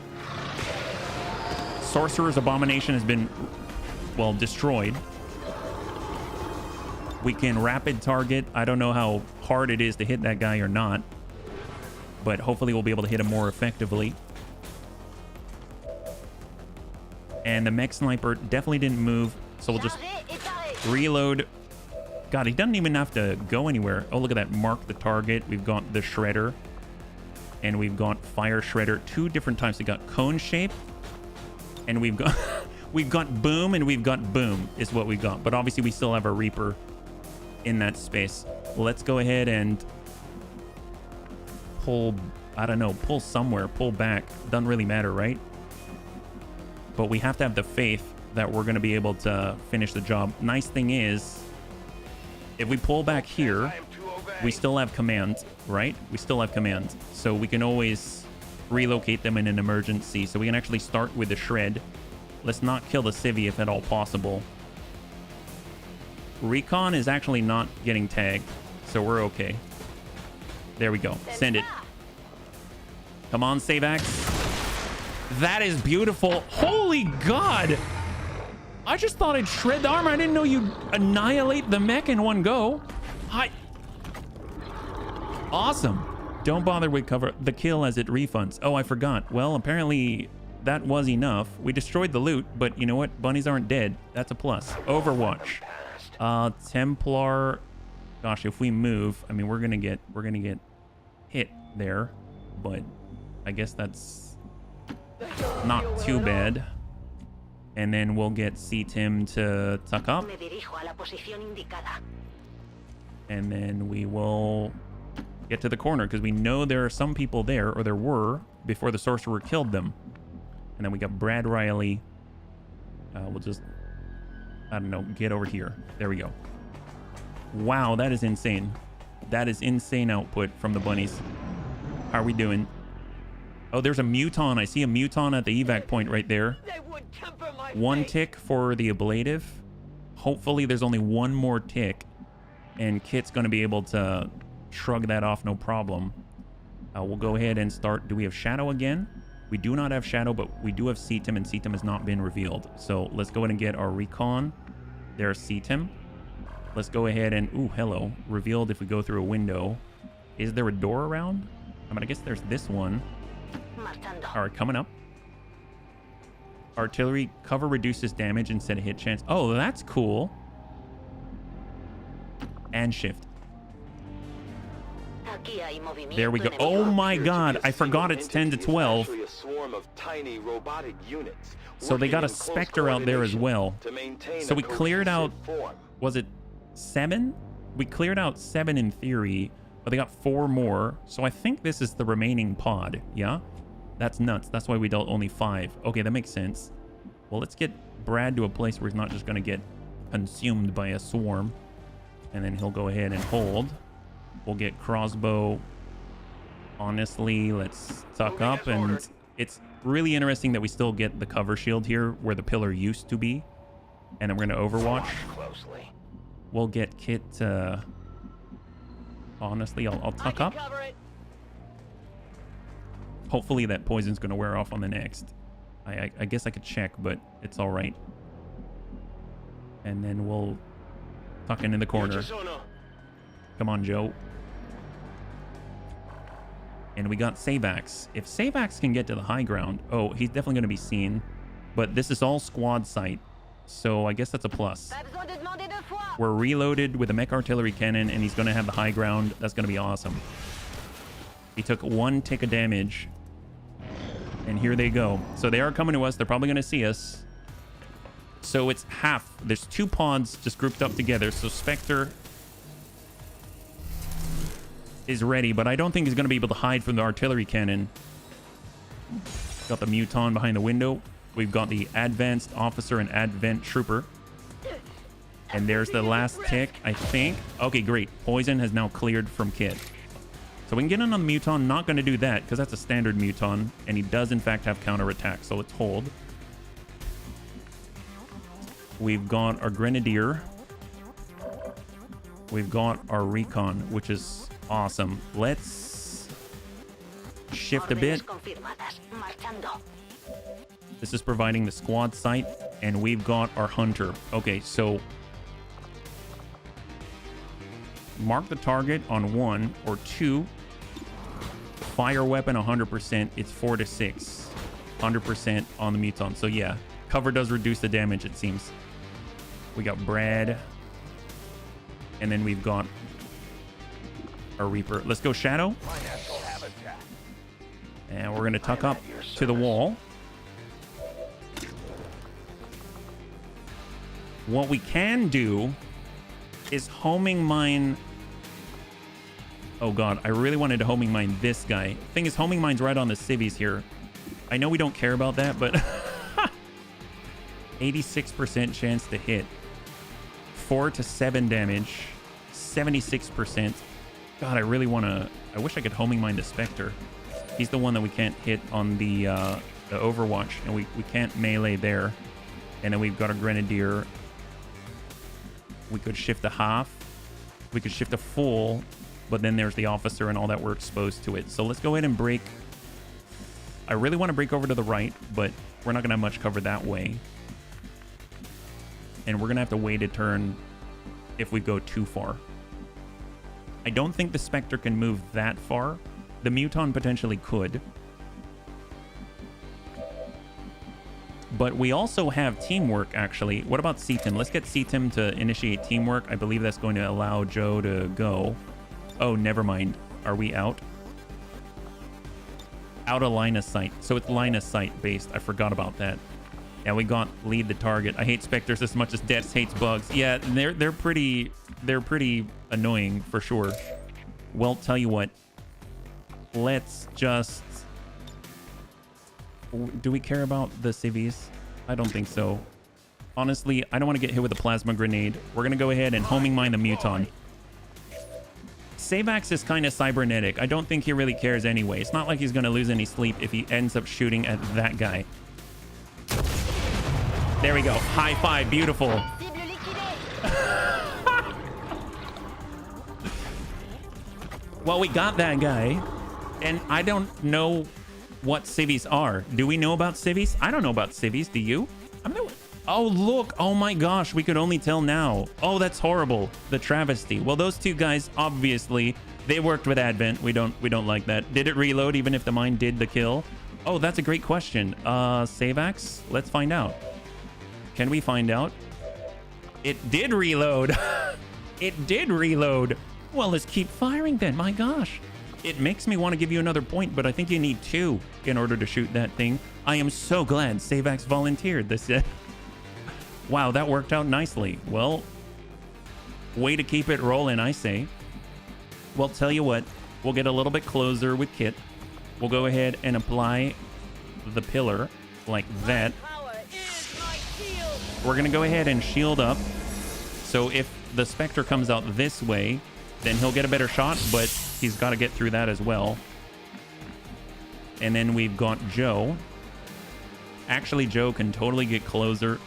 Sorcerer's Abomination has been, well, destroyed. We can rapid target. I don't know how hard it is to hit that guy or not, but hopefully we'll be able to hit him more effectively. And the mech sniper definitely didn't move, so we'll just reload. God, he doesn't even have to go anywhere. Oh, look at that. Mark the target. We've got the shredder, and we've got fire shredder. 2 different types. We got cone shape, and we've got we've got boom, and we've got boom is what we got. But obviously we still have a Reaper in that space. Let's go ahead and pull, I don't know, pull somewhere, pull back. Doesn't really matter, right? But we have to have the faith that we're going to be able to finish the job. Nice thing is, if we pull back here, we still have command, right? We still have command. So we can always relocate them in an emergency. So we can actually start with the shred. Let's not kill the civvy if at all possible. Recon is actually not getting tagged, so we're okay. There we go. Send it. Come on, Savax. That is beautiful. Holy God. I just thought I'd shred the armor. I didn't know you'd annihilate the mech in one go. Hi. Awesome. Don't bother with cover the kill as it refunds. Oh, I forgot. Well, apparently that was enough. We destroyed the loot, but you know what? Bunnies aren't dead. That's a plus. Overwatch. Templar. Gosh, if we move, I mean, we're gonna get hit there, but I guess that's not too bad. And then we'll get C-Tim to tuck up. And then we will get to the corner because we know there are some people there, or there were, before the sorcerer killed them. And then we got Brad Riley. We'll just, I don't know, get over here. There we go. Wow, that is insane. That is insane output from the bunnies. How are we doing? Oh, there's a Muton. I see a Muton at the evac point right there. 1 tick for the ablative. Hopefully there's only 1 more tick, and Kit's going to be able to shrug that off no problem. We'll go ahead and start. Do we have Shadow again? We do not have Shadow, but we do have C-Tim, and C-Tim has not been revealed. So let's go ahead and get our recon. There's C-Tim. Let's go ahead and... Ooh, hello. Revealed if we go through a window. Is there a door around? I mean, I guess there's this one. All right, coming up. Artillery cover reduces damage instead of hit chance. Oh, that's cool. And shift. There we go. Oh my God, I forgot it's 10 to 12. So they got a Spectre out there as well. So we cleared out, was it 7? We cleared out 7 in theory, but they got 4 more. So I think this is the remaining pod, yeah? That's nuts. That's why we dealt only 5. Okay, that makes sense. Well, let's get Brad to a place where he's not just going to get consumed by a swarm. And then he'll go ahead and hold. We'll get crossbow. Honestly, let's tuck up. And it's really interesting that we still get the cover shield here where the pillar used to be. And then we're going to overwatch. We'll get Kit to... Honestly, I'll tuck up. Hopefully that poison's going to wear off on the next. I guess I could check, but it's all right. And then we'll tuck in the corner. Come on, Joe. And we got Savax. If Savax can get to the high ground... Oh, he's definitely going to be seen. But this is all squad sight. So I guess that's a plus. We're reloaded with a mech artillery cannon, and he's going to have the high ground. That's going to be awesome. He took 1 tick of damage. And here they go. So they are coming to us. They're probably going to see us. So it's half. There's 2 pods just grouped up together. So Spectre is ready, but I don't think he's going to be able to hide from the artillery cannon. Got the Muton behind the window. We've got the advanced officer and advent trooper. And there's the last tick, I think. Okay, great. Poison has now cleared from Kit. So we can get in on the Muton. Not going to do that because that's a standard Muton. And he does, in fact, have counterattack. So let's hold. We've got our Grenadier. We've got our Recon, which is awesome. Let's shift a bit. This is providing the squad sight. And we've got our Hunter. Okay, so Mark the target on 1 or 2. Fire weapon 100%. It's 4 to 6. 100% on the Muton. So yeah, cover does reduce the damage, it seems. We got Brad. And then we've got our Reaper. Let's go Shadow. And we're going to tuck up to the wall. What we can do is homing mine. Oh god, I really wanted to homing mine this guy. Thing is, homing mine's right on the civvies here. I know we don't care about that, but 86% chance to hit. 4 to 7 damage. 76%. God, I really want to... I wish I could homing mine the Spectre. He's the one that we can't hit on the Overwatch, and we can't melee there. And then we've got a Grenadier. We could shift a half. We could shift a full, but then there's the Officer and all that. We're exposed to it. So let's go ahead and break. I really want to break over to the right, but we're not going to have much cover that way. And we're going to have to wait a turn if we go too far. I don't think the Spectre can move that far. The Muton potentially could. But we also have teamwork, actually. What about CTIM? Let's get CTIM to initiate teamwork. I believe that's going to allow Joe to go. Oh, never mind. Are we out? Out of line of sight. So it's line of sight based. I forgot about that. Yeah, we got lead the target. I hate Spectres as much as Death hates bugs. Yeah, they're pretty annoying for sure. Well, tell you what. Let's just... Do we care about the civvies? I don't think so. Honestly, I don't want to get hit with a plasma grenade. We're going to go ahead and homing mine the Muton. Savax is kind of cybernetic. I don't think he really cares anyway. It's not like he's going to lose any sleep if he ends up shooting at that guy. There we go. High five. Beautiful. Well, we got that guy. And I don't know what civvies are. Do we know about civvies? I don't know about civvies. Do you? Oh, look. Oh my gosh. We could only tell now. Oh, that's horrible. The travesty. Well, those two guys, obviously, they worked with Advent. We don't like that. Did it reload even if the mine did the kill? Oh, that's a great question. Savax? Let's find out. Can we find out? It did reload. It did reload. Well, let's keep firing then. My gosh. It makes me want to give you another point, but I think you need 2 in order to shoot that thing. I am so glad Savax volunteered this. Wow, that worked out nicely. Well, way to keep it rolling, I say. Well, tell you what, we'll get a little bit closer with Kit. We'll go ahead and apply the pillar like that. We're going to go ahead and shield up. So if the Spectre comes out this way, then he'll get a better shot, but he's got to get through that as well. And then we've got Joe. Actually, Joe can totally get closer.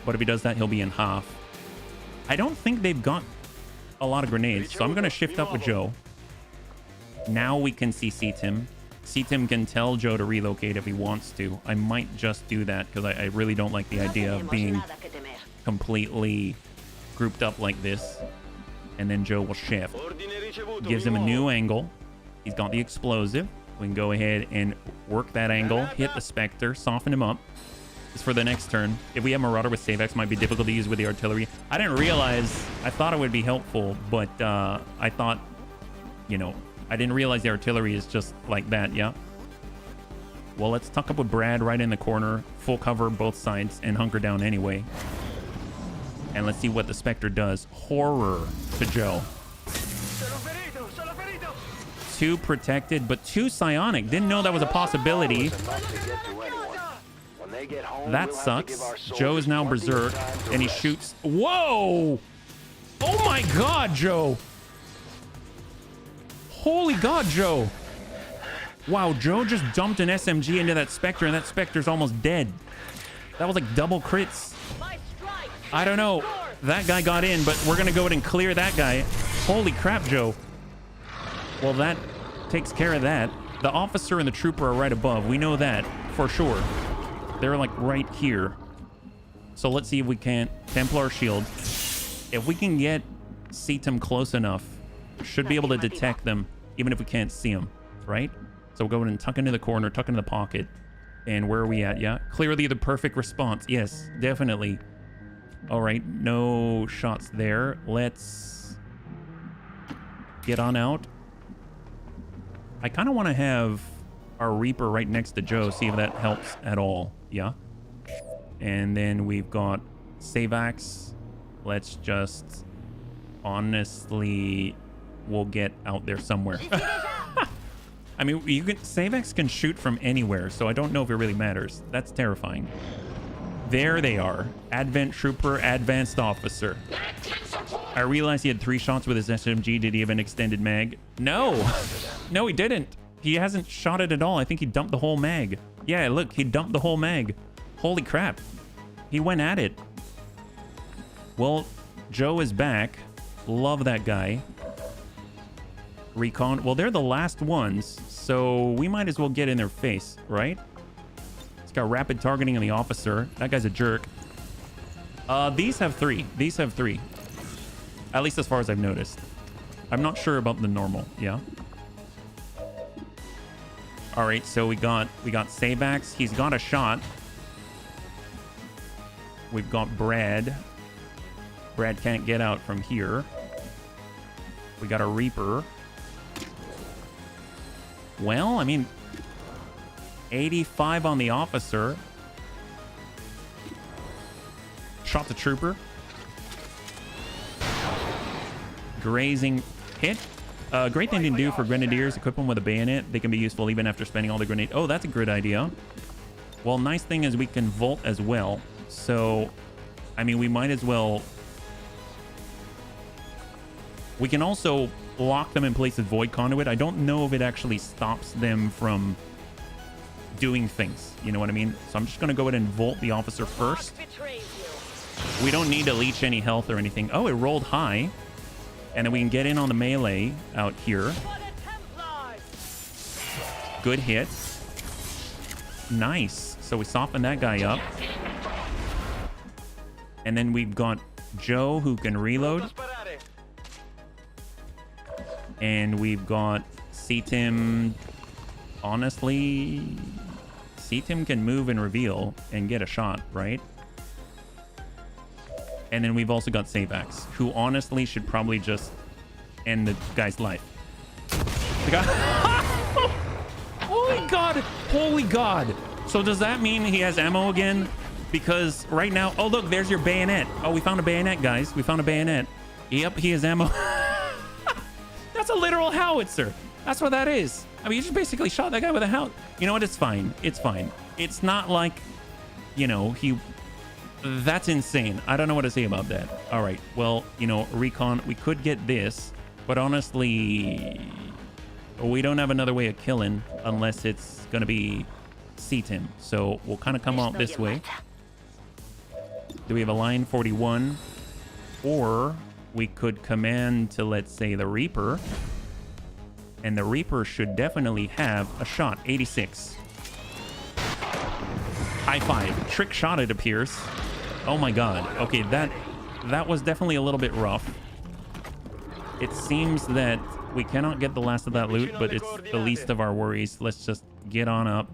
But if he does that, he'll be in half. I don't think they've got a lot of grenades, so I'm going to shift up with Joe. Now we can see CTIM. CTIM can tell Joe to relocate if he wants to. I might just do that because I really don't like the idea of being completely grouped up like this. And then Joe will shift. Gives him a new angle. He's got the explosive. We can go ahead and work that angle. Hit the Spectre. Soften him up. This is for the next turn. If we have Marauder with Savax, might be difficult to use with the artillery. I didn't realize. I thought it would be helpful, but I thought, you know, I didn't realize the artillery is just like that, yeah? Well, let's tuck up with Brad right in the corner. Full cover both sides and hunker down anyway. And let's see what the Spectre does. Horror to Joe. 2 protected, but 2 psionic. Didn't know that was a possibility. That sucks. Joe is now berserk, and he shoots. Whoa! Oh my god, Joe! Holy god, Joe! Wow, Joe just dumped an SMG into that Spectre, and that Spectre's almost dead. That was like double crits. I don't know. That guy got in, but we're gonna go ahead and clear that guy. Holy crap, Joe. Well, that takes care of that. The officer and the trooper are right above. We know that for sure. They're like right here. So let's see if we can't Templar shield. If we can get seat them close enough, should be able to detect them even if we can't see them, right? So we'll go in and tuck into the corner, tuck into the pocket. And where are we at? Yeah, clearly the perfect response. Yes, definitely. All right, no shots there. Let's get on out. I kind of want to have our Reaper right next to Joe, see if that helps at all. Yeah. And then we've got Savax. Let's just honestly, we'll get out there somewhere. I mean, Savax can shoot from anywhere, so I don't know if it really matters. That's terrifying. There they are. Advent Trooper, Advanced Officer. I realized he had 3 shots with his SMG. Did he have an extended mag? No. No, he didn't. He hasn't shot it at all. I think he dumped the whole mag. Yeah, look, he dumped the whole mag. Holy crap. He went at it. Well, Joe is back. Love that guy. Recon. Well, they're the last ones, so we might as well get in their face, right? It's got rapid targeting on the officer. That guy's a jerk. These have 3. These have 3. At least as far as I've noticed. I'm not sure about the normal. Yeah. All right, so we got Savax. He's got a shot. We've got Brad. Brad can't get out from here. We got a Reaper. Well, I mean, 85 on the officer. Shot the trooper. Grazing hit. Great thing to do for grenadiers. Equip them with a bayonet. They can be useful even after spending all the grenade. Oh, that's a good idea. Well, nice thing is we can vault as well. So, I mean, we might as well. We can also lock them in place with Void Conduit. I don't know if it actually stops them from doing things. You know what I mean? So I'm just going to go ahead and Volt the officer first. We don't need to leech any health or anything. Oh, it rolled high. And then we can get in on the melee out here. Good hit. Nice. So we soften that guy up. And then we've got Joe who can reload. And we've got C-Tim. Honestly, C-Tim can move and reveal and get a shot, right? And then we've also got Savax, who honestly should probably just end the guy's life. The guy... Holy God! Holy God! So does that mean he has ammo again? Because right now... Oh, look, there's your bayonet. Oh, we found a bayonet, guys. We found a bayonet. Yep, he has ammo. That's a literal howitzer. That's what that is. I mean, you just basically shot that guy with a howitzer. You know what? It's fine. It's fine. It's not like, you know, he... That's insane. I don't know what to say about that. All right. Well, you know, recon, we could get this, but honestly, we don't have another way of killing unless it's going to be C-Tim. So we'll kind of come out this way. Do we have a line 41? Or we could command to, let's say, the Reaper. And the Reaper should definitely have a shot. 86. High 5. Trick shot, it appears. Oh my God. Okay, that was definitely a little bit rough. It seems that we cannot get the last of that loot, but it's the least of our worries. Let's just get on up.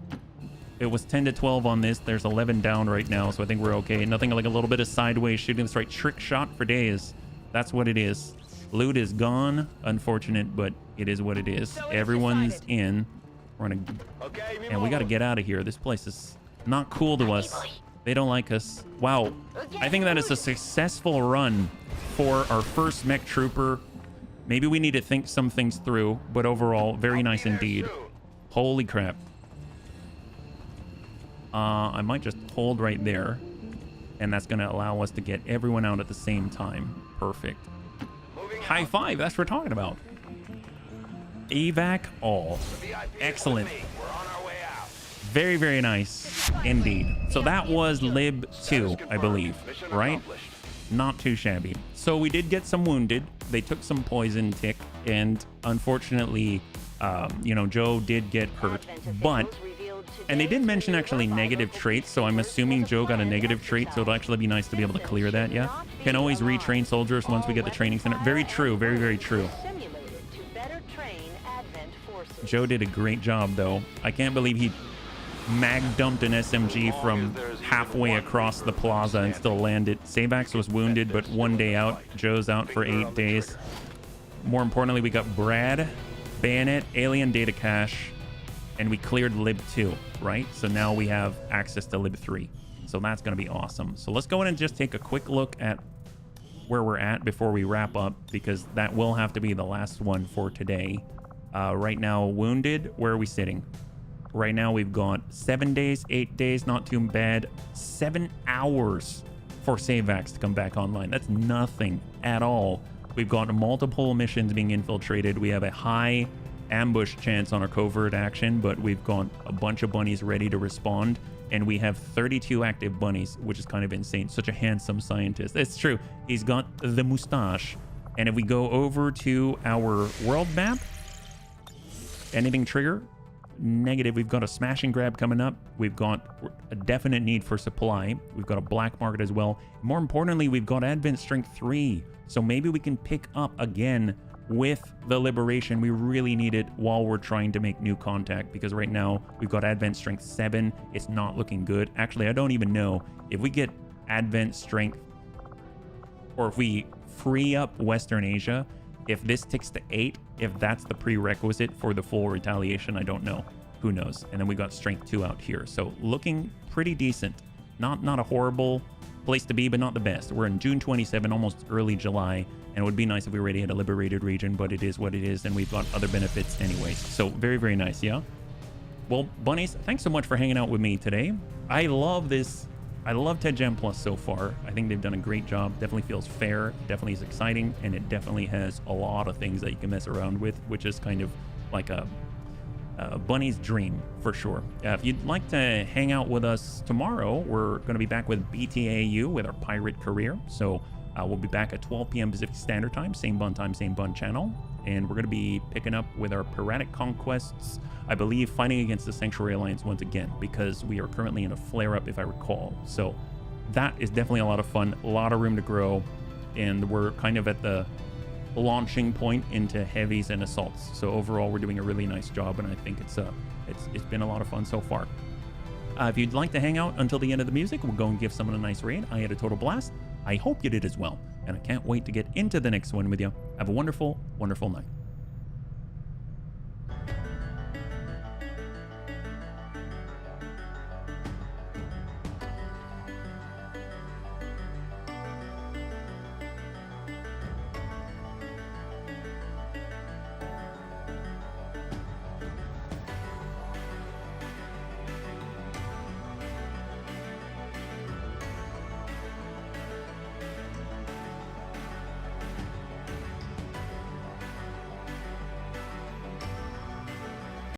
It was 10 to 12 on this. There's 11 down right now, so I think we're okay. Nothing like a little bit of sideways shooting. That's right. Trick shot for days. That's what it is. Loot is gone. Unfortunate, but it is what it is. Everyone's in. We're gonna... And we got to get out of here. This place is not cool to us. They don't like us. Wow. I think that is a successful run for our first mech trooper. Maybe we need to think some things through, but overall, very nice indeed. Holy crap. I might just hold right there, and that's going to allow us to get everyone out at the same time. Perfect. High 5. That's what we're talking about. Evac all. Excellent. Very, very nice indeed. So that was Lib 2, I believe, right? Not too shabby. So we did get some wounded. They took some poison tick, and unfortunately, you know, Joe did get hurt. But And they did mention actually negative traits, so I'm assuming Joe got a negative trait, so it'll actually be nice to be able to clear that, yeah? Can always retrain soldiers once we get the training center. Very true, very, very true. Joe did a great job, though. I can't believe he mag dumped an SMG from halfway across the plaza and still landed. Savax was wounded, but 1 day out. Joe's out for 8 days. More importantly, we got Brad, Bayonet, Alien Data Cache, and we cleared Lib 2, right? So now we have access to Lib 3. So that's going to be awesome. So let's go in and just take a quick look at where we're at before we wrap up, because that will have to be the last one for today. Right now, wounded, where are we sitting? Right now, we've got 7 days, 8 days, not too bad. 7 hours for Savax to come back online. That's nothing at all. We've got multiple missions being infiltrated. We have a high ambush chance on our covert action, but we've got a bunch of bunnies ready to respond. And we have 32 active bunnies, which is kind of insane. Such a handsome scientist. It's true. He's got the mustache. And if we go over to our world map, anything trigger? Negative. We've got a smash and grab coming up. We've got a definite need for supply. We've got a black market as well. More importantly, we've got Advent Strength 3. So maybe we can pick up again with the Liberation. We really need it while we're trying to make new contact, because right now we've got Advent Strength 7. It's not looking good. Actually, I don't even know if we get Advent Strength, or if we free up Western Asia, if this ticks to 8, if that's the prerequisite for the full retaliation, I don't know. Who knows? And then we got Strength 2 out here. So looking pretty decent. Not a horrible place to be, but not the best. We're in June 27, almost early July, and it would be nice if we already had a liberated region, but it is what it is, and we've got other benefits anyways. So very, very nice, yeah? Well, bunnies, thanks so much for hanging out with me today. I love this. I love TED Gem Plus so far. I think they've done a great job. Definitely feels fair, definitely is exciting, and it definitely has a lot of things that you can mess around with, which is kind of like a bunny's dream for sure. If you'd like to hang out with us tomorrow, we're going to be back with BTAU with our pirate career. So we'll be back at 12 p.m. Pacific Standard Time, same bun channel. And we're going to be picking up with our piratic conquests, I believe, fighting against the Sanctuary Alliance once again, because we are currently in a flare-up, if I recall. So that is definitely a lot of fun, a lot of room to grow, and we're kind of at the launching point into heavies and assaults. So overall, we're doing a really nice job, and I think it's been a lot of fun so far. If you'd like to hang out until the end of the music, we'll go and give someone a nice raid. I had a total blast. I hope you did as well, and I can't wait to get into the next one with you. Have a wonderful, wonderful night.